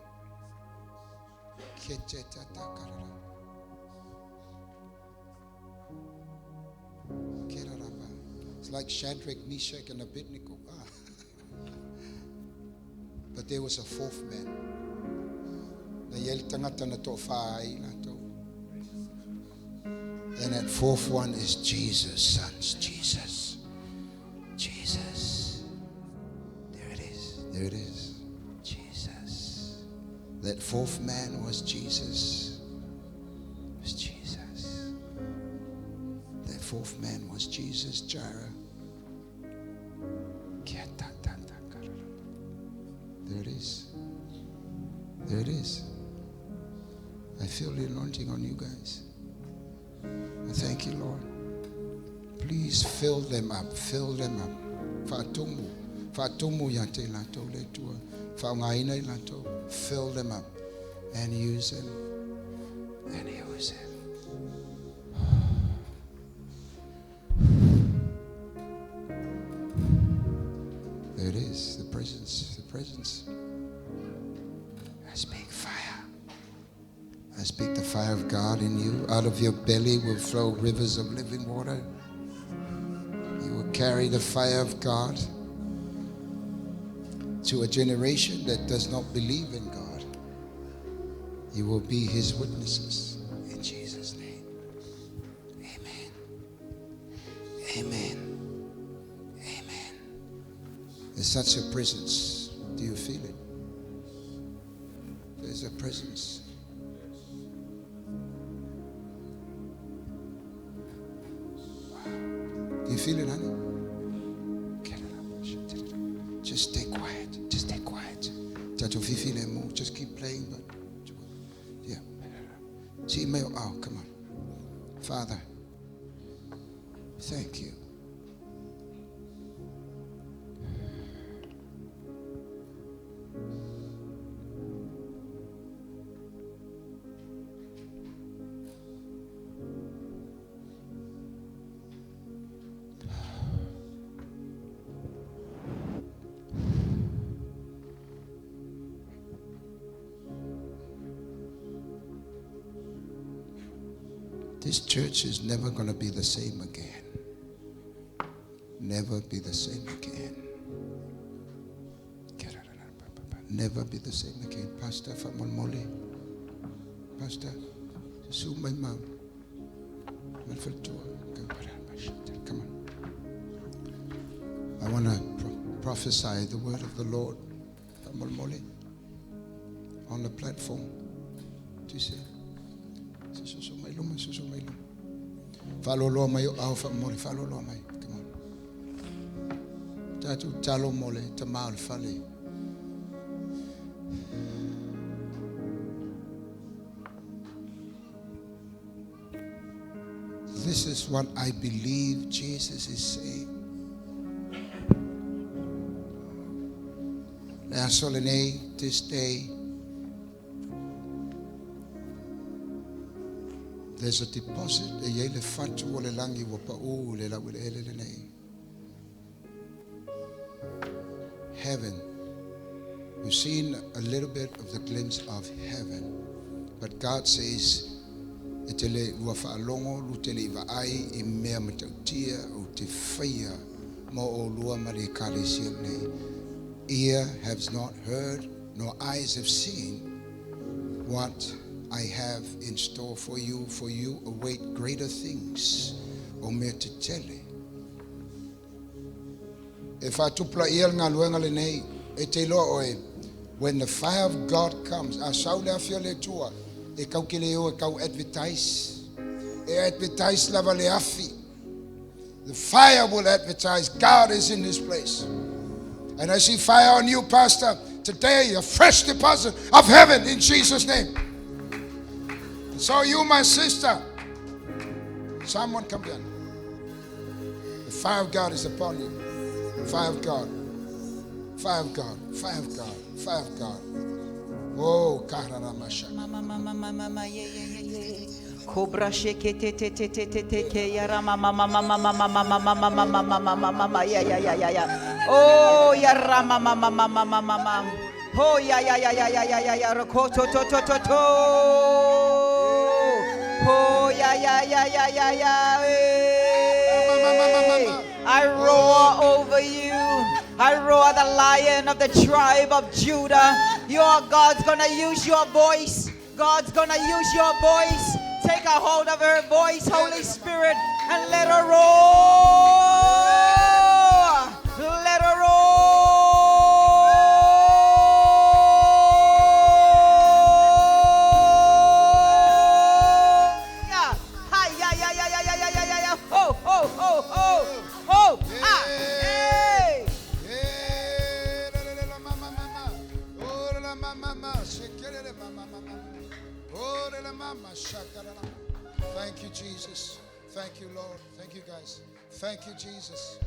It's like Shadrach, Meshach, and Abednego. But there was a fourth man. And that fourth one is Jesus, sons. Jesus. There it is. Jesus. That fourth man was Jesus. That fourth man was Jesus, Jaira. There it is. I feel the anointing on you guys. I thank you, Lord. Please fill them up. Fatumu yante lato letua. Faungaina lato. Fill them up and use them. There it is, the presence. I speak fire. I speak the fire of God in you. Out of your belly will flow rivers of living water. You will carry the fire of God to a generation that does not believe in God. You will be his witnesses. In Jesus' name. Amen. There's such a presence. Do you feel it? There's a presence. Do you feel it, honey? Just stay quiet. Just keep playing, but yeah. Oh, come on. Father, thank you. This church is never going to be the same again. Never be the same again. Never be the same again. Pastor 𝚑𝚘𝚢𝚑𝚜𝗚. Pastor, so my mom. Come on. I want to prophesy the word of the Lord 𝚑𝚘𝚢𝚑𝚜𝗏 on the platform. Do you see? Follow Lord my Alpha Mole, follow Lord my. Come on. Tatu talo mole, tamal fale. This is what I believe Jesus is saying. Now, Solene, this day, there's a deposit. Heaven. We've seen a little bit of the glimpse of heaven. But God says, ear has not heard, nor eyes have seen what I have in store for you await greater things. If I tupla iel ngaluenga nei etelo oe, when the fire of God comes, I shall have fiole tua, e kau kileo e kau advertise lava leafi. The fire will advertise God is in this place. And I see fire on you, Pastor. Today, a fresh deposit of heaven in Jesus' name. So you, my sister, someone come down. The fire of God is upon you. Fire of God. Fire of God. Fire of God. Fire of God. Oh, Kararamasha. Cobra shake it yara mama yeah. Oh yara mama. Oh yeah. Rokoto to. Oh yeah. I roar over you. I roar the lion of the tribe of Judah. God's gonna use your voice. God's gonna use your voice. Take a hold of her voice, Holy Spirit, and let her roar. Let her roar. Yeah. Hi, yeah. Oh. Hey. Thank you, Jesus. Thank you, Lord. Thank you, guys. Thank you, Jesus.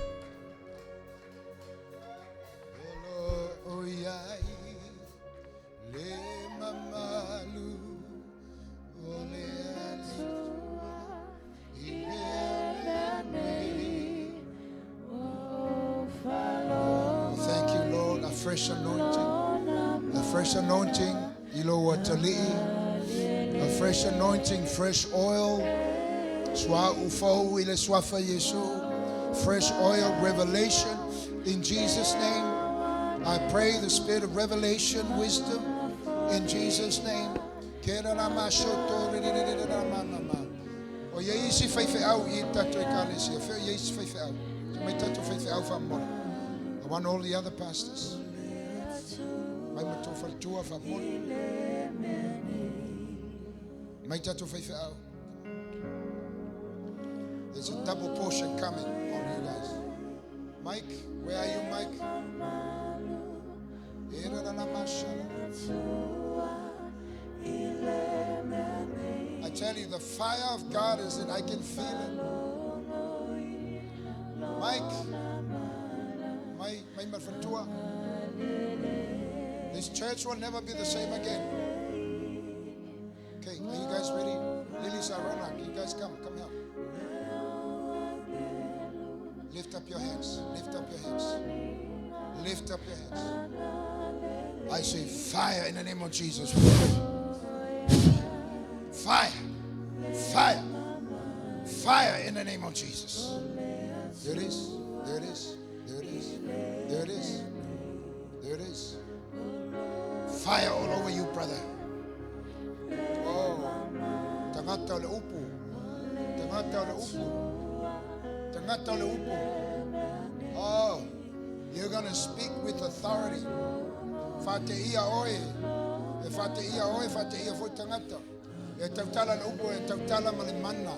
Thank you, Lord. A fresh anointing. A fresh anointing. 𝚘𝚤𝚢𝚘𝚡𝗏. A fresh anointing, fresh oil. Fresh oil, revelation in Jesus' name. I pray the spirit of revelation, wisdom in Jesus' name. I want all the other pastors. There's a double portion coming on you guys. Mike, where are you, Mike? I tell you, the fire of God is in. I can feel it. Mike, my Tunoa. This church will never be the same again. Okay, are you guys ready? Lily Sarona, you guys come here. Lift up your hands. Lift up your hands. Lift up your hands. I say fire in the name of Jesus. Fire. Fire. Fire in the name of Jesus. There it is. There it is. There it is. There it is. There it is. Fire all over you, brother. Oh. Tangata le upu. Tangata le upu. Tangata le upu. Oh. You're going to speak with authority. Fate ia oe. Fate ia oe, fate ia fo tangata. E tautala le upu, e tautala malimana.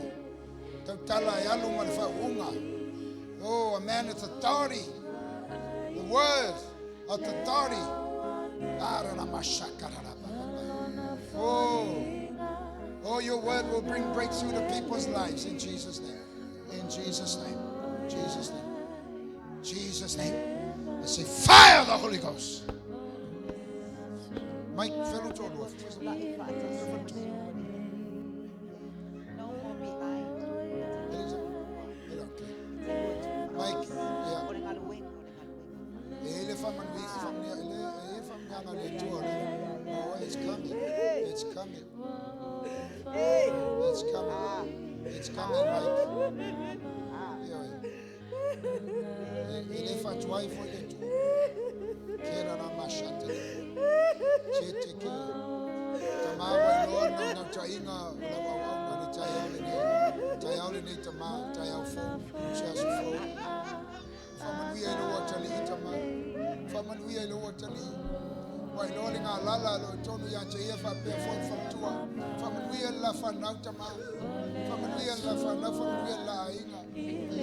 Tautala e alu malifaunga. Oh, a man with authority. The word of authority. Oh, your word will bring breakthrough to people's lives in Jesus' name. In Jesus' name. Jesus' name. Jesus' name. I say fire the Holy Ghost. Mike, fellow Tunoa. Mike, yeah. Oh, it's coming. It's coming. It's coming. It's coming, Mike. If I try for it,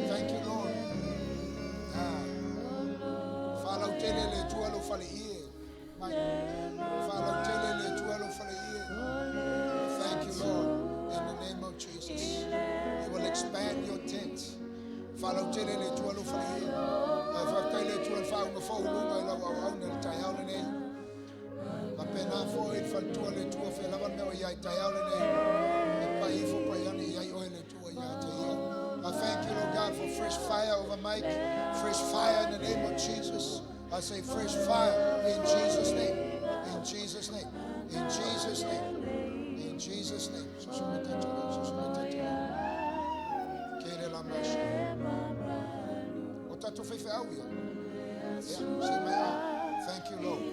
thank you, Lord. Thank you, Lord. In the name of Jesus, you will expand your tent. I thank you, Lord God, for fresh fire over Mike. Fresh fire in the name of Jesus. I say fresh fire in Jesus' name. In Jesus' name. In Jesus' name. In Jesus' name. Thank you, Lord.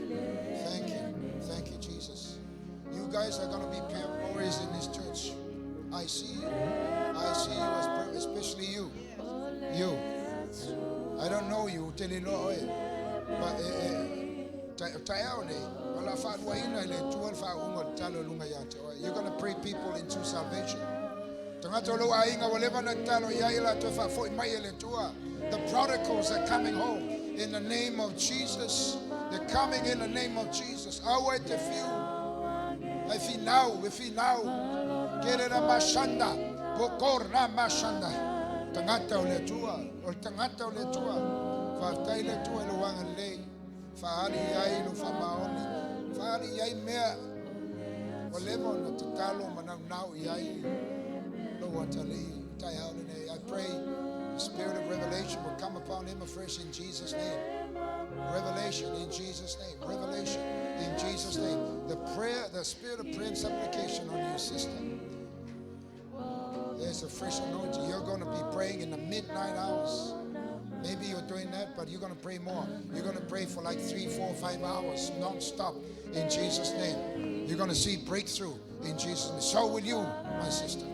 Thank you. Thank you, Jesus. You guys are going to be warriors in this church. I see you. I see you, especially you. You. I don't know you, but you're going to pray people into salvation. The prodigals are coming home in the name of Jesus. They're coming in the name of Jesus. I'll wait a few. If he now, get it a mashanda, bokora mashanda. Tangata oletua, or tangata oletua, Fataile to Eluang lay, Fahari Yai Lufamaoni, Fahari Yai Mea, or Lemon to Talo Manam now Yai, no Watali, Tayalene. I pray the spirit of revelation will come upon him afresh in Jesus' name. Revelation in Jesus' name. Revelation in Jesus' name. The prayer, the spirit of prayer and supplication on your system. There's a fresh anointing. You're going to be praying in the midnight hours. Maybe you're doing that, but you're going to pray more. You're going to pray for like 3, 4, 5 hours non-stop in Jesus' name. You're going to see breakthrough in Jesus' name. So will you, my sister.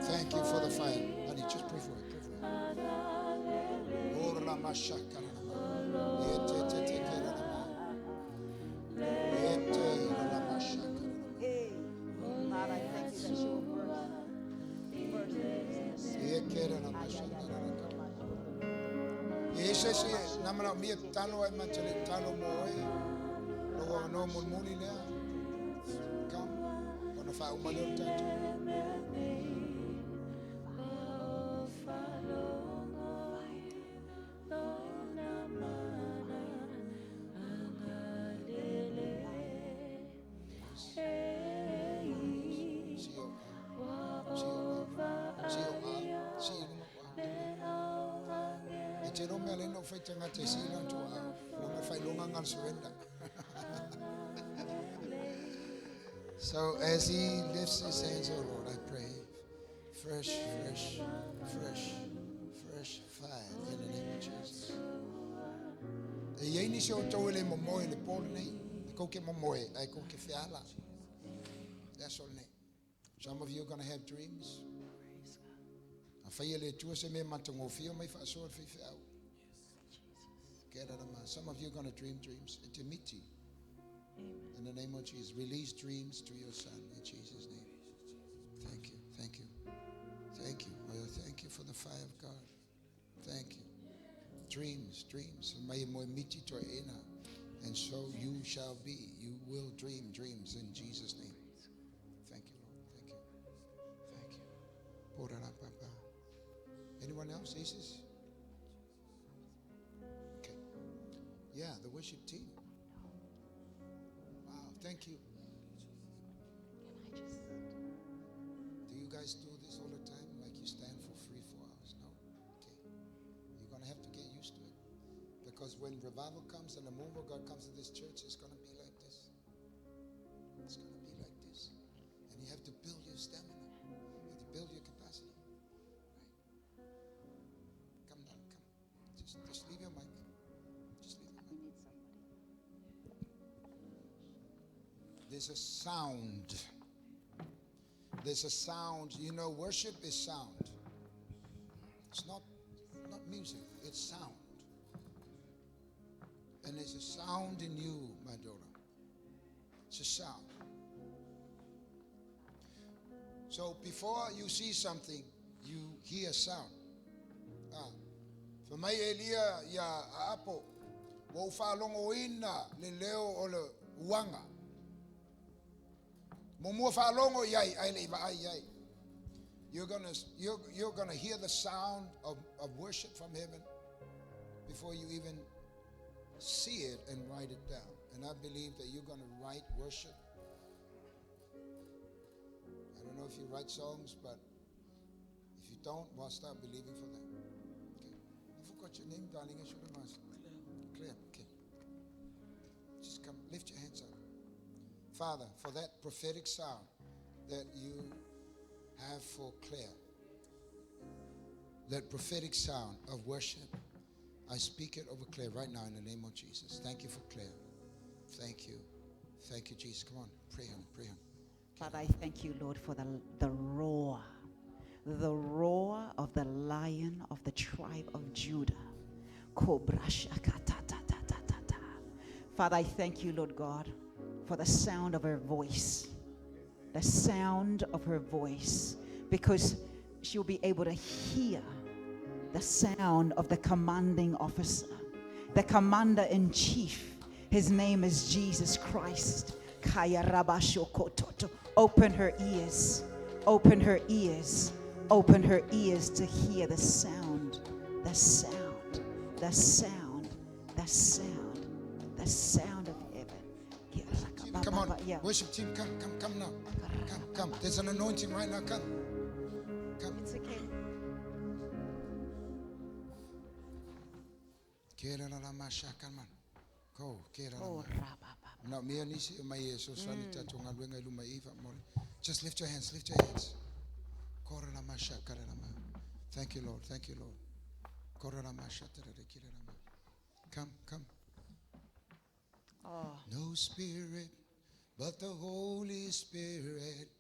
Thank you for the fire. Honey, just pray for it. Pray for it. God, I thank you that you will no mulmuli lea. Come. Kona wha umaleo tatu. So as he lifts his hands, oh Lord, I pray fresh fire in the name of Jesus. That's all. Some of you are going to have dreams. Some of you are going to dream dreams. In the name of Jesus, release dreams to your son in Jesus' name. Thank you. Thank you for the fire of God. Thank you. Dreams. And so you shall be. You will dream dreams in Jesus' name. Thank you, Lord. Thank you. Anyone else, Jesus? Okay. Yeah, the worship team. Wow, thank you. Do you guys do this all the time? Like you stand for 3-4 hours? No? Okay. You're going to have to get used to it. Because when revival comes and the move of God comes to this church, it's going to be like this. It's going to be like this. And you have to build your stamina. You have to build your capacity. Right? Come down, come. Just leave your mic. Just leave your mic. There's a sound. There's a sound. You know, worship is sound. It's not music, it's sound. And there's a sound in you, my daughter. It's a sound. So before you see something, you hear sound. For my Elia ya apo, wo falongo ina le leo o le wanga. Momo falongo yai ai le ba ai yai. You're gonna hear the sound of worship from heaven before you even see it and write it down. And I believe that you're going to write worship. I don't know if you write songs, but if you don't, well, start believing for them. Okay. I forgot your name, darling. I should have asked. Claire. Okay. Just come, lift your hands up. Father, for that prophetic sound that you have for Claire, that prophetic sound of worship, I speak it over Claire right now in the name of Jesus. Thank you for Claire. Thank you. Thank you, Jesus. Come on, pray on. Father, I thank you, Lord, for the roar of the Lion of the tribe of Judah. Father, I thank you, Lord God, for the sound of her voice. The sound of her voice, because she'll be able to hear the sound of the commanding officer, the commander-in-chief. His name is Jesus Christ. Open her ears to hear the sound of heaven. Come on, worship team, come now. Come. There's an anointing right now. Come. It's okay. Go. Just lift your hands. Thank you, Lord. Come. Oh. No spirit but the Holy Spirit.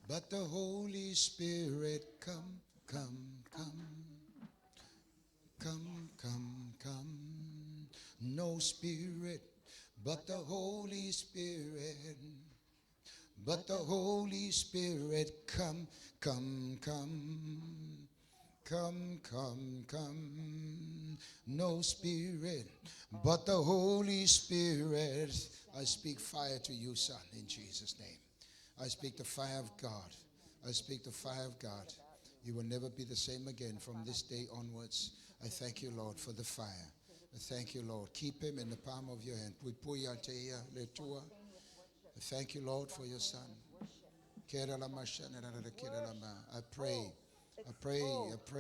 But the Holy Spirit, come. No spirit but the Holy Spirit. But the Holy Spirit, come. Come, come, come. No spirit but the Holy Spirit. I speak fire to you, son, in Jesus' name. I speak the fire of God. I speak the fire of God. You will never be the same again from this day onwards. I thank you, Lord, for the fire. I thank you, Lord. Keep him in the palm of your hand. I thank you, Lord, for your son. I pray. I pray,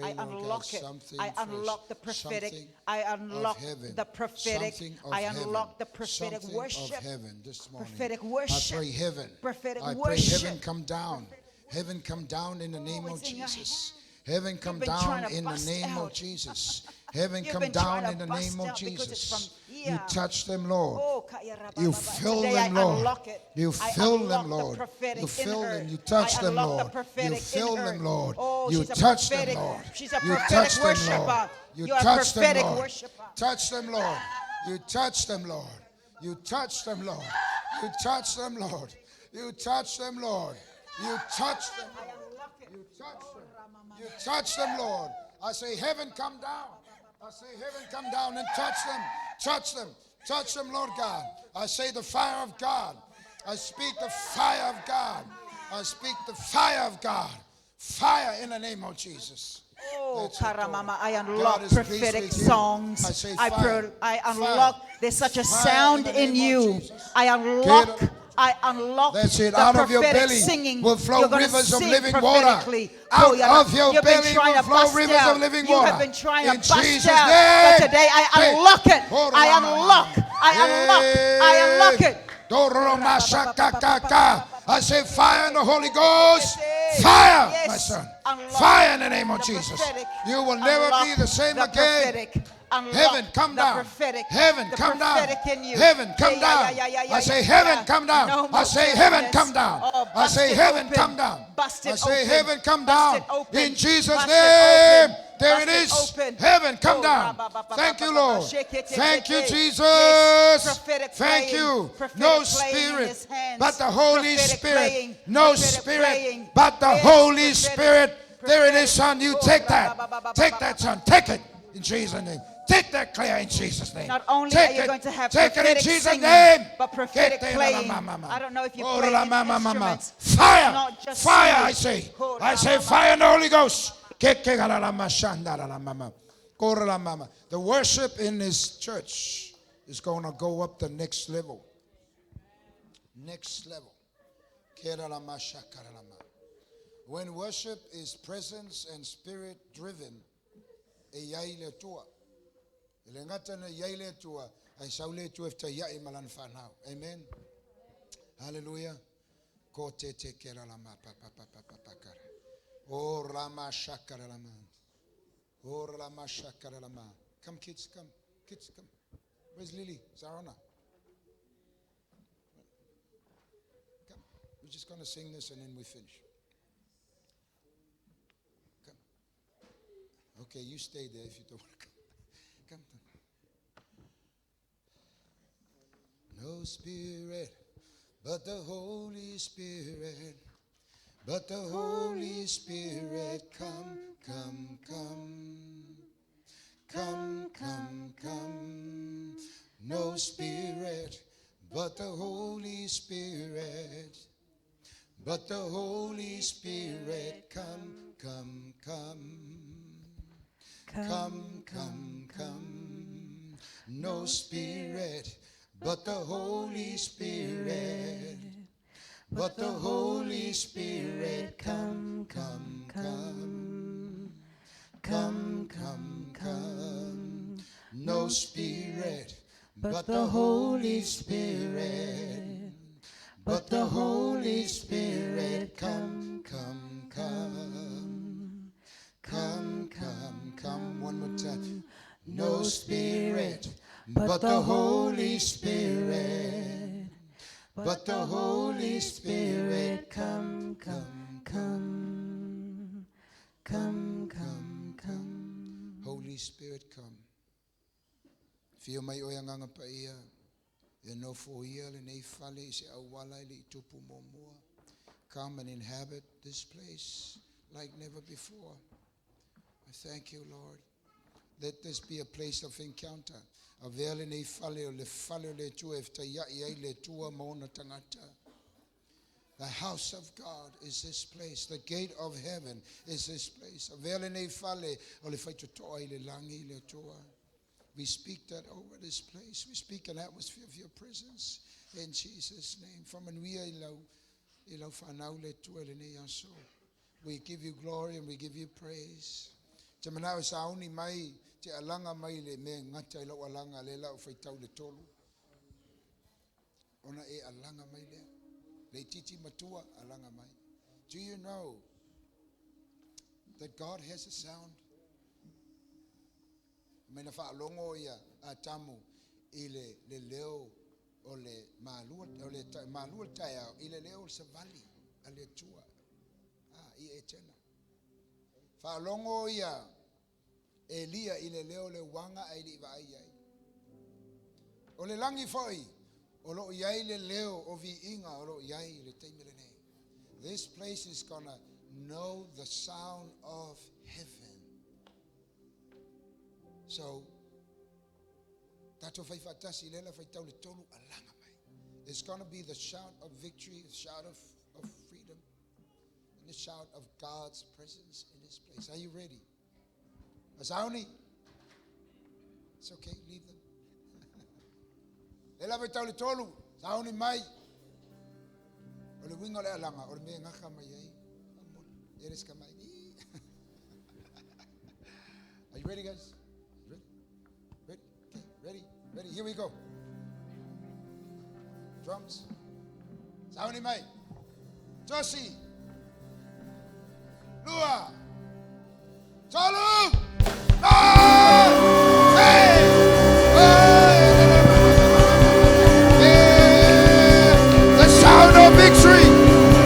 I Lord unlock God, it. something I fresh, unlock the prophetic. something I unlock of heaven, the prophetic. something of I heaven, unlock the prophetic something worship. of heaven this morning. Prophetic I worship. pray heaven. Prophetic I pray worship. heaven come down. Heaven come down in the name of it's in your Jesus. Heaven come been down trying to in the bust name out. of Jesus. Heaven You've come been trying down to in the bust name of out because it's from Jesus. here. You touch them, Lord. Oh, You fill today them, I Lord. unlock it. You I fill unlock them, the Lord. prophetic You fill in her. them. You touch I them, unlock the Lord. prophetic You fill in her. them, Lord. Oh, You she's a touch them, prophetic. Lord. She's a You prophetic touch them, worshiper. Lord. You You're a touch them, prophetic Lord. worshiper. Touch them, Lord. You touch them, Lord. You touch them, Lord. You touch them, Lord. You touch them, Lord. You touch them, Lord. You touch them. You touch them, Lord. I say, heaven come down. I say, heaven come down and touch them. Touch them. Touch them, Lord God. I say the fire of God. I speak the fire of God. I speak the fire of God. Fire in the name of Jesus. Oh, That's it, Lord. Karamama, I God unlock is pleased prophetic with you. songs. I say fire. I unlock. Fire. There's such a Fire sound in the in name of you. Jesus. I unlock That's it. the Out of your prophetic belly singing. will flow You're gonna rivers of sing living water. prophetically. Out Yana, of your you've been belly trying will to flow bust rivers out. of living You water. have been trying In to bust Jesus' out. name. But today I Hey. unlock it. I unlock. I unlock it. I say fire in the Holy Ghost. Fire, Yes. my son. Unlock Fire in the name of the Jesus. prophetic. You will never be Unlock the same the again. prophetic. Unlock Heaven come the down. prophetic. Heaven The come down. prophetic in you. Heaven come Yeah, down. yeah, yeah, yeah, I say yeah, heaven yeah. come down. No I more say heaven barrenness. come down. Oh, I say bust it heaven open. come down. Bust I it say open. heaven come Bust down. it open. In Jesus' Bust it name. open. There Bust it it is. open. Heaven come Oh, down. ra-ba-ba-ba-ba-ba-ba-ba. Thank you, Lord. Shake it, Thank you, yes. Jesus. Prophetic Thank playing. you. Prophetic No playing in spirit his hands. but the Holy Prophetic Spirit. playing. No Prophetic spirit playing. but the Yes, Holy prophetic. Spirit. There it is, son. Prophetic. You Oh, take that. ra-ba-ba-ba-ba-ba-ba. Take that, son. Take it in Jesus' name. Take that clear in Jesus' name. Not only take are you it, going to have take it in prophetic Jesus' singing, name. but prophetic Get playing. mama. I don't know if you Oh, play la any mama. instruments. Fire. Not just Fire, singing. I say. Oh, I say mama. fire in the Holy Ghost. The worship in this church is going to go up the next level. Next level. When worship is presence and spirit driven, amen. Hallelujah. Oh, Rama Shakarama. Oh, Rama Shakarama. Come, kids, come. Kids, come. Where's Lily? Zarana? Come. We're just going to sing this and then we finish. Come. Okay, you stay there if you don't want to come. Come. No spirit but the Holy Spirit. But the Holy Spirit, come, come, come. Come, come, come. No spirit but the Holy Spirit. But the Holy Spirit, come, come, come. Come, come, come. No spirit but the Holy Spirit. But the Holy Spirit, come, come, come. Come, come, come. No spirit but the Holy Spirit. But the Holy Spirit, come, come, come. Come, come, come. One more time. No spirit but the Holy Spirit. But the Holy Spirit, come, come, come. Come, come, come. Holy Spirit, come. Fio mai o yanga pa ia. E no fo ia le nei fale se awala le tupu momua. Come and inhabit this place like never before. I thank you, Lord. Let this be a place of encounter. Avele nei fale o le tua e whaiai le tua mōna tangata. The house of God is this place. The gate of heaven is this place. Avele nei fale o le whaitotoa I le langi le tua. We speak that over this place. We speak an atmosphere of your presence in Jesus' name. From anuia ilau whanau le tua le nei aso. We give you glory and we give you praise. Te manao sa auni mai, te alanga mai le me ngata ilau alanga le lau whaitau le tolu. Ona e alanga mai le. Le titi matua alanga mai. Do you know that God has a sound? Mena whaalongo ia a tamu I le leo o le malua taia I le leo sa vali a le tua. I e tena. Whaalongo ia Elia I le leo le wanga ai li wa ai. O le langi foi o lo iai le leo o vi inga o lo iai le teimele nei. This place is gonna know the sound of heaven. So, tato fai fatasi lela fai tau le tolu alanga mai. It's gonna be the shout of victory, the shout of freedom, and the shout of God's presence in this place. Are you ready? Asauni? It's okay, leave them. Lela fai tau le tolu, sauni mai. O le winga le alanga, o le mea ngaka mai ei. Eres ka mai. Are you ready, guys? Ready, here we go. Drums. Sauni mai. Josie. Lua. Tolu. The sound of victory.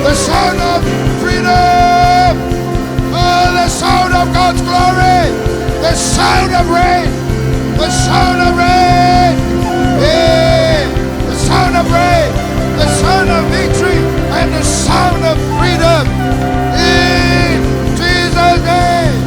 The sound of freedom. Oh, the sound of God's glory. The sound of rain. The sound of rain, the sound of rain, the sound of victory, and the sound of freedom in Jesus' name.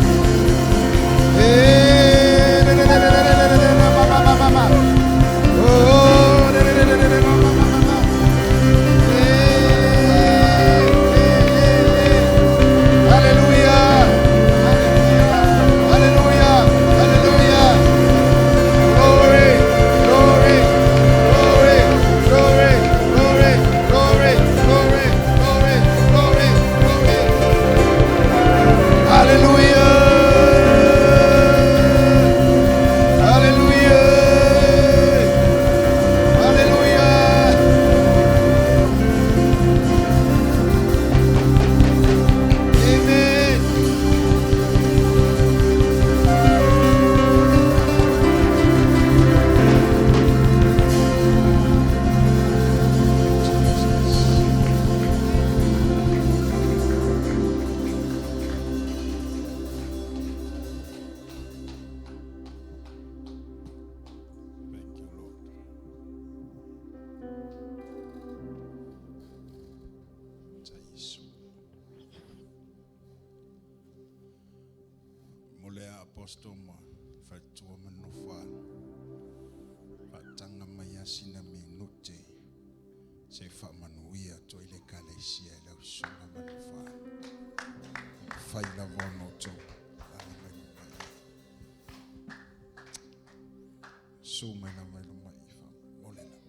Apostle ma fatua manofal patanga maya sina minute se fa manuia to ile kalesia la usuna manofal faila vono to suma na melu mai fa molela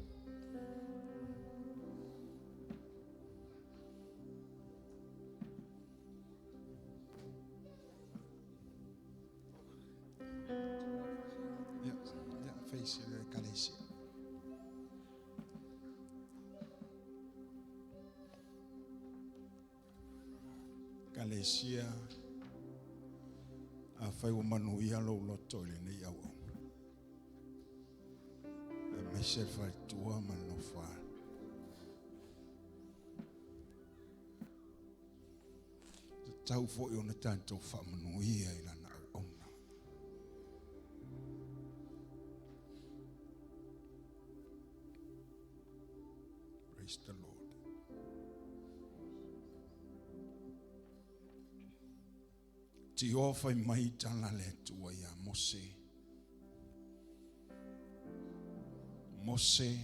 face kalesia kalesia a fai o manuia lo loto le nei au me se fa tua manofa tau fo i ona tanto fa manuia ila na ona. Praise the Lord. Tiofa I mai tala le tua ia Mose. Mose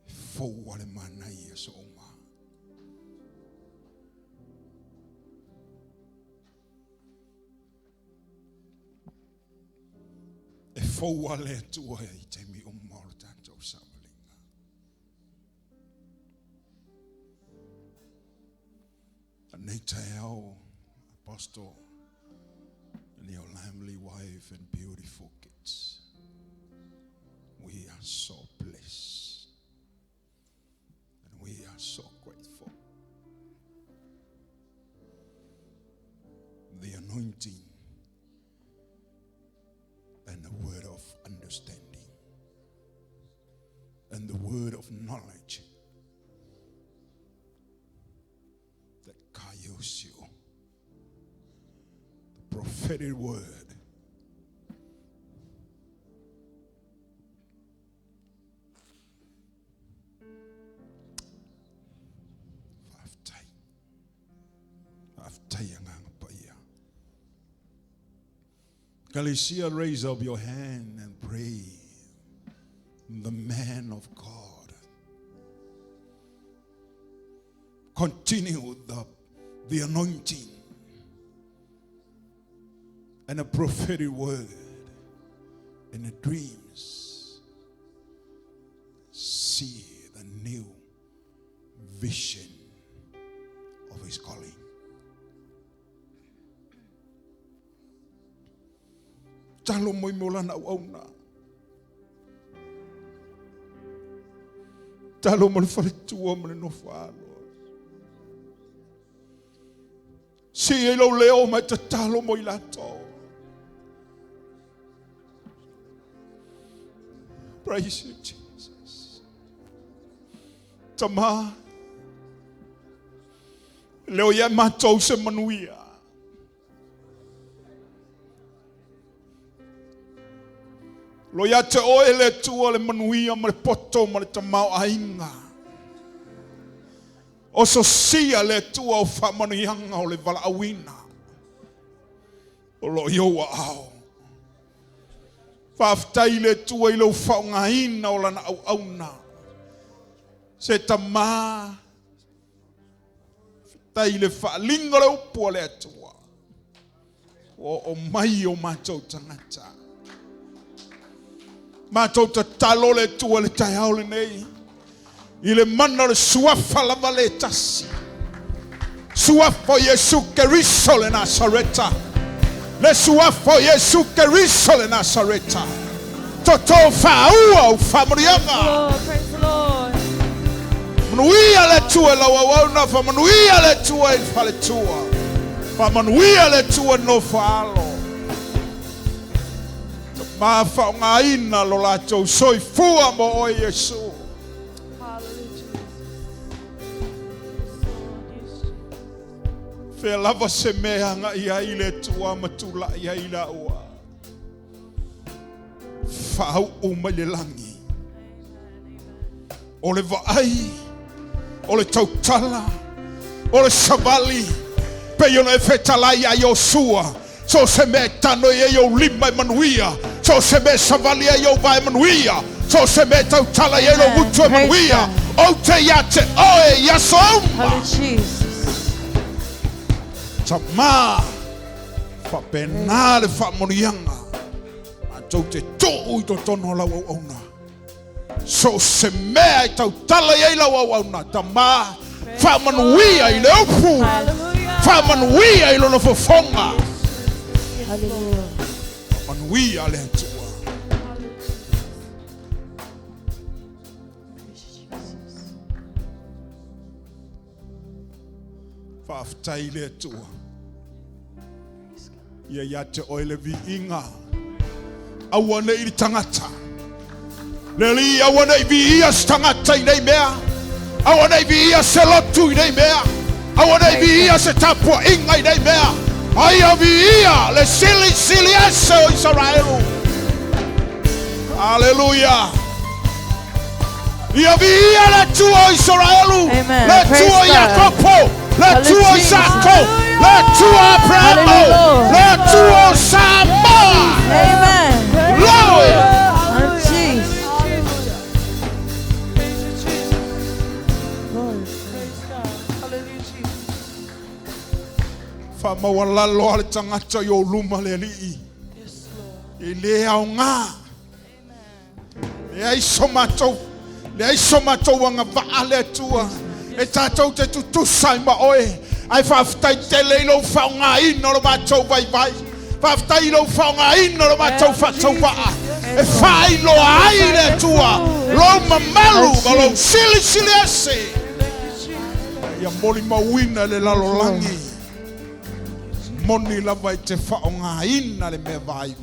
fou wale mana ia so oma. E fou wale tua ia I te mi oma o tātou samalinga. Nei te au apostle and your lovely wife and beautiful kids. We are so blessed and we are so grateful. The anointing and the word of understanding and the word of knowledge that carries you. The prophetic word. Galicia, raise up your hand and pray. The man of God. Continue the anointing and a prophetic word in the dreams. See the new vision of his calling. Talo mo molana ona. Talo mo fale tua mo no falo. Si elo leo ma talo mo ilato. Praise you, Jesus. Tama. Leo ya matou se manuia. Lo ya te oe le tua le manuia ma le poto ma le tamau ainga. O so sia le tua o wha manuianga o le vala awina. O lo ioa au. Whaftai le tua I lo whaunga ina o lana au auna. Se tama. Tai le whaalinga le upo le tua. O mai o mātou tangata. Mātou ta talo le tua le tai au le nei. I le mana le suafa lava le tasi. Suafa Yesu Keriso le Nasareta. Le suafa Yesu Keriso le Nasareta. Toto whaua o whamurianga. Praise the Lord. Manuia le tua la wawana. Manuia le tua I whale tua. Manuia le tua no whaalo. Ma whaunga ina lo lato soi fua mo o Yesu. Fe lava se mea nga ia I le tua matula ia I la ua. Whau uma le langi. O le vaai. O le tautala. O le savali. Pe yo le fetalai a Yosua. So se me tano ye yo lima manuia. So se me savali yo vai manuia. So se me tautala ye lo mutu manuia. O te yate oe yasoma. Jesus. Tama fa penale fa morianga. Ma te to to tono la ona. So se me tautala ye la ona. Tama fa manuia I le upu. Fa manuia I lo fofonga. Hallelujah. Manuia le tua. Fa aftai le tua. Ia ia te oile vi inga. Awane I tangata. Leli awane I vi ia tangata I nei mea. Awane I vi ia se lotu I nei mea. Awane I vi ia se tapua inga I nei mea. Ai vi ia le sili ese o Israelu. Hallelujah. Ia vi ia le tua o Israelu. Amen. Le tua Jacopo. Le tua Isako. Le tua premo. Le tuo Samoa. Amen. Glory. And Jesus. Fama wala lo ale tangata yo luma le li. Ile aunga. Le ai somato wanga vaale tua. E tatou te tutu sai ma oe. Ai whaftai te leilo whaunga ino lo matou vai. Whaftai lo whaunga ino lo matou whatou waa. E whai lo ai le tua. Lo mamalu ma lo sili ase. Ia moli mawina le lalo langi. Moni lava I te whaonga ina le mea vai.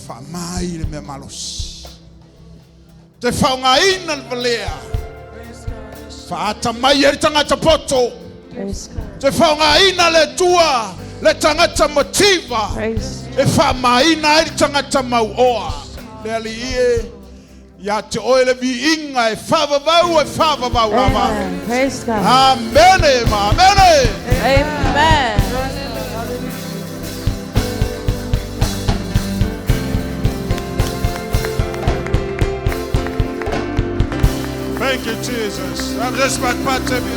Whamai le mea malos. Te whaonga ina le valea. Whaata mai eri tangata poto. Te whaonga ina le tua. Le tangata motiva. E whamai ina eri tangata mauoa. Le ali ie. Ia te oele vi inga e whavavau lava. Praise God. Amen. Amen. Amen. Thank you, Jesus. I'm just about to tell you.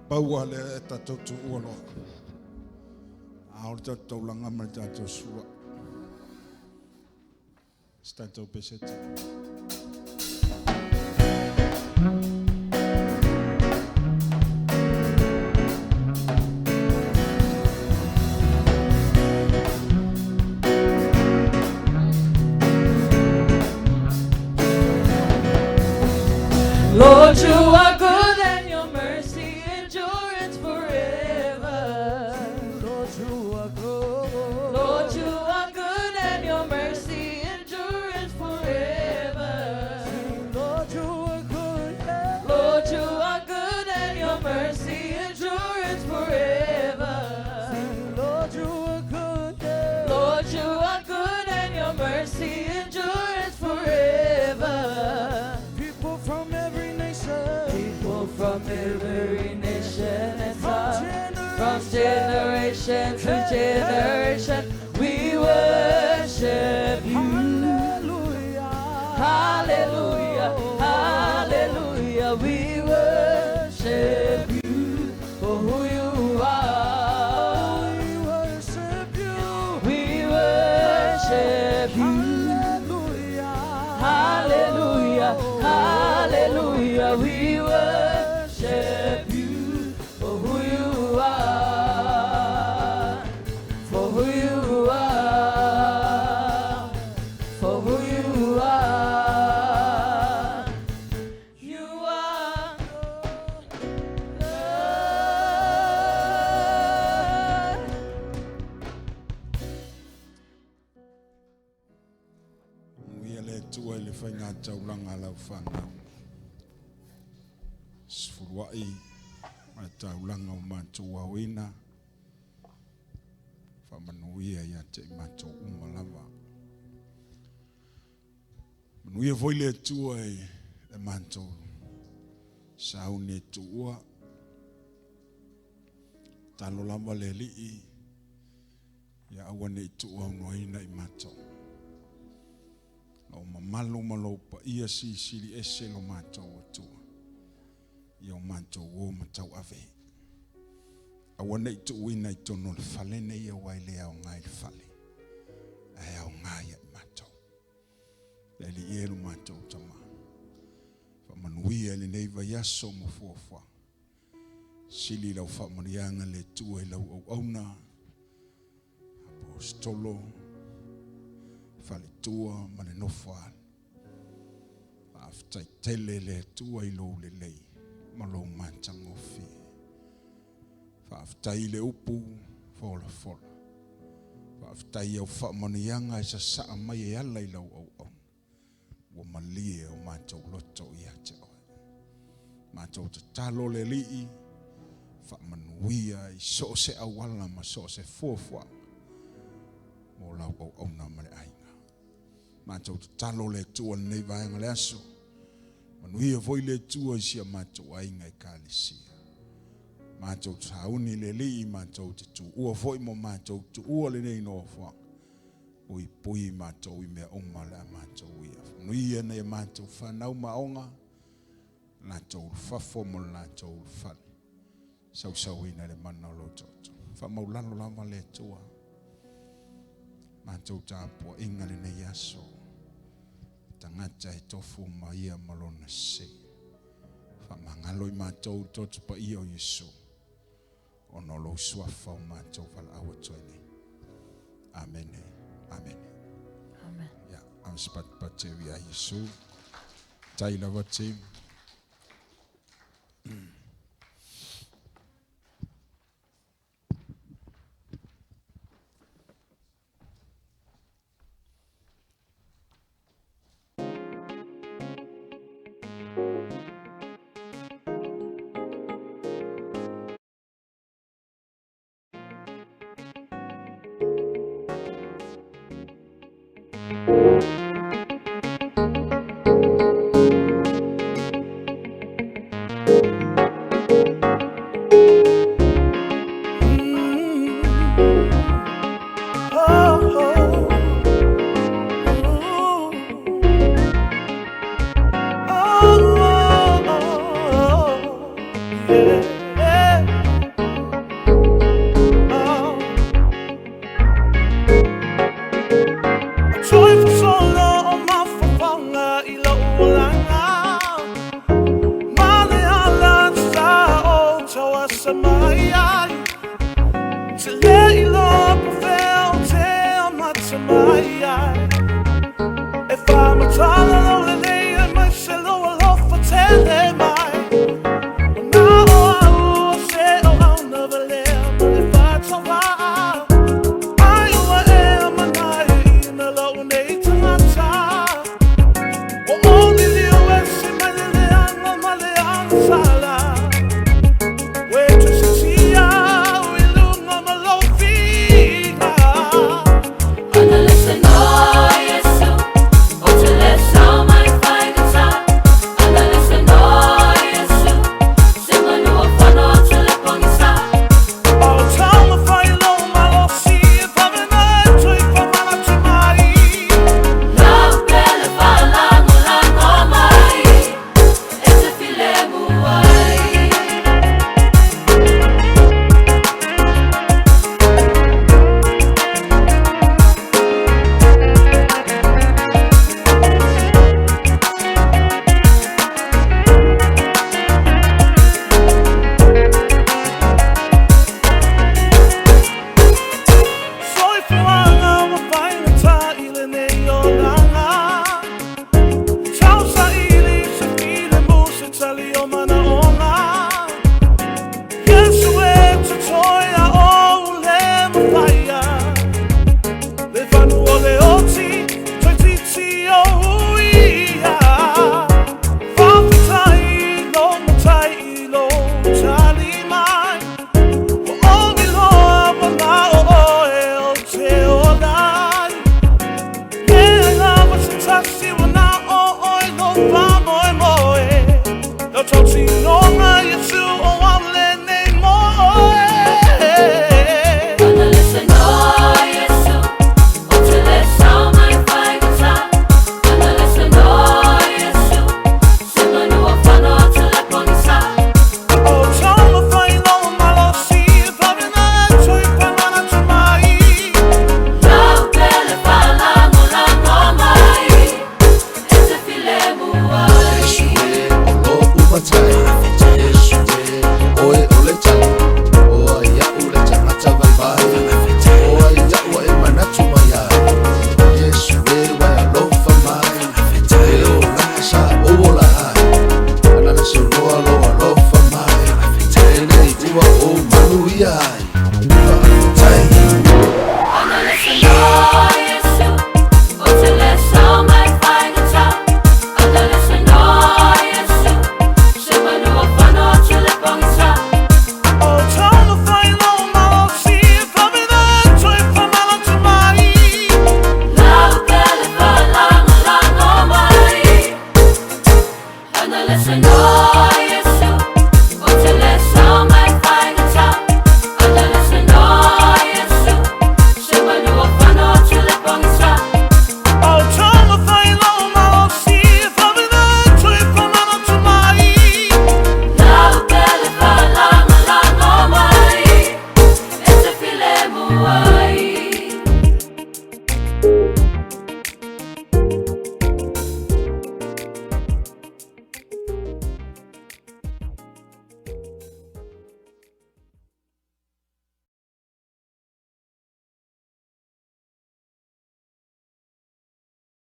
Paua le e tatou tu ualo. Aole tatou langa ma tatou sua. Tatou pesete. Lord, you are good and your mercy endureth forever. Lord, you are good. Lord, you are good and your mercy endureth forever. Lord, you are good. Lord, you are good and your mercy endureth forever. Lord, you are good. Lord, you are good and your mercy endureth forever. People from every nation. People from every nation and tongue, from generation to generation, we worship you. Hallelujah. Hallelujah, hallelujah, we worship you for who you are. We worship you. We worship you. Hallelujah, hallelujah, we worship you for who you are, for who you are, for who you are. You are Uiele tua le whainga taulanga lau whanau. Sfuruai, ma taulanga o mātua wina. Whamanuia ia te mātua umalava. Manuia voile tua e mātua. Saune tua. Talo lava le lii. Ia awane tua unoina I mātua. O Malo malo pa ia sili ese lo mātou atua. Ia o mātou o matau ave. Awana i tu uina i tono le whale nei a waile au ngai le whale. Ai au ngai a mātou. Leli i elu mātou tama. Whamanuia le nei vai aso mo fuafua. Sili lau whamanianga le tua i lau au auna. Apostolo. Whale tua mane nofal. Aftai tele le tua i lo le lei. Malo mātang o fie. Aftai le upu fola fola. Aftai au whamanianga i sa saa mai e ala i lau au au. Wa malie o mātou loto i ate oe. Mātou te talo le lii. Whamanuia i so se awala ma so se fuafua. Mo lau au au na mare ainga. Mātou te talo le tua nei vaenga le aso. Manuia voi le tua i sia mātou ainga i kālisia. Mātou te hauni le lii mātou te tu ua voi mo mātou tu ua le nei no fua. Ui pui mātou i mea oma le a mātou ia. Nuia nei mātou whanau maonga. Mātou fafo mo mātou whale. Sau ina le mana lo toto. Whamaulano lama le tua. Mātou tāpua inga le nei aso. Tangata e tofu ma ia malona se. Whamangalo i mātou toto pa ia o Yesu. Ono lo suafa o mātou wala awa tuene. Amen. Amen. Amen. Ja, am spat pa te via Yesu. Tai lava team.